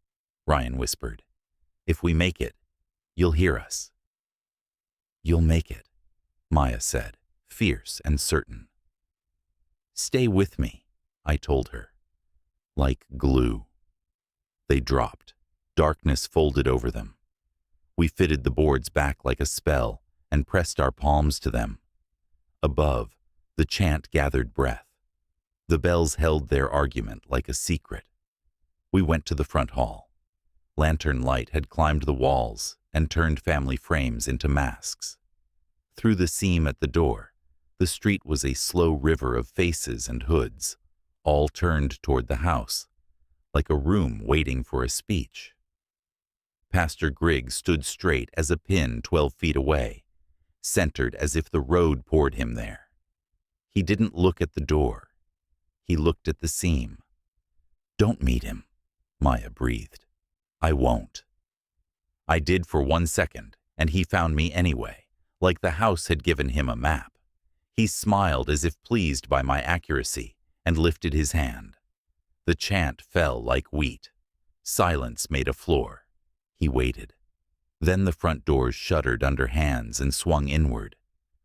Ryan whispered. "If we make it, you'll hear us." "You'll make it," Maya said, fierce and certain. "Stay with me," I told her. Like glue. They dropped. Darkness folded over them. We fitted the boards back like a spell and pressed our palms to them. Above, the chant gathered breath. The bells held their argument like a secret. We went to the front hall. Lantern light had climbed the walls and turned family frames into masks. Through the seam at the door, the street was a slow river of faces and hoods, all turned toward the house, like a room waiting for a speech. Pastor Griggs stood straight as a pin 12 feet away, centered as if the road poured him there. He didn't look at the door. He looked at the seam. "Don't meet him," Maya breathed. "I won't." I did for 1 second, and he found me anyway, like the house had given him a map. He smiled as if pleased by my accuracy and lifted his hand. The chant fell like wheat. Silence made a floor. He waited. Then the front doors shuddered under hands and swung inward.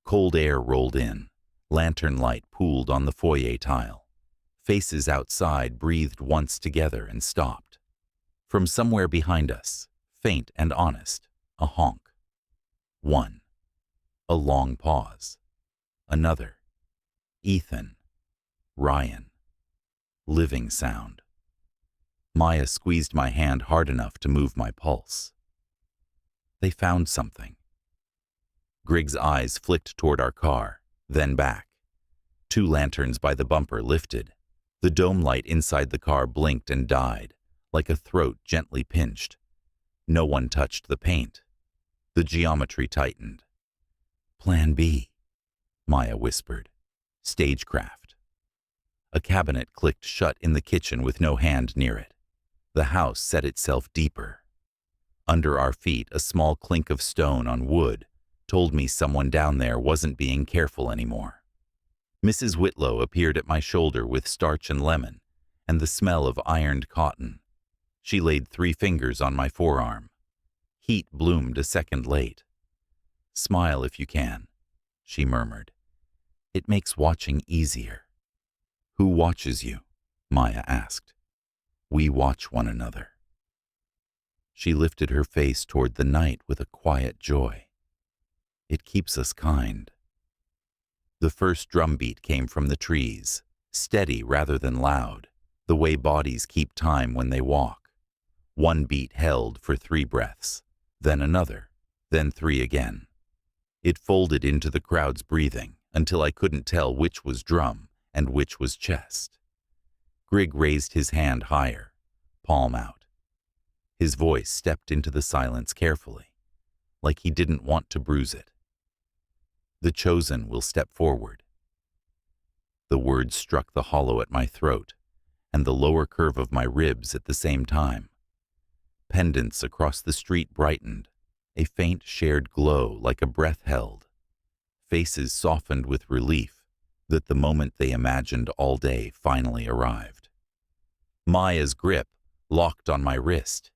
Cold air rolled in. Lantern light pooled on the foyer tile. Faces outside breathed once together and stopped. From somewhere behind us, faint and honest, a honk. One. A long pause. Another. Ethan. Ryan. Living sound. Maya squeezed my hand hard enough to move my pulse. They found something. Griggs' eyes flicked toward our car, then back. 2 lanterns by the bumper lifted. The dome light inside the car blinked and died, like a throat gently pinched. No one touched the paint. The geometry tightened. "Plan B," Maya whispered. "Stagecraft." A cabinet clicked shut in the kitchen with no hand near it. The house set itself deeper, Under our feet, a small clink of stone on wood told me someone down there wasn't being careful anymore. Mrs. Whitlow appeared at my shoulder with starch and lemon and the smell of ironed cotton. She laid 3 fingers on my forearm. Heat bloomed a second late. "Smile if you can," she murmured. "It makes watching easier." "Who watches you?" Maya asked. "We watch one another." She lifted her face toward the night with a quiet joy. "It keeps us kind." The first drumbeat came from the trees, steady rather than loud, the way bodies keep time when they walk. 1 beat held for 3 breaths, then another, then 3 again. It folded into the crowd's breathing until I couldn't tell which was drum and which was chest. Grigg raised his hand higher, palm out. His voice stepped into the silence carefully, like he didn't want to bruise it. "The chosen will step forward." The words struck the hollow at my throat and the lower curve of my ribs at the same time. Pendants across the street brightened, a faint shared glow like a breath held. Faces softened with relief that the moment they imagined all day finally arrived. Maya's grip locked on my wrist.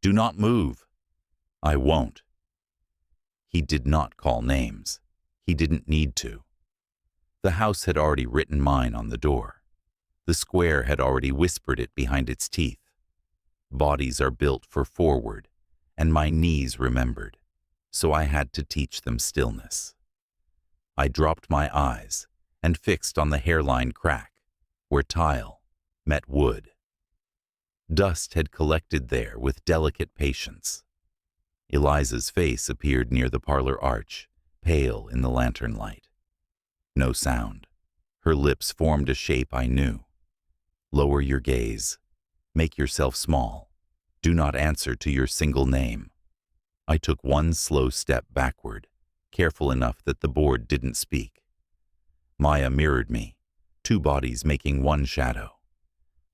"Do not move." "I won't." He did not call names. He didn't need to. The house had already written mine on the door. The square had already whispered it behind its teeth. Bodies are built for forward, and my knees remembered, so I had to teach them stillness. I dropped my eyes and fixed on the hairline crack, where tile met wood. Dust had collected there with delicate patience. Eliza's face appeared near the parlor arch, pale in the lantern light. No sound. Her lips formed a shape I knew. "Lower your gaze. Make yourself small. Do not answer to your single name." I took 1 slow step backward, careful enough that the board didn't speak. Maya mirrored me, 2 bodies making 1 shadow.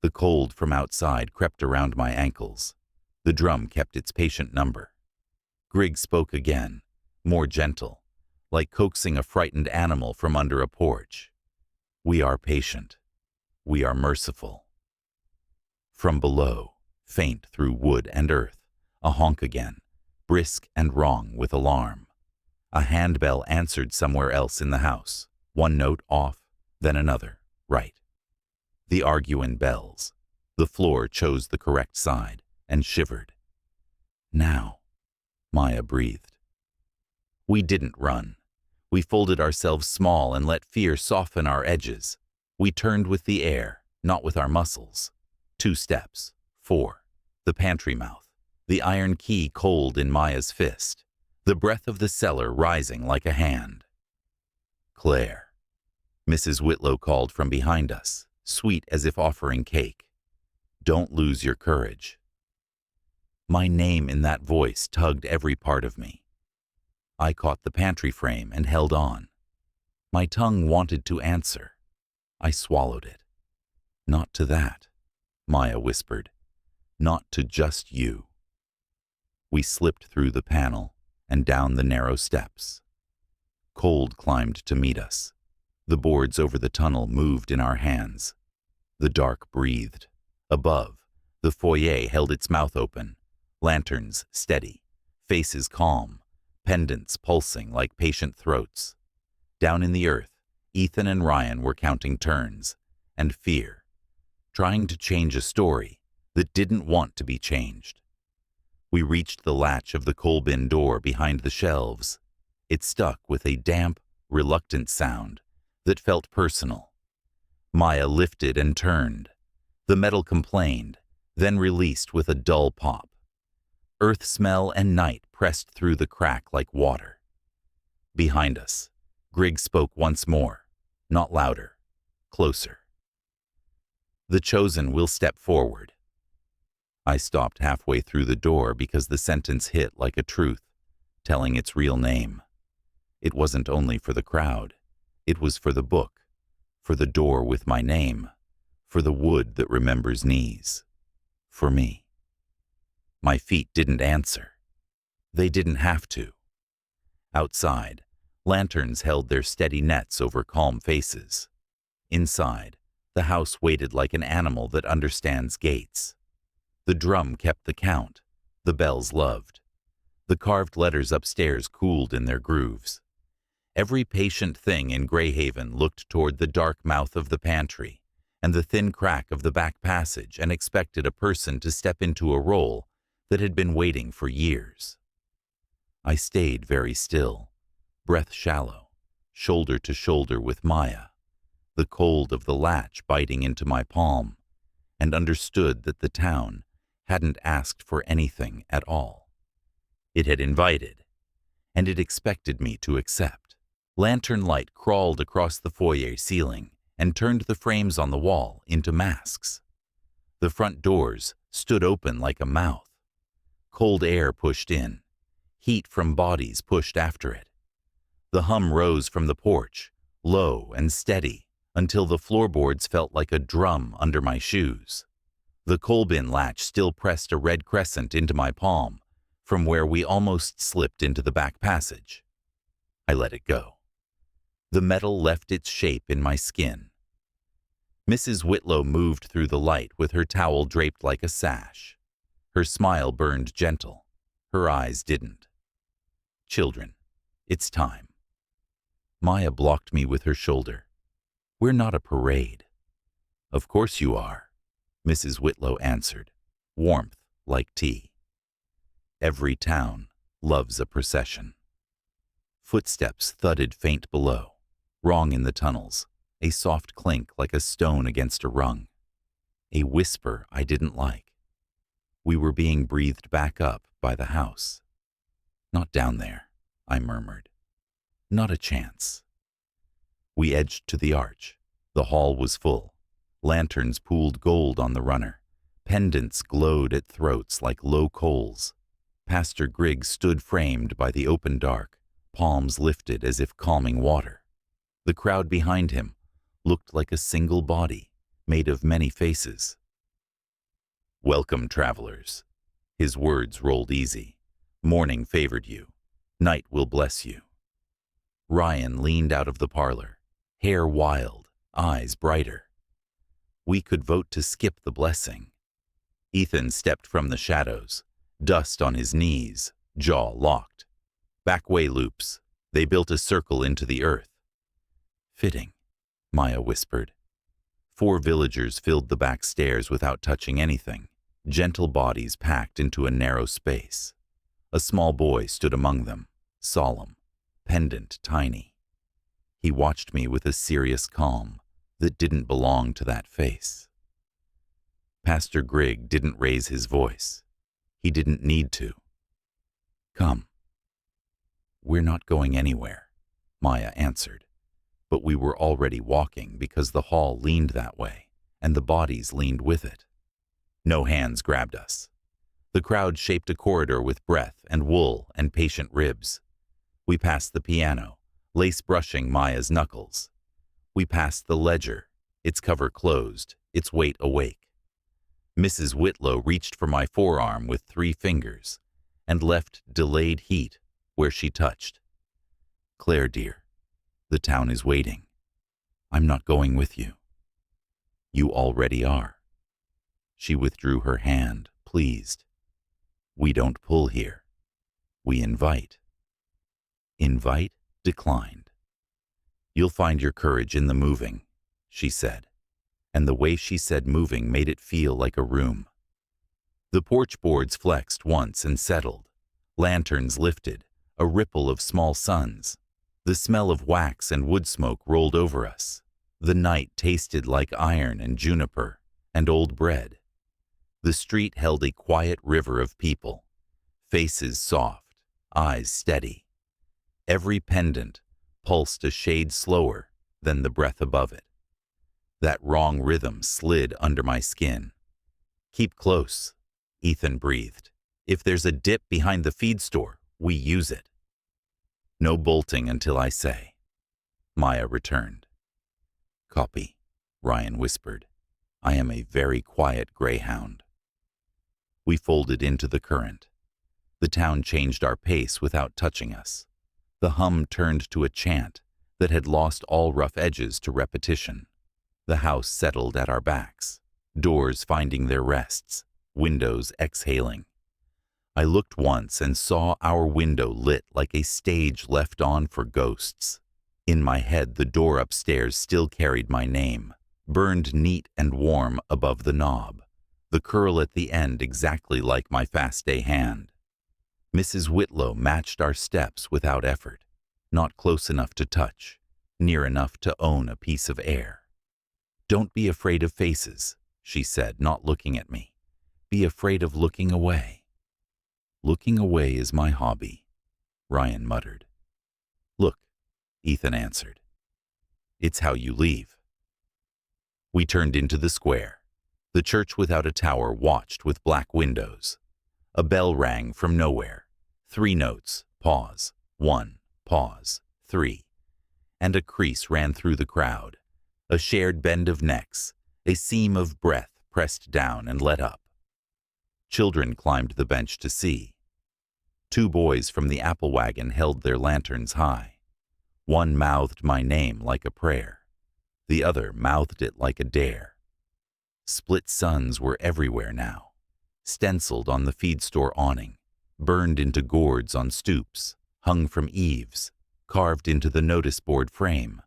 The cold from outside crept around my ankles. The drum kept its patient number. Grigg spoke again, more gentle, like coaxing a frightened animal from under a porch. "We are patient. We are merciful." From below, faint through wood and earth, a honk again, brisk and wrong with alarm. A handbell answered somewhere else in the house, 1 note off, then another, right. The arguing bells. The floor chose the correct side and shivered. "Now," Maya breathed. We didn't run. We folded ourselves small and let fear soften our edges. We turned with the air, not with our muscles. 2 steps, 4. The pantry mouth, the iron key cold in Maya's fist, the breath of the cellar rising like a hand. "Claire," Mrs. Whitlow called from behind us, sweet as if offering cake. "Don't lose your courage." My name in that voice tugged every part of me. I caught the pantry frame and held on. My tongue wanted to answer. I swallowed it. "Not to that," Maya whispered. "Not to just you." We slipped through the panel and down the narrow steps. Cold climbed to meet us. The boards over the tunnel moved in our hands. The dark breathed. Above, the foyer held its mouth open, lanterns steady, faces calm, pendants pulsing like patient throats. Down in the earth, Ethan and Ryan were counting turns, and fear, trying to change a story that didn't want to be changed. We reached the latch of the coal bin door behind the shelves. It stuck with a damp, reluctant sound that felt personal. Maya lifted and turned. The metal complained, then released with a dull pop. Earth smell and night pressed through the crack like water. Behind us, Grigg spoke once more, not louder, closer. "The chosen will step forward." I stopped halfway through the door because the sentence hit like a truth, telling its real name. It wasn't only for the crowd. It was for the book, for the door with my name, for the wood that remembers knees, for me. My feet didn't answer. They didn't have to. Outside, lanterns held their steady nets over calm faces. Inside, the house waited like an animal that understands gates. The drum kept the count, the bells loved. The carved letters upstairs cooled in their grooves. Every patient thing in Greyhaven looked toward the dark mouth of the pantry and the thin crack of the back passage and expected a person to step into a role that had been waiting for years. I stayed very still, breath shallow, shoulder to shoulder with Maya, the cold of the latch biting into my palm, and understood that the town hadn't asked for anything at all. It had invited, and it expected me to accept. Lantern light crawled across the foyer ceiling and turned the frames on the wall into masks. The front doors stood open like a mouth. Cold air pushed in, heat from bodies pushed after it. The hum rose from the porch, low and steady, until the floorboards felt like a drum under my shoes. The coal bin latch still pressed a red crescent into my palm, from where we almost slipped into the back passage. I let it go. The metal left its shape in my skin. Mrs. Whitlow moved through the light with her towel draped like a sash. Her smile burned gentle. Her eyes didn't. Children, it's time. Maya blocked me with her shoulder. We're not a parade. Of course you are, Mrs. Whitlow answered, warmth like tea. Every town loves a procession. Footsteps thudded faint below, wrong in the tunnels, a soft clink like a stone against a rung. A whisper I didn't like. We were being breathed back up by the house. Not down there, I murmured. Not a chance. We edged to the arch. The hall was full. Lanterns pooled gold on the runner. Pendants glowed at throats like low coals. Pastor Griggs stood framed by the open dark, palms lifted as if calming water. The crowd behind him looked like a single body, made of many faces. Welcome, travelers. His words rolled easy. Morning favored you. Night will bless you. Ryan leaned out of the parlor, hair wild, eyes brighter. We could vote to skip the blessing. Ethan stepped from the shadows, dust on his knees, jaw locked. Backway loops. They built a circle into the earth. Fitting, Maya whispered. 4 villagers filled the back stairs without touching anything, gentle bodies packed into a narrow space. A small boy stood among them, solemn, pendant tiny. He watched me with a serious calm that didn't belong to that face. Pastor Grigg didn't raise his voice. He didn't need to. Come. We're not going anywhere, Maya answered, but we were already walking because the hall leaned that way, and the bodies leaned with it. No hands grabbed us. The crowd shaped a corridor with breath and wool and patient ribs. We passed the piano, lace brushing Maya's knuckles. We passed the ledger, its cover closed, its weight awake. Mrs. Whitlow reached for my forearm with 3 fingers and left delayed heat where she touched. Claire, dear, the town is waiting. I'm not going with you. You already are. She withdrew her hand, pleased. We don't pull here. We invite. Invite declined. You'll find your courage in the moving, she said, and the way she said moving made it feel like a room. The porch boards flexed once and settled. Lanterns lifted, a ripple of small suns. The smell of wax and wood smoke rolled over us. The night tasted like iron and juniper and old bread. The street held a quiet river of people, faces soft, eyes steady. Every pendant pulsed a shade slower than the breath above it. That wrong rhythm slid under my skin. Keep close, Ethan breathed. If there's a dip behind the feed store, we use it. No bolting until I say. Maya returned. Copy, Ryan whispered. I am a very quiet greyhound. We folded into the current. The town changed our pace without touching us. The hum turned to a chant that had lost all rough edges to repetition. The house settled at our backs, doors finding their rests, windows exhaling. I looked once and saw our window lit like a stage left on for ghosts. In my head, the door upstairs still carried my name, burned neat and warm above the knob, the curl at the end exactly like my fast-day hand. Mrs. Whitlow matched our steps without effort, not close enough to touch, near enough to own a piece of air. "Don't be afraid of faces," she said, not looking at me. "Be afraid of looking away." "Looking away is my hobby," Ryan muttered. "Look," Ethan answered. "It's how you leave." We turned into the square. The church without a tower watched with black windows. A bell rang from nowhere. 3 notes, pause, 1, pause, 3. And a crease ran through the crowd. A shared bend of necks, a seam of breath pressed down and let up. Children climbed the bench to see. 2 boys from the apple wagon held their lanterns high. One mouthed my name like a prayer. The other mouthed it like a dare. Split suns were everywhere now, stenciled on the feed store awning, burned into gourds on stoops, hung from eaves, carved into the notice board frame.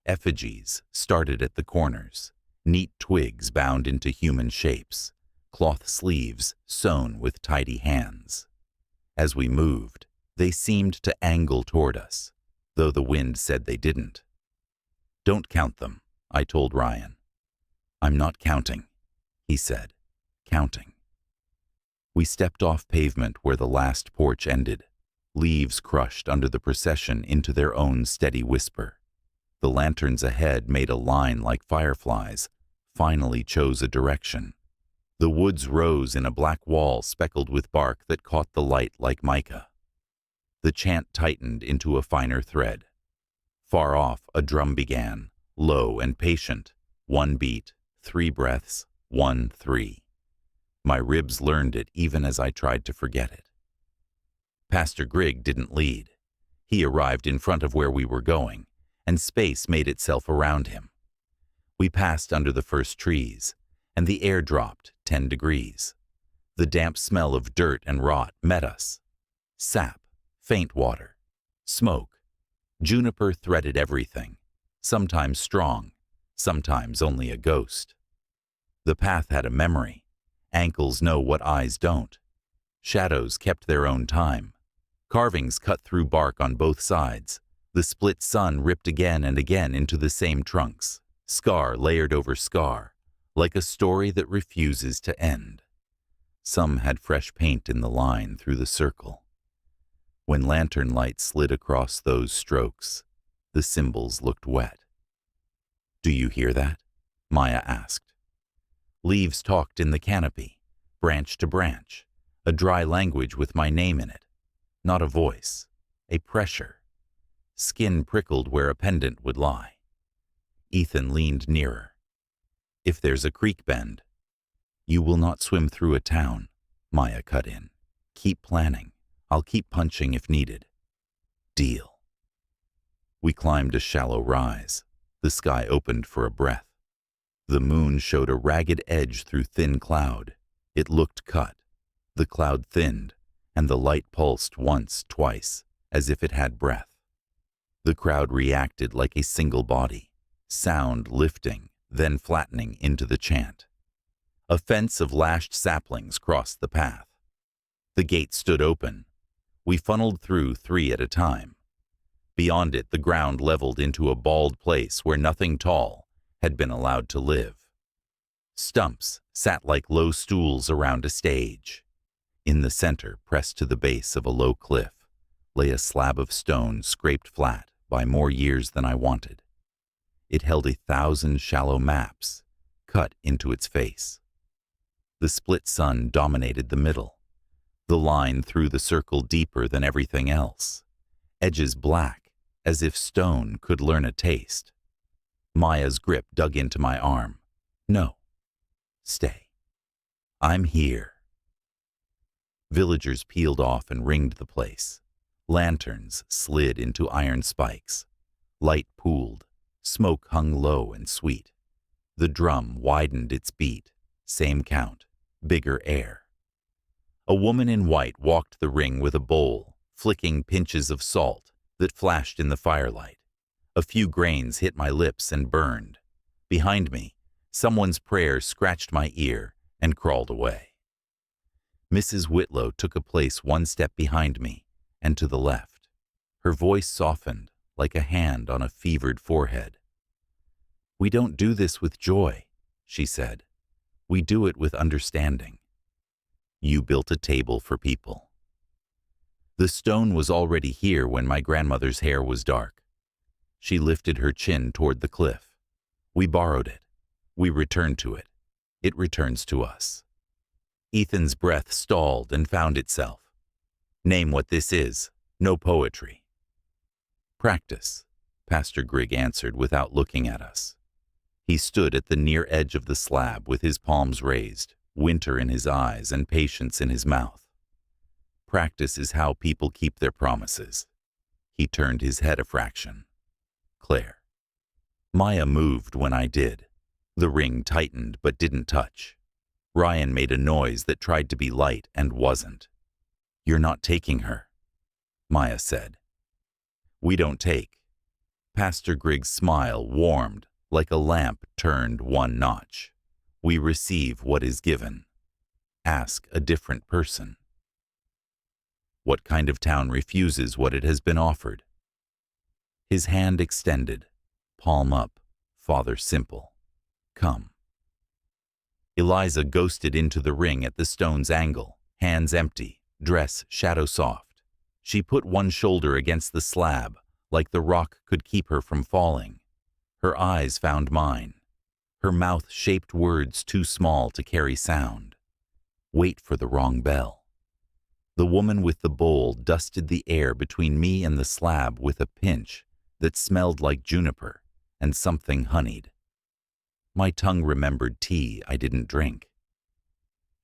Effigies started at the corners, neat twigs bound into human shapes, cloth sleeves sewn with tidy hands. As we moved, they seemed to angle toward us, though the wind said they didn't. "Don't count them," I told Ryan. "I'm not counting," he said, "counting." We stepped off pavement where the last porch ended. Leaves crushed under the procession into their own steady whisper. The lanterns ahead made a line like fireflies, finally chose a direction. The woods rose in a black wall speckled with bark that caught the light like mica. The chant tightened into a finer thread. Far off, a drum began, low and patient. 1 beat, 3 breaths, 1, 3. My ribs learned it even as I tried to forget it. Pastor Grigg didn't lead. He arrived in front of where we were going, and space made itself around him. We passed under the first trees, and the air dropped 10 degrees. The damp smell of dirt and rot met us. Sap, faint water, smoke. Juniper threaded everything, sometimes strong, sometimes only a ghost. The path had a memory. Ankles know what eyes don't. Shadows kept their own time. Carvings cut through bark on both sides. The split sun ripped again and again into the same trunks, scar layered over scar, like a story that refuses to end. Some had fresh paint in the line through the circle. When lantern light slid across those strokes, the symbols looked wet. "Do you hear that?" Maya asked. Leaves talked in the canopy, branch to branch, a dry language with my name in it. Not a voice, a pressure. Skin prickled where a pendant would lie. Ethan leaned nearer. "If there's a creek bend." "You will not swim through a town," Maya cut in. "Keep planning. I'll keep punching if needed." "Deal." We climbed a shallow rise. The sky opened for a breath. The moon showed a ragged edge through thin cloud. It looked cut. The cloud thinned, and the light pulsed once, twice, as if it had breath. The crowd reacted like a single body, sound lifting, then flattening into the chant. A fence of lashed saplings crossed the path. The gate stood open. We funneled through 3 at a time. Beyond it, the ground leveled into a bald place where nothing tall had been allowed to live. Stumps sat like low stools around a stage. In the center, pressed to the base of a low cliff, lay a slab of stone scraped flat by more years than I wanted. It held 1,000 shallow maps, cut into its face. The split sun dominated the middle. The line threw the circle deeper than everything else, edges black, as if stone could learn a taste. Maya's grip dug into my arm. "No. Stay. I'm here." Villagers peeled off and ringed the place. Lanterns slid into iron spikes. Light pooled. Smoke hung low and sweet. The drum widened its beat. Same count. Bigger air. A woman in white walked the ring with a bowl, flicking pinches of salt that flashed in the firelight. A few grains hit my lips and burned. Behind me, someone's prayer scratched my ear and crawled away. Mrs. Whitlow took a place one step behind me and to the left. Her voice softened like a hand on a fevered forehead. "We don't do this with joy," she said. "We do it with understanding. You built a table for people." The stone was already here when my grandmother's hair was dark. She lifted her chin toward the cliff. We borrowed it. We returned to it. It returns to us. Ethan's breath stalled and found itself. "Name what this is. No poetry." "Practice," Pastor Grigg answered without looking at us. He stood at the near edge of the slab with his palms raised, winter in his eyes and patience in his mouth. "Practice is how people keep their promises." He turned his head a fraction. "Claire." Maya moved when I did. The ring tightened but didn't touch. Ryan made a noise that tried to be light and wasn't. "You're not taking her," Maya said. "We don't take." Pastor Grigg's smile warmed like a lamp turned one notch. "We receive what is given. Ask a different person." What kind of town refuses what it has been offered? His hand extended, palm up, Father Simple. "Come." Eliza ghosted into the ring at the stone's angle, hands empty, dress shadow soft. She put one shoulder against the slab, like the rock could keep her from falling. Her eyes found mine. Her mouth shaped words too small to carry sound. Wait for the wrong bell. The woman with the bowl dusted the air between me and the slab with a pinch that smelled like juniper and something honeyed. My tongue remembered tea I didn't drink.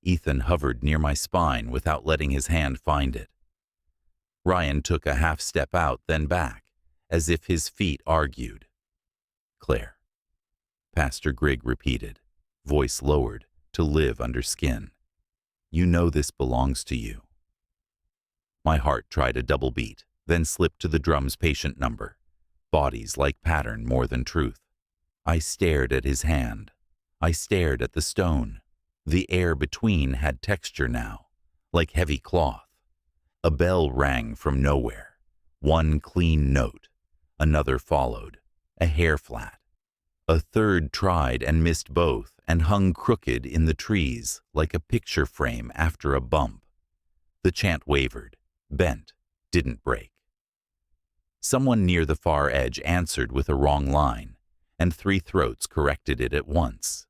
Ethan hovered near my spine without letting his hand find it. Ryan took a half step out, then back, as if his feet argued. "Claire," Pastor Grigg repeated, voice lowered to live under skin. "You know this belongs to you." My heart tried a double beat, then slipped to the drum's patient number. Bodies like pattern more than truth. I stared at his hand. I stared at the stone. The air between had texture now, like heavy cloth. A bell rang from nowhere. One clean note. Another followed. A hair flat. A third tried and missed both and hung crooked in the trees like a picture frame after a bump. The chant wavered, bent, didn't break. Someone near the far edge answered with a wrong line, and three throats corrected it at once.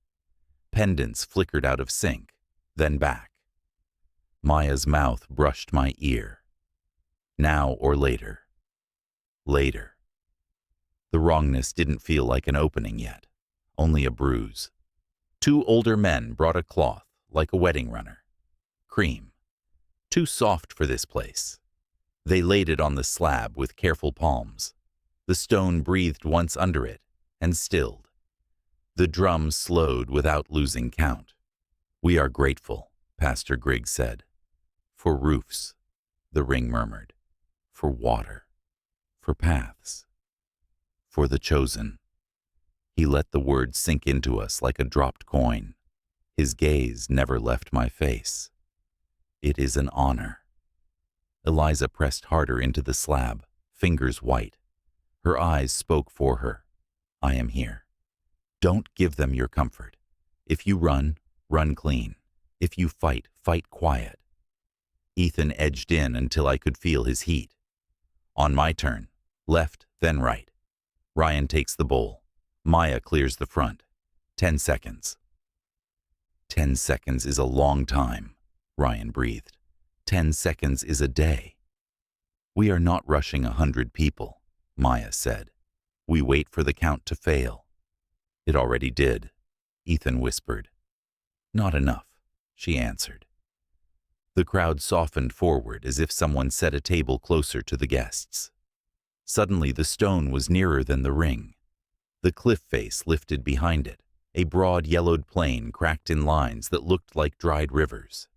Pendants flickered out of sync, then back. Maya's mouth brushed my ear. Now or later. Later. The wrongness didn't feel like an opening yet, only a bruise. Two older men brought a cloth, like a wedding runner. Cream. Too soft for this place. They laid it on the slab with careful palms. The stone breathed once under it, and stilled. The drum slowed without losing count. "We are grateful," Pastor Grigg said. "For roofs," the ring murmured. "For water. For paths. For the chosen." He let the words sink into us like a dropped coin. His gaze never left my face. "It is an honor." Eliza pressed harder into the slab, fingers white. Her eyes spoke for her. "I am here. Don't give them your comfort. If you run, run clean. If you fight, fight quiet." Ethan edged in until I could feel his heat. On my turn, left, then right. Ryan takes the bowl. Maya clears the front. 10 seconds. 10 seconds is a long time, Ryan breathed. 10 seconds is a day. "We are not rushing 100 people," Maya said. "We wait for the count to fail." "It already did," Ethan whispered. "Not enough," she answered. The crowd softened forward as if someone set a table closer to the guests. Suddenly the stone was nearer than the ring. The cliff face lifted behind it, a broad yellowed plain cracked in lines that looked like dried rivers.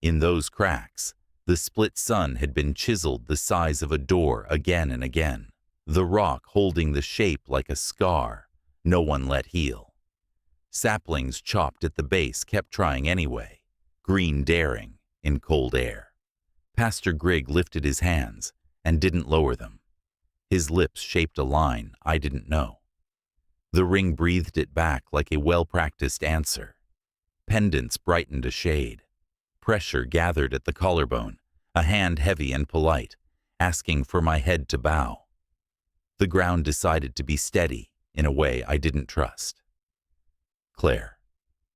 In those cracks, the split sun had been chiseled the size of a door again and again, the rock holding the shape like a scar no one let heal. Saplings chopped at the base kept trying anyway, green daring in cold air. Pastor Grigg lifted his hands and didn't lower them. His lips shaped a line I didn't know. The ring breathed it back like a well-practiced answer. Pendants brightened a shade. Pressure gathered at the collarbone, a hand heavy and polite, asking for my head to bow. The ground decided to be steady in a way I didn't trust. Claire.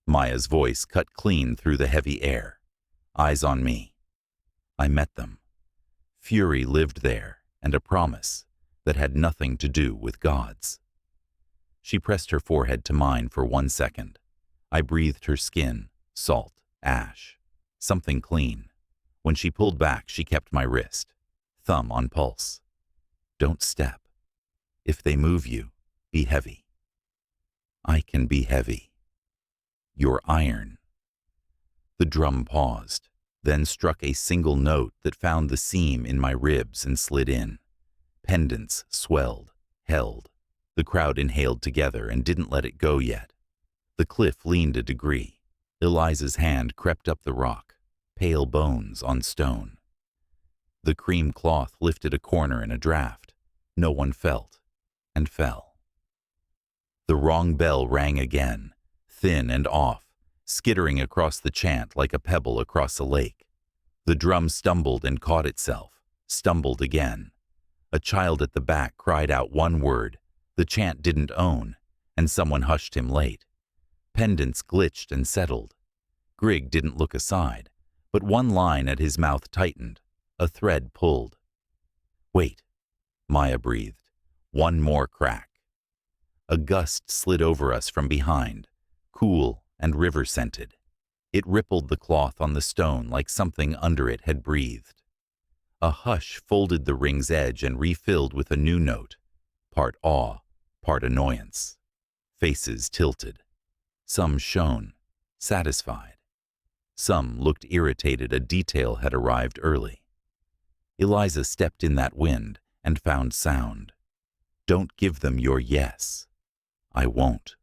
Maya's voice cut clean through the heavy air. Eyes on me. I met them. Fury lived there, and a promise that had nothing to do with gods. She pressed her forehead to mine for 1 second. I breathed her skin, salt, ash, something clean. When she pulled back, she kept my wrist, thumb on pulse. Don't step. If they move you, be heavy. I can be heavy. You're iron. The drum paused, then struck a single note that found the seam in my ribs and slid in. Pendants swelled, held. The crowd inhaled together and didn't let it go yet. The cliff leaned a degree. Eliza's hand crept up the rock, pale bones on stone. The cream cloth lifted a corner in a draft. No one felt, and fell. The wrong bell rang again, thin and off, skittering across the chant like a pebble across a lake. The drum stumbled and caught itself, stumbled again. A child at the back cried out one word the chant didn't own, and someone hushed him late. Pendants glitched and settled. Grigg didn't look aside, but one line at his mouth tightened. A thread pulled. Wait, Maya breathed. One more crack. A gust slid over us from behind, cool and river-scented. It rippled the cloth on the stone like something under it had breathed. A hush folded the ring's edge and refilled with a new note, part awe, part annoyance. Faces tilted. Some shone, satisfied. Some looked irritated a detail had arrived early. Eliza stepped in that wind and found sound. Don't give them your yes. I won't.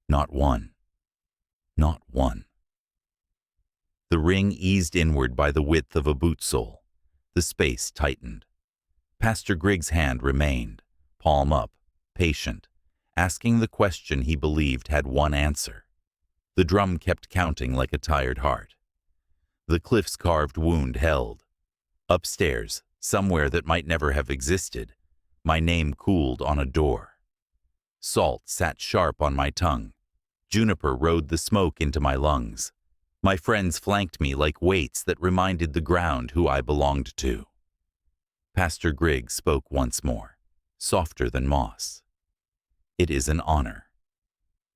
Not one. Not one. The ring eased inward by the width of a boot sole. The space tightened. Pastor Grigg's hand remained, palm up, patient, asking the question he believed had one answer. The drum kept counting like a tired heart. The cliff's carved wound held. Upstairs, somewhere that might never have existed, my name cooled on a door. Salt sat sharp on my tongue. Juniper rode the smoke into my lungs. My friends flanked me like weights that reminded the ground who I belonged to. Pastor Grigg spoke once more, softer than moss. It is an honor.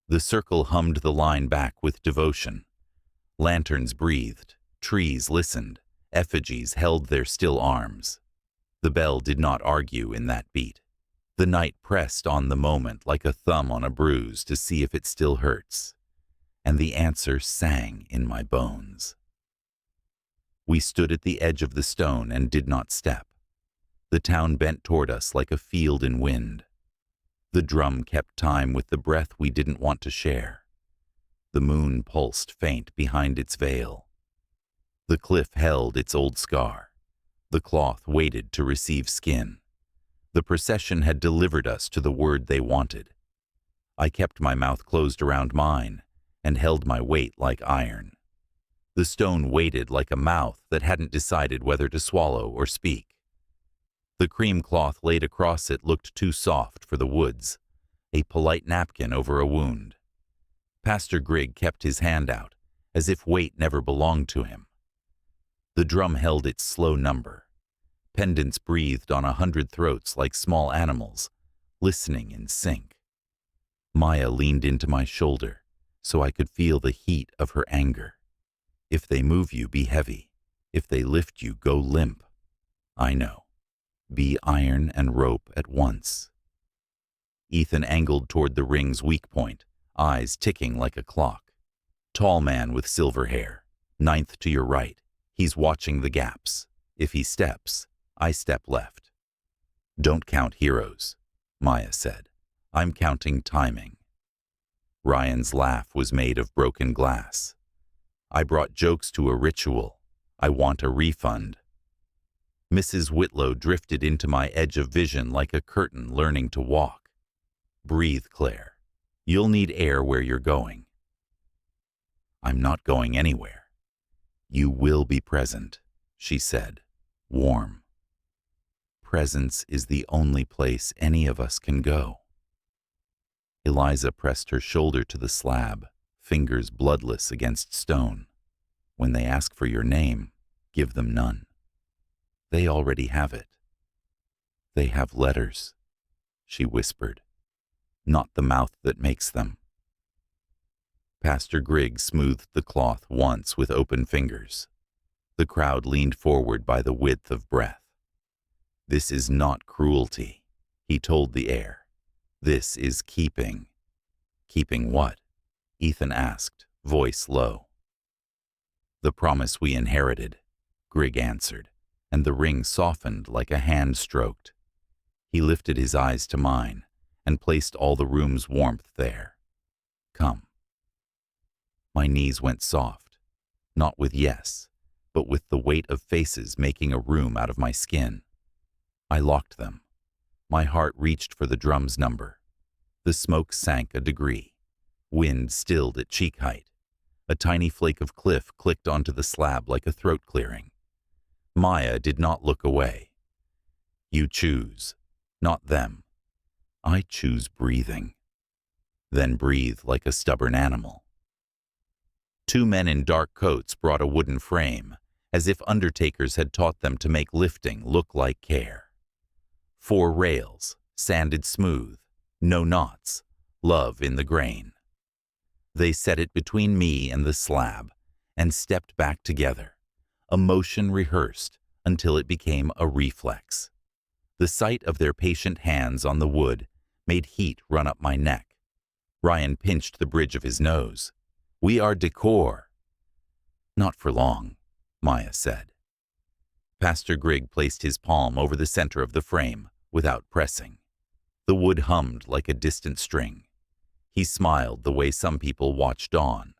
The circle hummed the line back with devotion. Lanterns breathed, trees listened, effigies held their still arms. The bell did not argue in that beat. The night pressed on the moment like a thumb on a bruise to see if it still hurts, and the answer sang in my bones. We stood at the edge of the stone and did not step. The town bent toward us like a field in wind. The drum kept time with the breath we didn't want to share. The moon pulsed faint behind its veil. The cliff held its old scar. The cloth waited to receive skin. The procession had delivered us to the word they wanted. I kept my mouth closed around mine and held my weight like iron. The stone waited like a mouth that hadn't decided whether to swallow or speak. The cream cloth laid across it looked too soft for the woods, a polite napkin over a wound. Pastor Grigg kept his hand out, as if weight never belonged to him. The drum held its slow number. Pendants breathed on 100 throats like small animals, listening in sync. Maya leaned into my shoulder so I could feel the heat of her anger. If they move you, be heavy. If they lift you, go limp. I know. Be iron and rope at once. Ethan angled toward the ring's weak point, eyes ticking like a clock. Tall man with silver hair, 9th to your right. He's watching the gaps. If he steps, I step left. Don't count heroes, Maya said. I'm counting timing. Ryan's laugh was made of broken glass. I brought jokes to a ritual. I want a refund. Mrs. Whitlow drifted into my edge of vision like a curtain learning to walk. Breathe, Claire. You'll need air where you're going. I'm not going anywhere. You will be present, she said, warm. Presence is the only place any of us can go. Eliza pressed her shoulder to the slab, fingers bloodless against stone. When they ask for your name, give them none. They already have it. They have letters, she whispered, not the mouth that makes them. Pastor Grigg smoothed the cloth once with open fingers. The crowd leaned forward by the width of breath. This is not cruelty, he told the air. This is keeping. Keeping what? Ethan asked, voice low. The promise we inherited, Grigg answered, and the ring softened like a hand stroked. He lifted his eyes to mine and placed all the room's warmth there. Come. My knees went soft, not with yes, but with the weight of faces making a room out of my skin. I locked them. My heart reached for the drum's number. The smoke sank a degree. Wind stilled at cheek height. A tiny flake of cliff clicked onto the slab like a throat clearing. Maya did not look away. You choose, not them. I choose breathing. Then breathe like a stubborn animal. 2 men in dark coats brought a wooden frame, as if undertakers had taught them to make lifting look like care. 4 rails, sanded smooth, no knots, love in the grain. They set it between me and the slab, and stepped back together, a motion rehearsed until it became a reflex. The sight of their patient hands on the wood made heat run up my neck. Ryan pinched the bridge of his nose. We are decor. Not for long, Maya said. Pastor Grigg placed his palm over the center of the frame without pressing. The wood hummed like a distant string. He smiled the way some people watch dawn.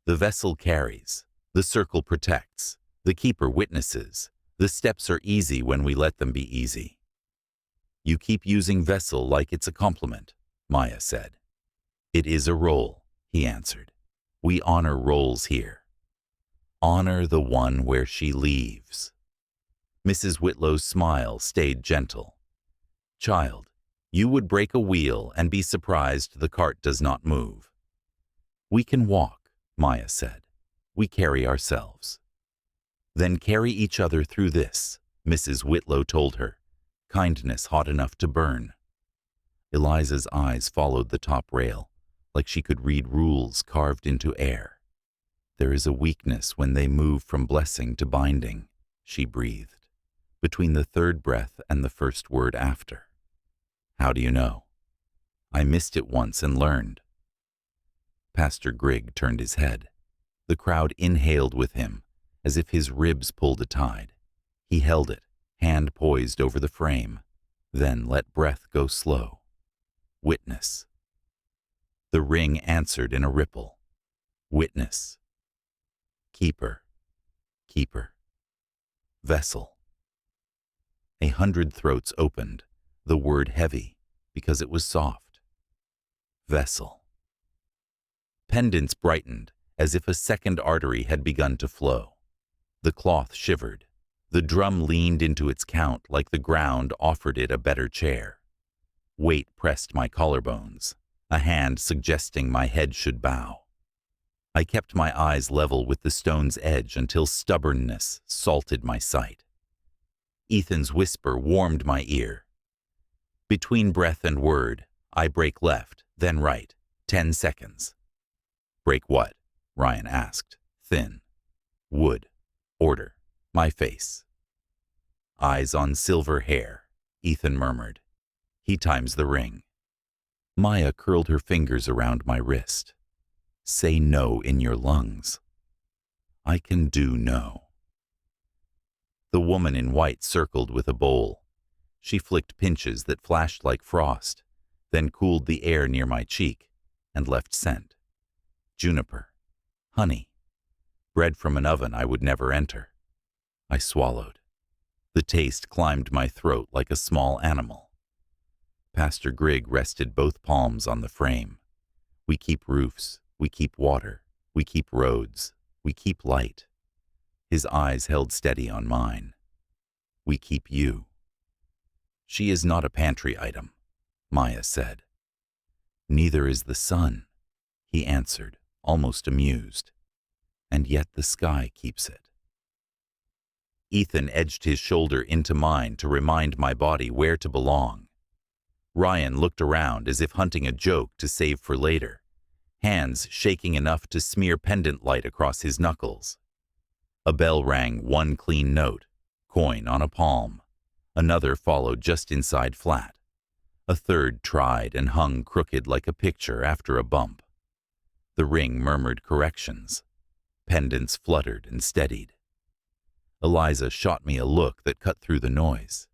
The vessel carries, the circle protects, the keeper witnesses. The steps are easy when we let them be easy. You keep using vessel like it's a compliment, Maya said. It is a role, he answered. We honor roles here. Honor the one where she leaves. Mrs. Whitlow's smile stayed gentle. Child, you would break a wheel and be surprised the cart does not move. We can walk, Maya said. We carry ourselves. Then carry each other through this, Mrs. Whitlow told her, kindness hot enough to burn. Eliza's eyes followed the top rail, like she could read rules carved into air. There is a weakness when they move from blessing to binding, she breathed, between the third breath and the first word after. How do you know? I missed it once and learned. Pastor Grigg turned his head. The crowd inhaled with him, as if his ribs pulled a tide. He held it, hand poised over the frame, then let breath go slow. Witness. The ring answered in a ripple. Witness. Keeper. Keeper. Vessel. 100 throats opened, the word heavy, because it was soft. Vessel. Pendants brightened, as if a second artery had begun to flow. The cloth shivered. The drum leaned into its count like the ground offered it a better chair. Weight pressed my collarbones, a hand suggesting my head should bow. I kept my eyes level with the stone's edge until stubbornness salted my sight. Ethan's whisper warmed my ear. Between breath and word, I break left, then right, 10 seconds. Break what? Ryan asked, thin, Wood. Order. My face. Eyes on silver hair, Ethan murmured. He times the ring. Maya curled her fingers around my wrist. Say no in your lungs. I can do no. The woman in white circled with a bowl. She flicked pinches that flashed like frost, then cooled the air near my cheek and left scent. Juniper. Honey. Bread from an oven I would never enter. I swallowed. The taste climbed my throat like a small animal. Pastor Grigg rested both palms on the frame. We keep roofs, we keep water, we keep roads, we keep light. His eyes held steady on mine. We keep you. She is not a pantry item, Maya said. Neither is the sun, he answered, almost amused. And yet the sky keeps it. Ethan edged his shoulder into mine to remind my body where to belong. Ryan looked around as if hunting a joke to save for later, hands shaking enough to smear pendant light across his knuckles. A bell rang one clean note, coin on a palm. Another followed just inside flat. A third tried and hung crooked like a picture after a bump. The ring murmured corrections. Pendants fluttered and steadied. Eliza shot me a look that cut through the noise.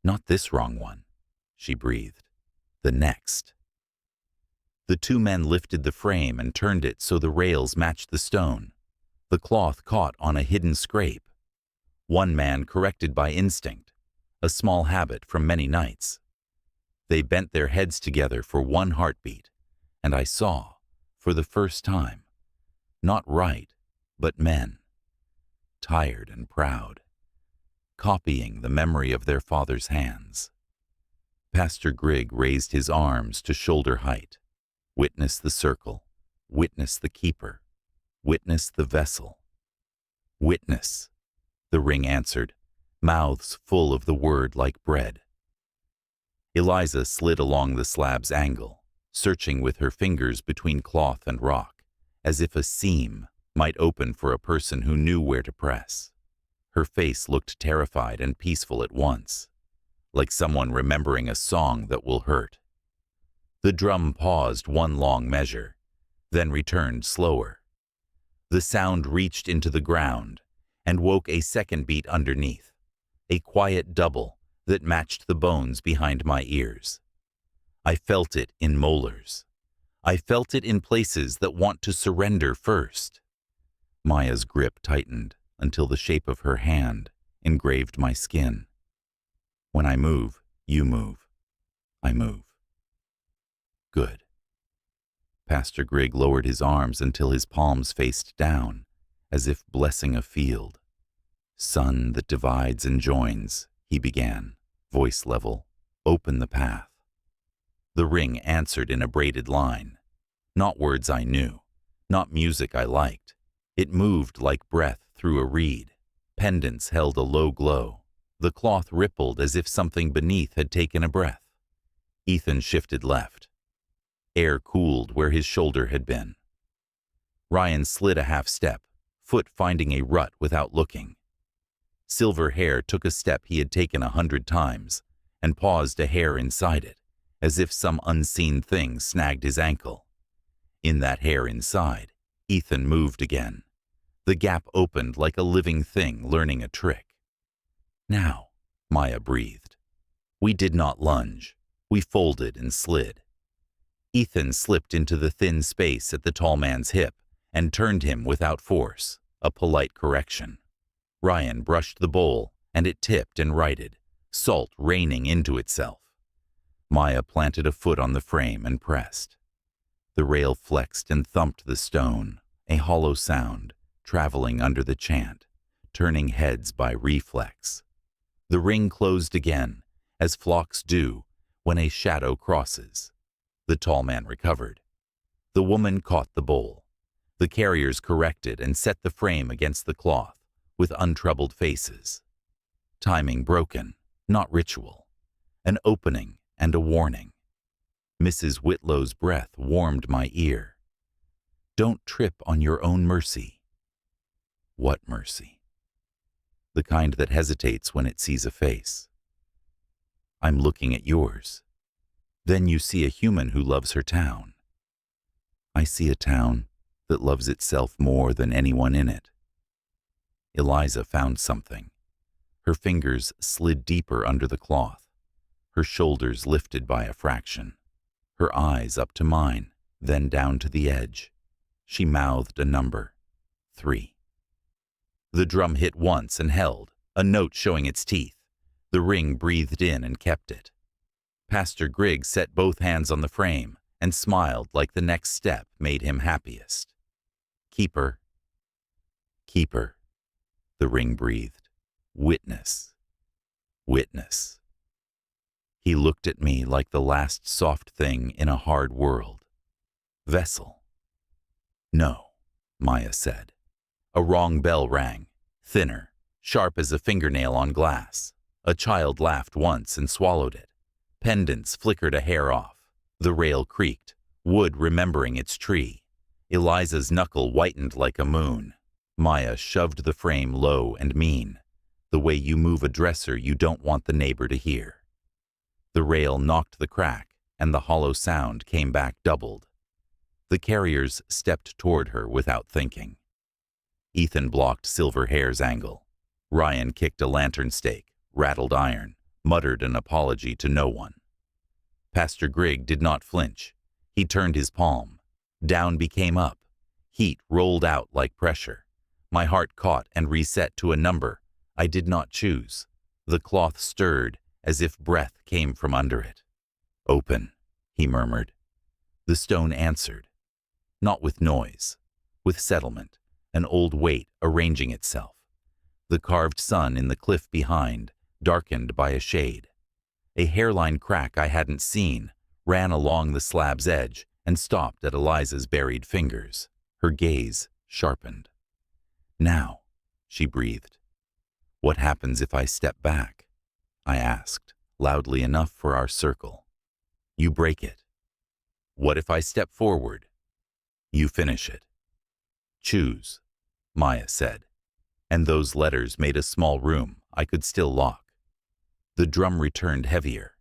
Not this wrong one, she breathed. The next. The two men lifted the frame and turned it so the rails matched the stone. The cloth caught on a hidden scrape. One man corrected by instinct, a small habit from many nights. They bent their heads together for one heartbeat, and I saw, for the first time, not right, but men. Tired and proud, copying the memory of their father's hands. Pastor Grigg raised his arms to shoulder height. Witness the circle, witness the keeper, witness the vessel. Witness, the ring answered, mouths full of the word like bread. Eliza slid along the slab's angle, searching with her fingers between cloth and rock, as if a seam might open for a person who knew where to press. Her face looked terrified and peaceful at once, like someone remembering a song that will hurt. The drum paused one long measure, then returned slower. The sound reached into the ground and woke a second beat underneath, a quiet double that matched the bones behind my ears. I felt it in molars. I felt it in places that want to surrender first. Maya's grip tightened until the shape of her hand engraved my skin. When I move, you move. I move. Good. Pastor Grigg lowered his arms until his palms faced down, as if blessing a field. Sun that divides and joins, he began, voice level. Open the path. The ring answered in a braided line. Not words I knew, not music I liked. It moved like breath through a reed. Pendants held a low glow. The cloth rippled as if something beneath had taken a breath. Ethan shifted left. Air cooled where his shoulder had been. Ryan slid a half step, foot finding a rut without looking. Silver hair took a step he had taken 100 times and paused a hair inside it, as if some unseen thing snagged his ankle. In that hair inside, Ethan moved again. The gap opened like a living thing learning a trick. Now, Maya breathed. We did not lunge. We folded and slid. Ethan slipped into the thin space at the tall man's hip and turned him without force, a polite correction. Ryan brushed the bowl, and it tipped and righted, salt raining into itself. Maya planted a foot on the frame and pressed. The rail flexed and thumped the stone, a hollow sound, traveling under the chant, turning heads by reflex. The ring closed again, as flocks do when a shadow crosses. The tall man recovered. The woman caught the bowl. The carriers corrected and set the frame against the cloth, with untroubled faces. Timing broken, not ritual. An opening and a warning. Mrs. Whitlow's breath warmed my ear. Don't trip on your own mercy. What mercy? The kind that hesitates when it sees a face. I'm looking at yours. Then you see a human who loves her town. I see a town that loves itself more than anyone in it. Eliza found something. Her fingers slid deeper under the cloth, her shoulders lifted by a fraction, her eyes up to mine, then down to the edge. She mouthed a number. 3. The drum hit once and held, a note showing its teeth. The ring breathed in and kept it. Pastor Griggs set both hands on the frame and smiled like the next step made him happiest. Keeper. Keeper. The ring breathed. Witness. Witness. He looked at me like the last soft thing in a hard world. Vessel. No, Maya said. A wrong bell rang, thinner, sharp as a fingernail on glass. A child laughed once and swallowed it. Pendants flickered a hair off. The rail creaked, wood remembering its tree. Eliza's knuckle whitened like a moon. Maya shoved the frame low and mean, the way you move a dresser you don't want the neighbor to hear. The rail knocked the crack, and the hollow sound came back doubled. The carriers stepped toward her without thinking. Ethan blocked Silver Hair's angle. Ryan kicked a lantern stake, rattled iron, muttered an apology to no one. Pastor Grigg did not flinch. He turned his palm. Down became up. Heat rolled out like pressure. My heart caught and reset to a number I did not choose. The cloth stirred as if breath came from under it. Open, he murmured. The stone answered. Not with noise, with settlement, an old weight arranging itself. The carved sun in the cliff behind, darkened by a shade. A hairline crack I hadn't seen ran along the slab's edge and stopped at Eliza's buried fingers. Her gaze sharpened. Now, she breathed. What happens if I step back? I asked, loudly enough for our circle. You break it. What if I step forward? You finish it. Choose, Maya said, and those letters made a small room I could still lock. The drum returned heavier,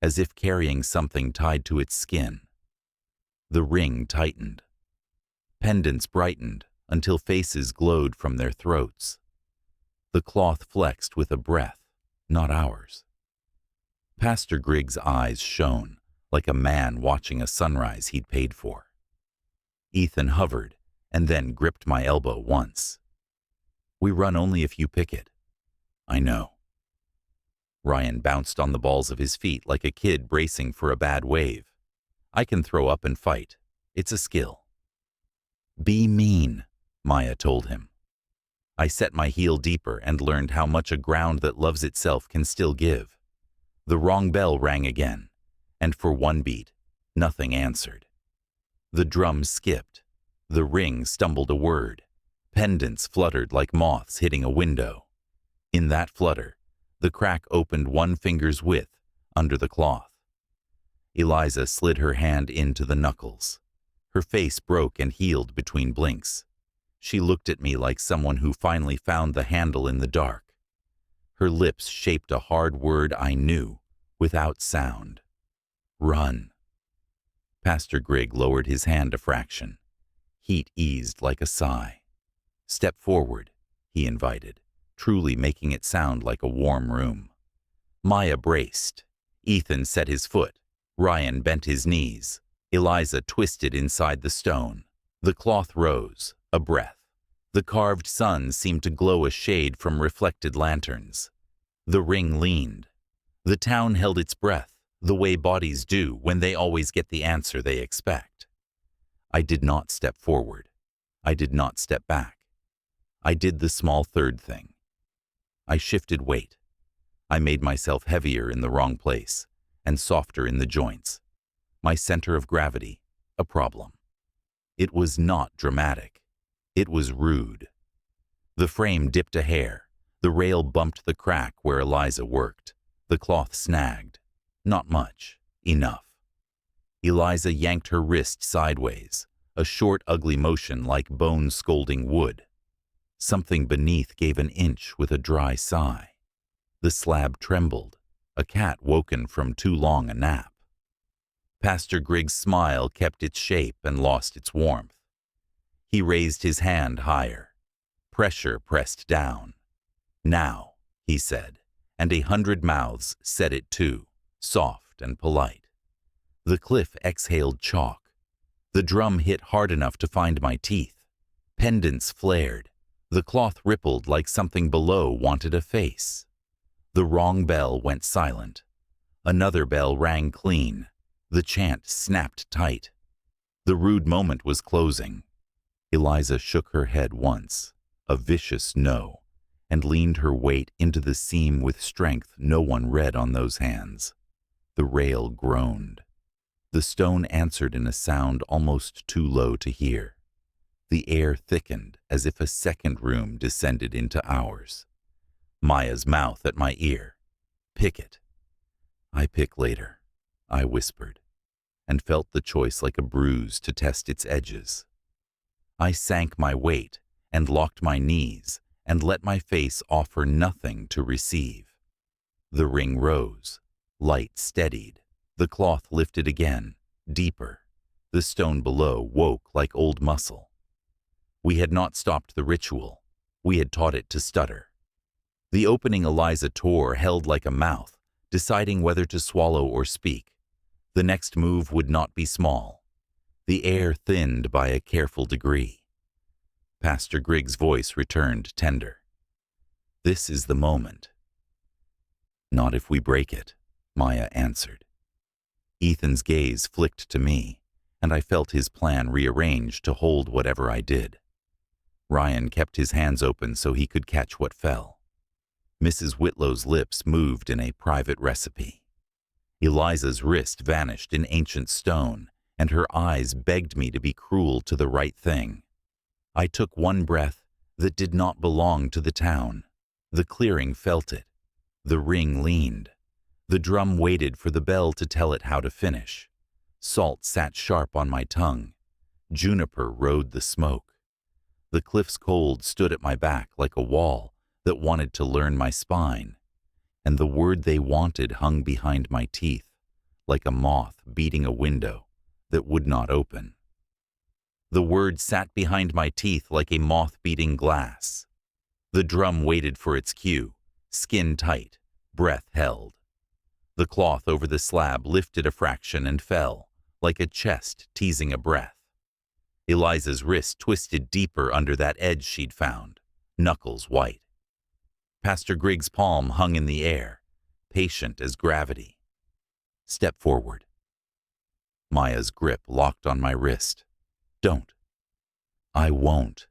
as if carrying something tied to its skin. The ring tightened. Pendants brightened until faces glowed from their throats. The cloth flexed with a breath, not ours. Pastor Griggs' eyes shone like a man watching a sunrise he'd paid for. Ethan hovered and then gripped my elbow once. We run only if you pick it. I know. Ryan bounced on the balls of his feet like a kid bracing for a bad wave. I can throw up and fight. It's a skill. Be mean, Maya told him. I set my heel deeper and learned how much a ground that loves itself can still give. The wrong bell rang again, and for one beat, nothing answered. The drum skipped. The ring stumbled a word. Pendants fluttered like moths hitting a window. In that flutter, the crack opened one finger's width under the cloth. Eliza slid her hand into the knuckles. Her face broke and healed between blinks. She looked at me like someone who finally found the handle in the dark. Her lips shaped a hard word I knew, without sound. Run. Pastor Grigg lowered his hand a fraction. Heat eased like a sigh. Step forward, he invited, truly making it sound like a warm room. Maya braced. Ethan set his foot. Ryan bent his knees. Eliza twisted inside the stone. The cloth rose, a breath. The carved sun seemed to glow a shade from reflected lanterns. The ring leaned. The town held its breath, the way bodies do when they always get the answer they expect. I did not step forward. I did not step back. I did the small third thing. I shifted weight. I made myself heavier in the wrong place and softer in the joints. My center of gravity, a problem. It was not dramatic. It was rude. The frame dipped a hair. The rail bumped the crack where Eliza worked. The cloth snagged. Not much. Enough. Eliza yanked her wrist sideways, a short, ugly motion like bone scolding wood. Something beneath gave an inch with a dry sigh. The slab trembled, a cat woken from too long a nap. Pastor Griggs' smile kept its shape and lost its warmth. He raised his hand higher. Pressure pressed down. "Now," he said, and 100 mouths said it too, soft and polite. The cliff exhaled chalk. The drum hit hard enough to find my teeth. Pendants flared. The cloth rippled like something below wanted a face. The wrong bell went silent. Another bell rang clean. The chant snapped tight. The rude moment was closing. Eliza shook her head once, a vicious no, and leaned her weight into the seam with strength no one read on those hands. The rail groaned. The stone answered in a sound almost too low to hear. The air thickened as if a second room descended into ours. Maya's mouth at my ear. "Pick it." "I pick later," I whispered, and felt the choice like a bruise to test its edges. I sank my weight and locked my knees and let my face offer nothing to receive. The ring rose. Light steadied. The cloth lifted again, deeper. The stone below woke like old muscle. We had not stopped the ritual. We had taught it to stutter. The opening Eliza tore held like a mouth, deciding whether to swallow or speak. The next move would not be small. The air thinned by a careful degree. Pastor Griggs' voice returned tender. "This is the moment." "Not if we break it," Maya answered. Ethan's gaze flicked to me, and I felt his plan rearranged to hold whatever I did. Ryan kept his hands open so he could catch what fell. Mrs. Whitlow's lips moved in a private recipe. Eliza's wrist vanished in ancient stone, and her eyes begged me to be cruel to the right thing. I took one breath that did not belong to the town. The clearing felt it. The ring leaned. The drum waited for the bell to tell it how to finish. Salt sat sharp on my tongue. Juniper rode the smoke. The cliff's cold stood at my back like a wall that wanted to learn my spine, and the word they wanted hung behind my teeth, like a moth beating a window that would not open. The word sat behind my teeth like a moth beating glass. The drum waited for its cue, skin tight, breath held. The cloth over the slab lifted a fraction and fell, like a chest teasing a breath. Eliza's wrist twisted deeper under that edge she'd found, knuckles white. Pastor Griggs' palm hung in the air, patient as gravity. "Step forward." Maya's grip locked on my wrist. "Don't." "I won't."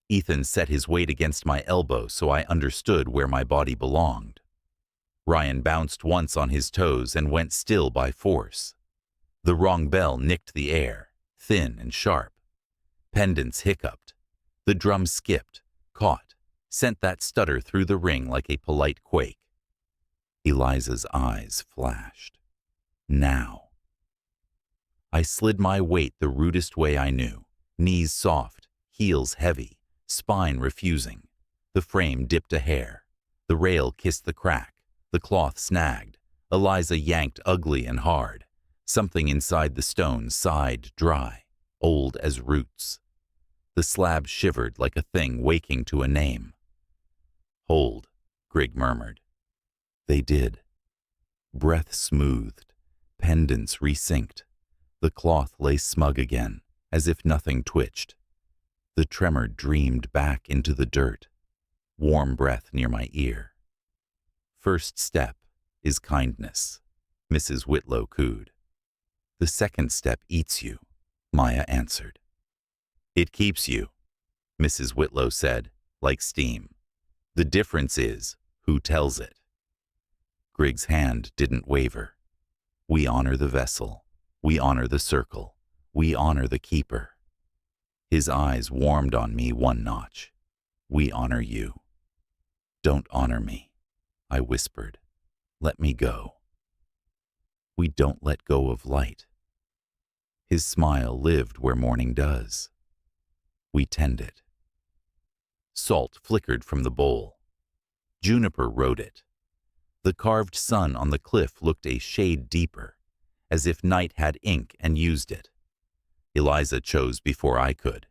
Ethan set his weight against my elbow so I understood where my body belonged. Ryan bounced once on his toes and went still by force. The wrong bell nicked the air, thin and sharp. Pendants hiccuped. The drum skipped, caught, sent that stutter through the ring like a polite quake. Eliza's eyes flashed. Now. I slid my weight the rudest way I knew, knees soft, heels heavy, spine refusing. The frame dipped a hair. The rail kissed the crack. The cloth snagged. Eliza yanked ugly and hard. Something inside the stone sighed dry, old as roots. The slab shivered like a thing waking to a name. "Hold," Grigg murmured. They did. Breath smoothed, pendants resynced. The cloth lay smug again, as if nothing twitched. The tremor dreamed back into the dirt. Warm breath near my ear. "First step is kindness," Mrs. Whitlow cooed. "The second step eats you," Maya answered. "It keeps you," Mrs. Whitlow said, like steam. "The difference is who tells it." Grigg's hand didn't waver. "We honor the vessel. We honor the circle. We honor the keeper." His eyes warmed on me one notch. "We honor you." "Don't honor me," I whispered. "Let me go." "We don't let go of light." His smile lived where morning does. "We tend it." Salt flickered from the bowl. Juniper rode it. The carved sun on the cliff looked a shade deeper, as if night had ink and used it. Eliza chose before I could.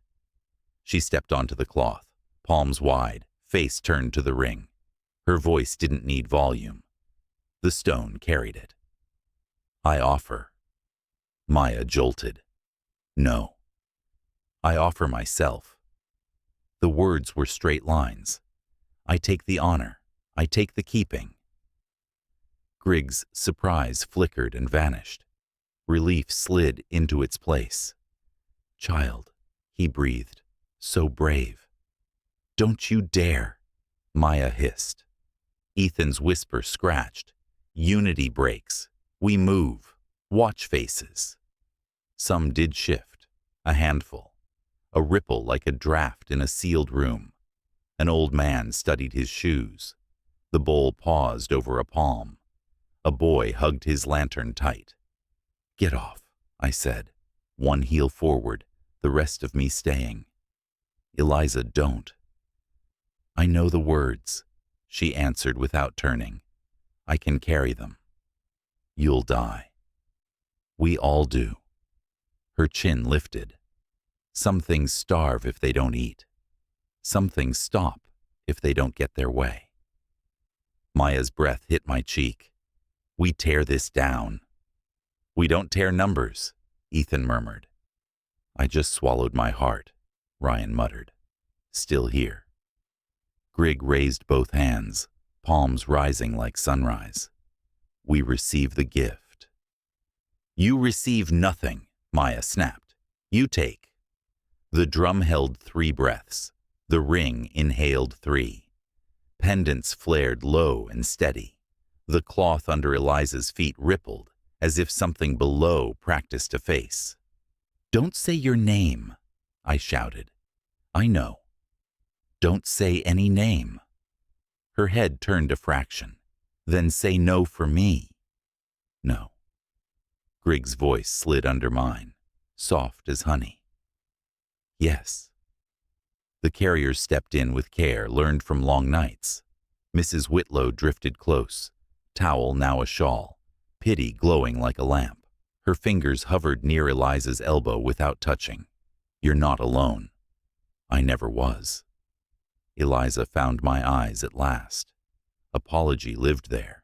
She stepped onto the cloth, palms wide, face turned to the ring. Her voice didn't need volume. The stone carried it. I offer. Maya jolted. No. I offer myself. The words were straight lines. I take the honor. I take the keeping. Griggs' surprise flickered and vanished. Relief slid into its place. Child, he breathed, so brave. Don't you dare, Maya hissed. Ethan's whisper scratched. Unity breaks. We move. Watch faces. Some did shift, a handful. A ripple like a draft in a sealed room. An old man studied his shoes. The bowl paused over a palm. A boy hugged his lantern tight. Get off, I said, one heel forward, the rest of me staying. Eliza, don't. I know the words, she answered without turning. I can carry them. You'll die. We all do. Her chin lifted. Some things starve if they don't eat. Some things stop if they don't get their way. Maya's breath hit my cheek. We tear this down. We don't tear numbers, Ethan murmured. I just swallowed my heart, Ryan muttered. Still here. Grigg raised both hands, palms rising like sunrise. We receive the gift. You receive nothing, Maya snapped. You take. The drum held 3 breaths. The ring inhaled 3. Pendants flared low and steady. The cloth under Eliza's feet rippled, as if something below practiced a face. Don't say your name, I shouted. I know. Don't say any name. Her head turned a fraction. Then say no for me. No. Griggs' voice slid under mine, soft as honey. Yes. The carriers stepped in with care learned from long nights. Mrs. Whitlow drifted close, towel now a shawl, pity glowing like a lamp. Her fingers hovered near Eliza's elbow without touching. You're not alone. I never was. Eliza found my eyes at last. Apology lived there,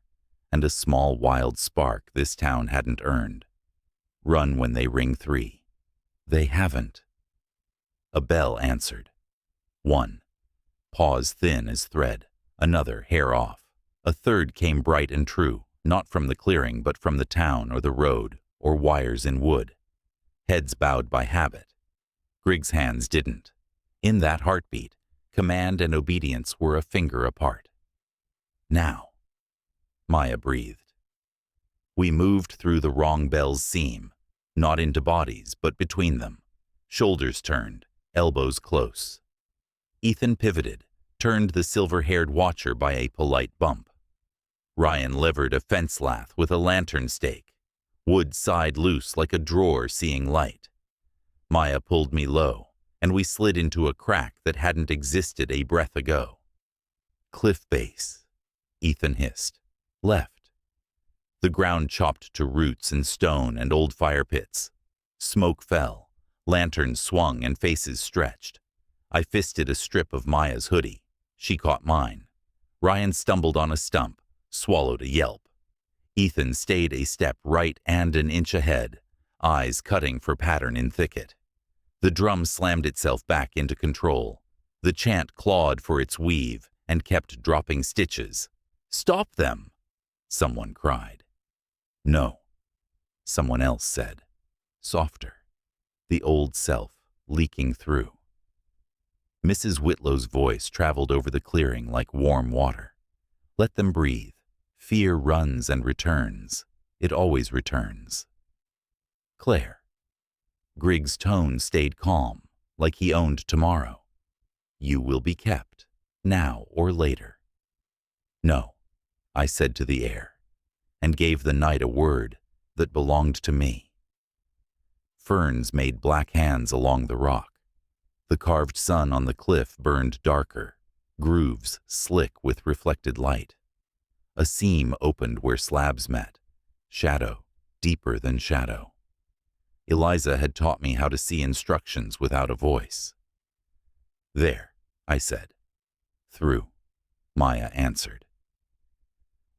and a small wild spark this town hadn't earned. Run when they ring 3. They haven't. A bell answered. 1. Pause thin as thread. Another hair off. A third came bright and true, not from the clearing but from the town or the road or wires in wood. Heads bowed by habit. Griggs' hands didn't. In that heartbeat, command and obedience were a finger apart. Now, Maya breathed. We moved through the wrong bell's seam, not into bodies but between them. Shoulders turned, elbows close. Ethan pivoted, turned the silver-haired watcher by a polite bump. Ryan levered a fence lath with a lantern stake. Wood sighed loose like a drawer seeing light. Maya pulled me low, and we slid into a crack that hadn't existed a breath ago. Cliff base, Ethan hissed. Left. The ground chopped to roots and stone and old fire pits. Smoke fell, lanterns swung and faces stretched. I fisted a strip of Maya's hoodie. She caught mine. Ryan stumbled on a stump, swallowed a yelp. Ethan stayed a step right and an inch ahead, eyes cutting for pattern in thicket. The drum slammed itself back into control. The chant clawed for its weave and kept dropping stitches. Stop them, someone cried. No, someone else said, softer, the old self leaking through. Mrs. Whitlow's voice traveled over the clearing like warm water. Let them breathe. Fear runs and returns. It always returns. Claire. Griggs' tone stayed calm, like he owned tomorrow. You will be kept, now or later. No, I said to the air, and gave the night a word that belonged to me. Ferns made black hands along the rock. The carved sun on the cliff burned darker, grooves slick with reflected light. A seam opened where slabs met, shadow deeper than shadow. Eliza had taught me how to see instructions without a voice. "There," I said. "Through," Maya answered.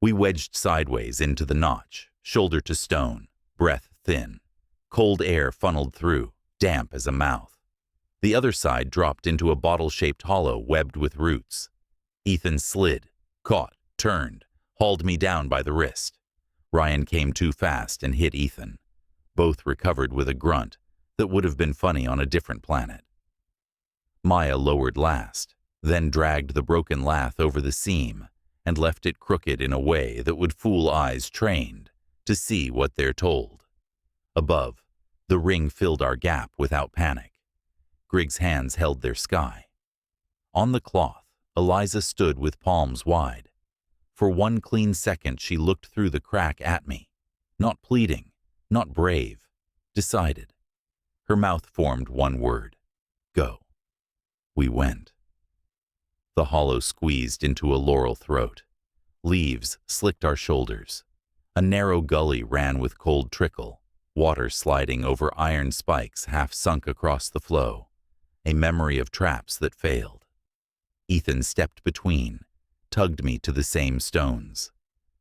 We wedged sideways into the notch, shoulder to stone, breath thin. Cold air funneled through, damp as a mouth. The other side dropped into a bottle-shaped hollow webbed with roots. Ethan slid, caught, turned, hauled me down by the wrist. Ryan came too fast and hit Ethan. Both recovered with a grunt that would have been funny on a different planet. Maya lowered last, then dragged the broken lath over the seam and left it crooked in a way that would fool eyes trained to see what they're told. Above, the ring filled our gap without panic. Griggs' hands held their sky. On the cloth, Eliza stood with palms wide. For one clean second she looked through the crack at me, not pleading, not brave, decided. Her mouth formed one word: go. We went. The hollow squeezed into a laurel throat. Leaves slicked our shoulders. A narrow gully ran with cold trickle, water sliding over iron spikes half sunk across the flow, a memory of traps that failed. Ethan stepped between, tugged me to the same stones.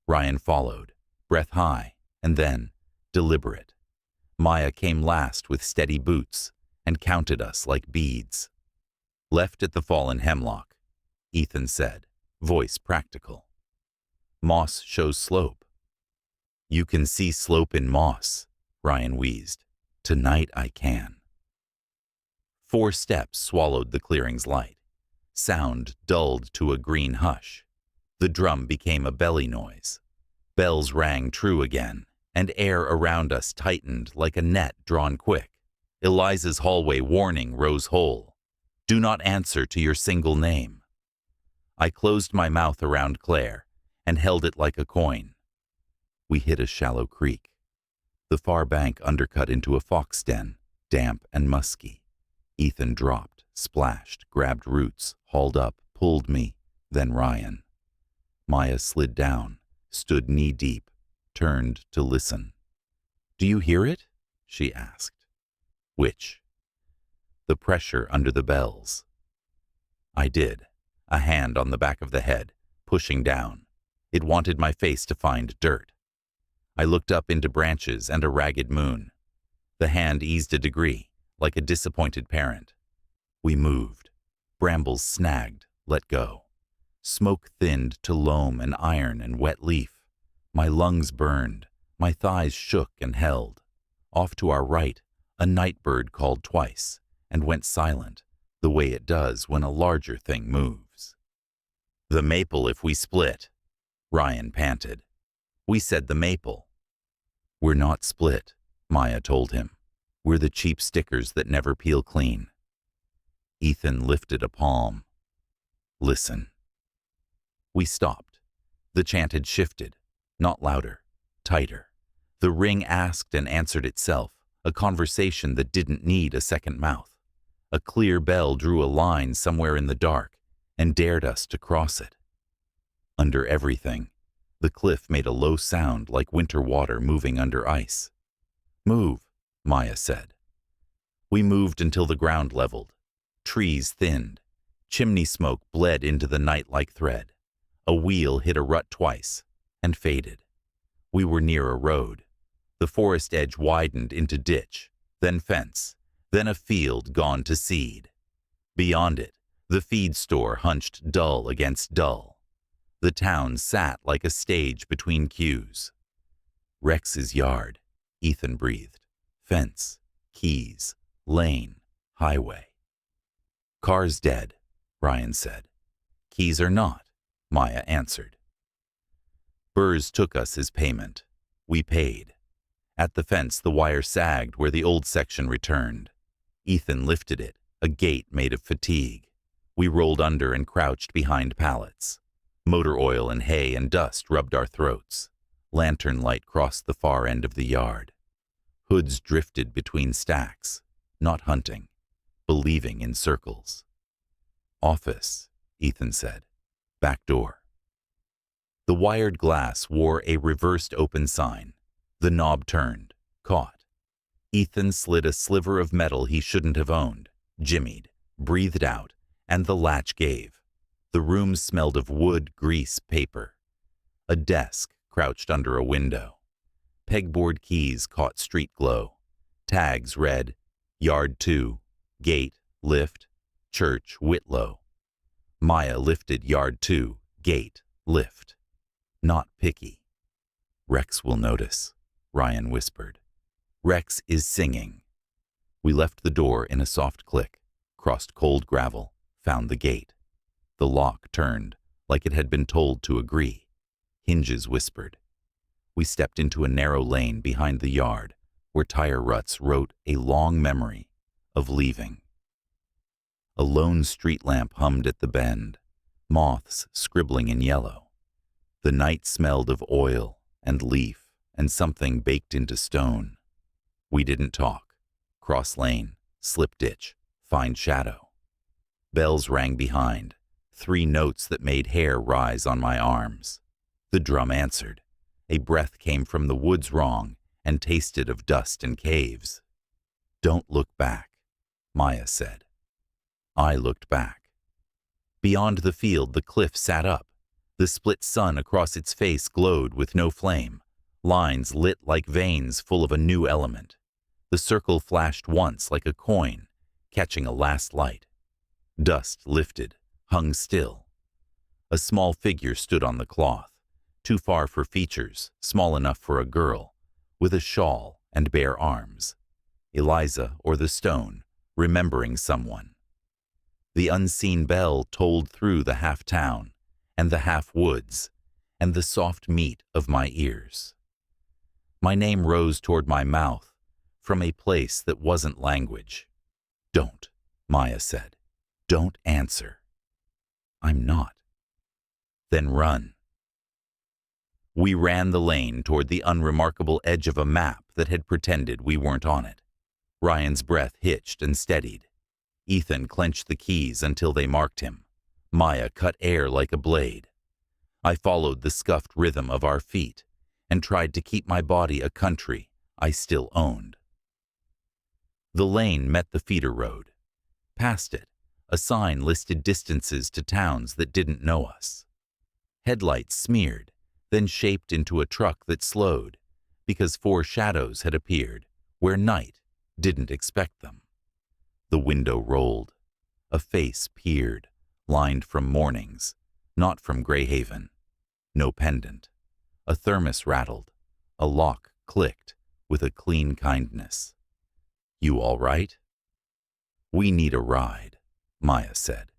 Ryan followed, breath high, and then deliberate. Maya came last with steady boots and counted us like beads. "Left at the fallen hemlock," Ethan said, voice practical. "Moss shows slope." "You can see slope in moss," Ryan wheezed. "Tonight I can." 4 steps swallowed the clearing's light. Sound dulled to a green hush. The drum became a belly noise. Bells rang true again, and air around us tightened like a net drawn quick. Eliza's hallway warning rose whole. "Do not answer to your single name." I closed my mouth around Claire and held it like a coin. We hit a shallow creek. The far bank undercut into a fox den, damp and musky. Ethan dropped, splashed, grabbed roots, hauled up, pulled me, then Ryan. Maya slid down, stood knee-deep, turned to listen. "Do you hear it?" she asked. "Which?" "The pressure under the bells." I did, a hand on the back of the head, pushing down. It wanted my face to find dirt. I looked up into branches and a ragged moon. The hand eased a degree, like a disappointed parent. We moved. Brambles snagged, let go. Smoke thinned to loam and iron and wet leaf. My lungs burned. My thighs shook and held. Off to our right, a night bird called twice and went silent, the way it does when a larger thing moves. "The maple if we split," Ryan panted. "We said the maple." "We're not split," Maya told him. "We're the cheap stickers that never peel clean." Ethan lifted a palm. "Listen." We stopped. The chant had shifted, not louder, tighter. The ring asked and answered itself, a conversation that didn't need a second mouth. A clear bell drew a line somewhere in the dark and dared us to cross it. Under everything, the cliff made a low sound like winter water moving under ice. "Move," Maya said. We moved until the ground leveled. Trees thinned. Chimney smoke bled into the night like thread. A wheel hit a rut twice and faded. We were near a road. The forest edge widened into ditch, then fence, then a field gone to seed. Beyond it, the feed store hunched dull against dull. The town sat like a stage between queues. "Rex's yard," Ethan breathed. "Fence, keys, lane, highway." "Car's dead," Ryan said. "Keys are not," Maya answered. Burrs took us his payment. We paid. At the fence, the wire sagged where the old section returned. Ethan lifted it, a gate made of fatigue. We rolled under and crouched behind pallets. Motor oil and hay and dust rubbed our throats. Lantern light crossed the far end of the yard. Hoods drifted between stacks, not hunting, believing in circles. "Office," Ethan said. "Back door." The wired glass wore a reversed open sign. The knob turned, caught. Ethan slid a sliver of metal he shouldn't have owned, jimmied, breathed out, and the latch gave. The room smelled of wood, grease, paper. A desk crouched under a window. Pegboard keys caught street glow. Tags read, Yard 2, Gate, Lift, Church, Whitlow. Maya lifted Yard 2, Gate, Lift. Not picky. "Rex will notice," Ryan whispered. "Rex is singing." We left the door in a soft click, crossed cold gravel, found the gate. The lock turned, like it had been told to agree. Hinges whispered. We stepped into a narrow lane behind the yard, where tire ruts wrote a long memory of leaving. A lone street lamp hummed at the bend, moths scribbling in yellow. The night smelled of oil and leaf and something baked into stone. We didn't talk. Cross lane, slip ditch, find shadow. Bells rang behind, 3 notes that made hair rise on my arms. The drum answered. A breath came from the woods wrong and tasted of dust and caves. "Don't look back," Maya said. I looked back. Beyond the field, the cliff sat up. The split sun across its face glowed with no flame, lines lit like veins full of a new element. The circle flashed once like a coin, catching a last light. Dust lifted, hung still. A small figure stood on the cloth, too far for features, small enough for a girl, with a shawl and bare arms. Eliza or the stone, remembering someone. The unseen bell tolled through the half-town and the half-woods and the soft meat of my ears. My name rose toward my mouth from a place that wasn't language. "Don't," Maya said. "Don't answer." "I'm not." "Then run." We ran the lane toward the unremarkable edge of a map that had pretended we weren't on it. Ryan's breath hitched and steadied. Ethan clenched the keys until they marked him. Maya cut air like a blade. I followed the scuffed rhythm of our feet and tried to keep my body a country I still owned. The lane met the feeder road. Past it, a sign listed distances to towns that didn't know us. Headlights smeared, then shaped into a truck that slowed, because 4 shadows had appeared where night didn't expect them. The window rolled. A face peered, lined from mornings, not from Greyhaven. No pendant. A thermos rattled. A lock clicked with a clean kindness. "You all right?" "We need a ride," Maya said.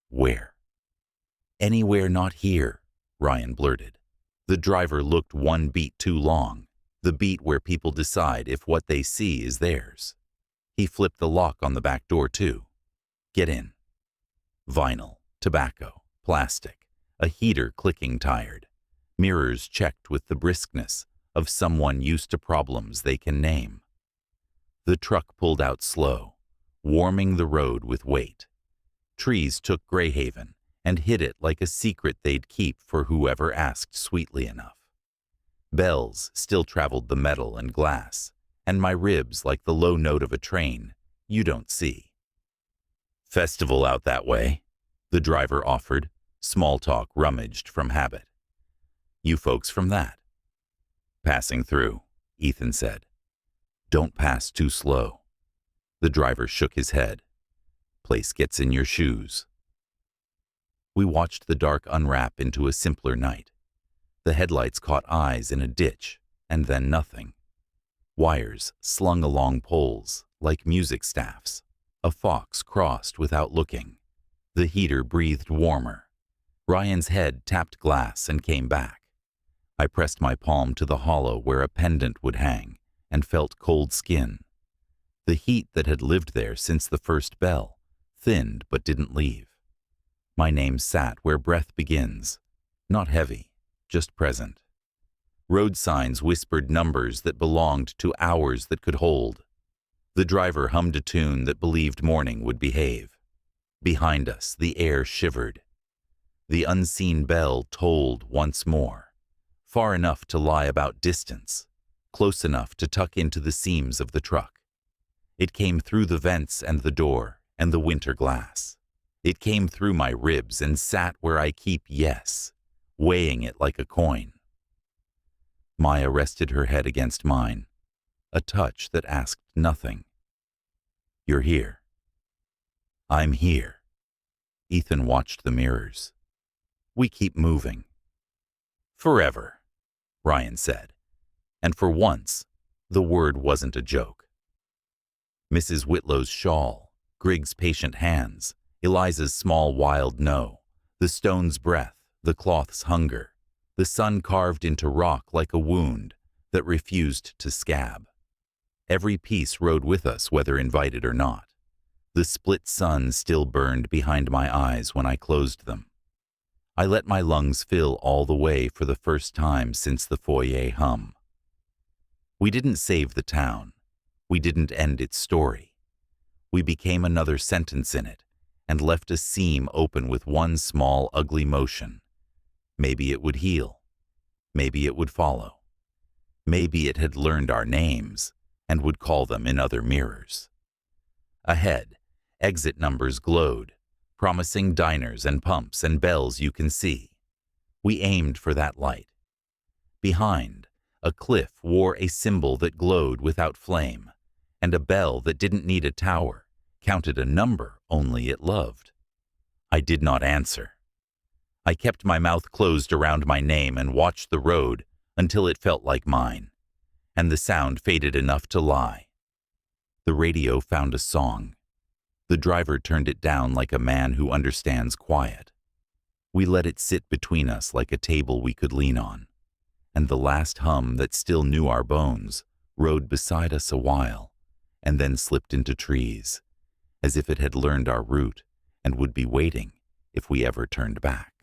"Where?" "Anywhere not here," Ryan blurted. The driver looked 1 beat too long, the beat where people decide if what they see is theirs. He flipped the lock on the back door too. "Get in." Vinyl, tobacco, plastic, a heater clicking tired, mirrors checked with the briskness of someone used to problems they can name. The truck pulled out slow, warming the road with weight. Trees took Greyhaven and hid it like a secret they'd keep for whoever asked sweetly enough. Bells still traveled the metal and glass, and my ribs like the low note of a train you don't see. "Festival out that way," the driver offered, small talk rummaged from habit. "You folks from that?" "Passing through," Ethan said. "Don't pass too slow." The driver shook his head. "Place gets in your shoes." We watched the dark unwrap into a simpler night. The headlights caught eyes in a ditch, and then nothing. Wires slung along poles, like music staffs. A fox crossed without looking. The heater breathed warmer. Ryan's head tapped glass and came back. I pressed my palm to the hollow where a pendant would hang, and felt cold skin. The heat that had lived there since the first bell thinned but didn't leave. My name sat where breath begins, not heavy, just present. Road signs whispered numbers that belonged to hours that could hold. The driver hummed a tune that believed morning would behave. Behind us, the air shivered. The unseen bell tolled once more, far enough to lie about distance, close enough to tuck into the seams of the truck. It came through the vents and the door and the winter glass. It came through my ribs and sat where I keep yes, weighing it like a coin. Maya rested her head against mine, a touch that asked nothing. You're here. I'm here. Ethan watched the mirrors. We keep moving. Forever, Ryan said, and for once, the word wasn't a joke. Mrs. Whitlow's shawl, Griggs' patient hands, Eliza's small wild no, the stone's breath, the cloth's hunger, the sun carved into rock like a wound that refused to scab. Every piece rode with us, whether invited or not. The split sun still burned behind my eyes when I closed them. I let my lungs fill all the way for the first time since the foyer hum. We didn't save the town. We didn't end its story. We became another sentence in it and left a seam open with one small, ugly motion. Maybe it would heal. Maybe it would follow. Maybe it had learned our names and would call them in other mirrors. Ahead, exit numbers glowed, promising diners and pumps and bells you can see. We aimed for that light. Behind, a cliff wore a symbol that glowed without flame, and a bell that didn't need a tower, counted a number only it loved. I did not answer. I kept my mouth closed around my name and watched the road until it felt like mine, and the sound faded enough to lie. The radio found a song. The driver turned it down like a man who understands quiet. We let it sit between us like a table we could lean on, and the last hum that still knew our bones rode beside us a while, and then slipped into trees, as if it had learned our route and would be waiting if we ever turned back.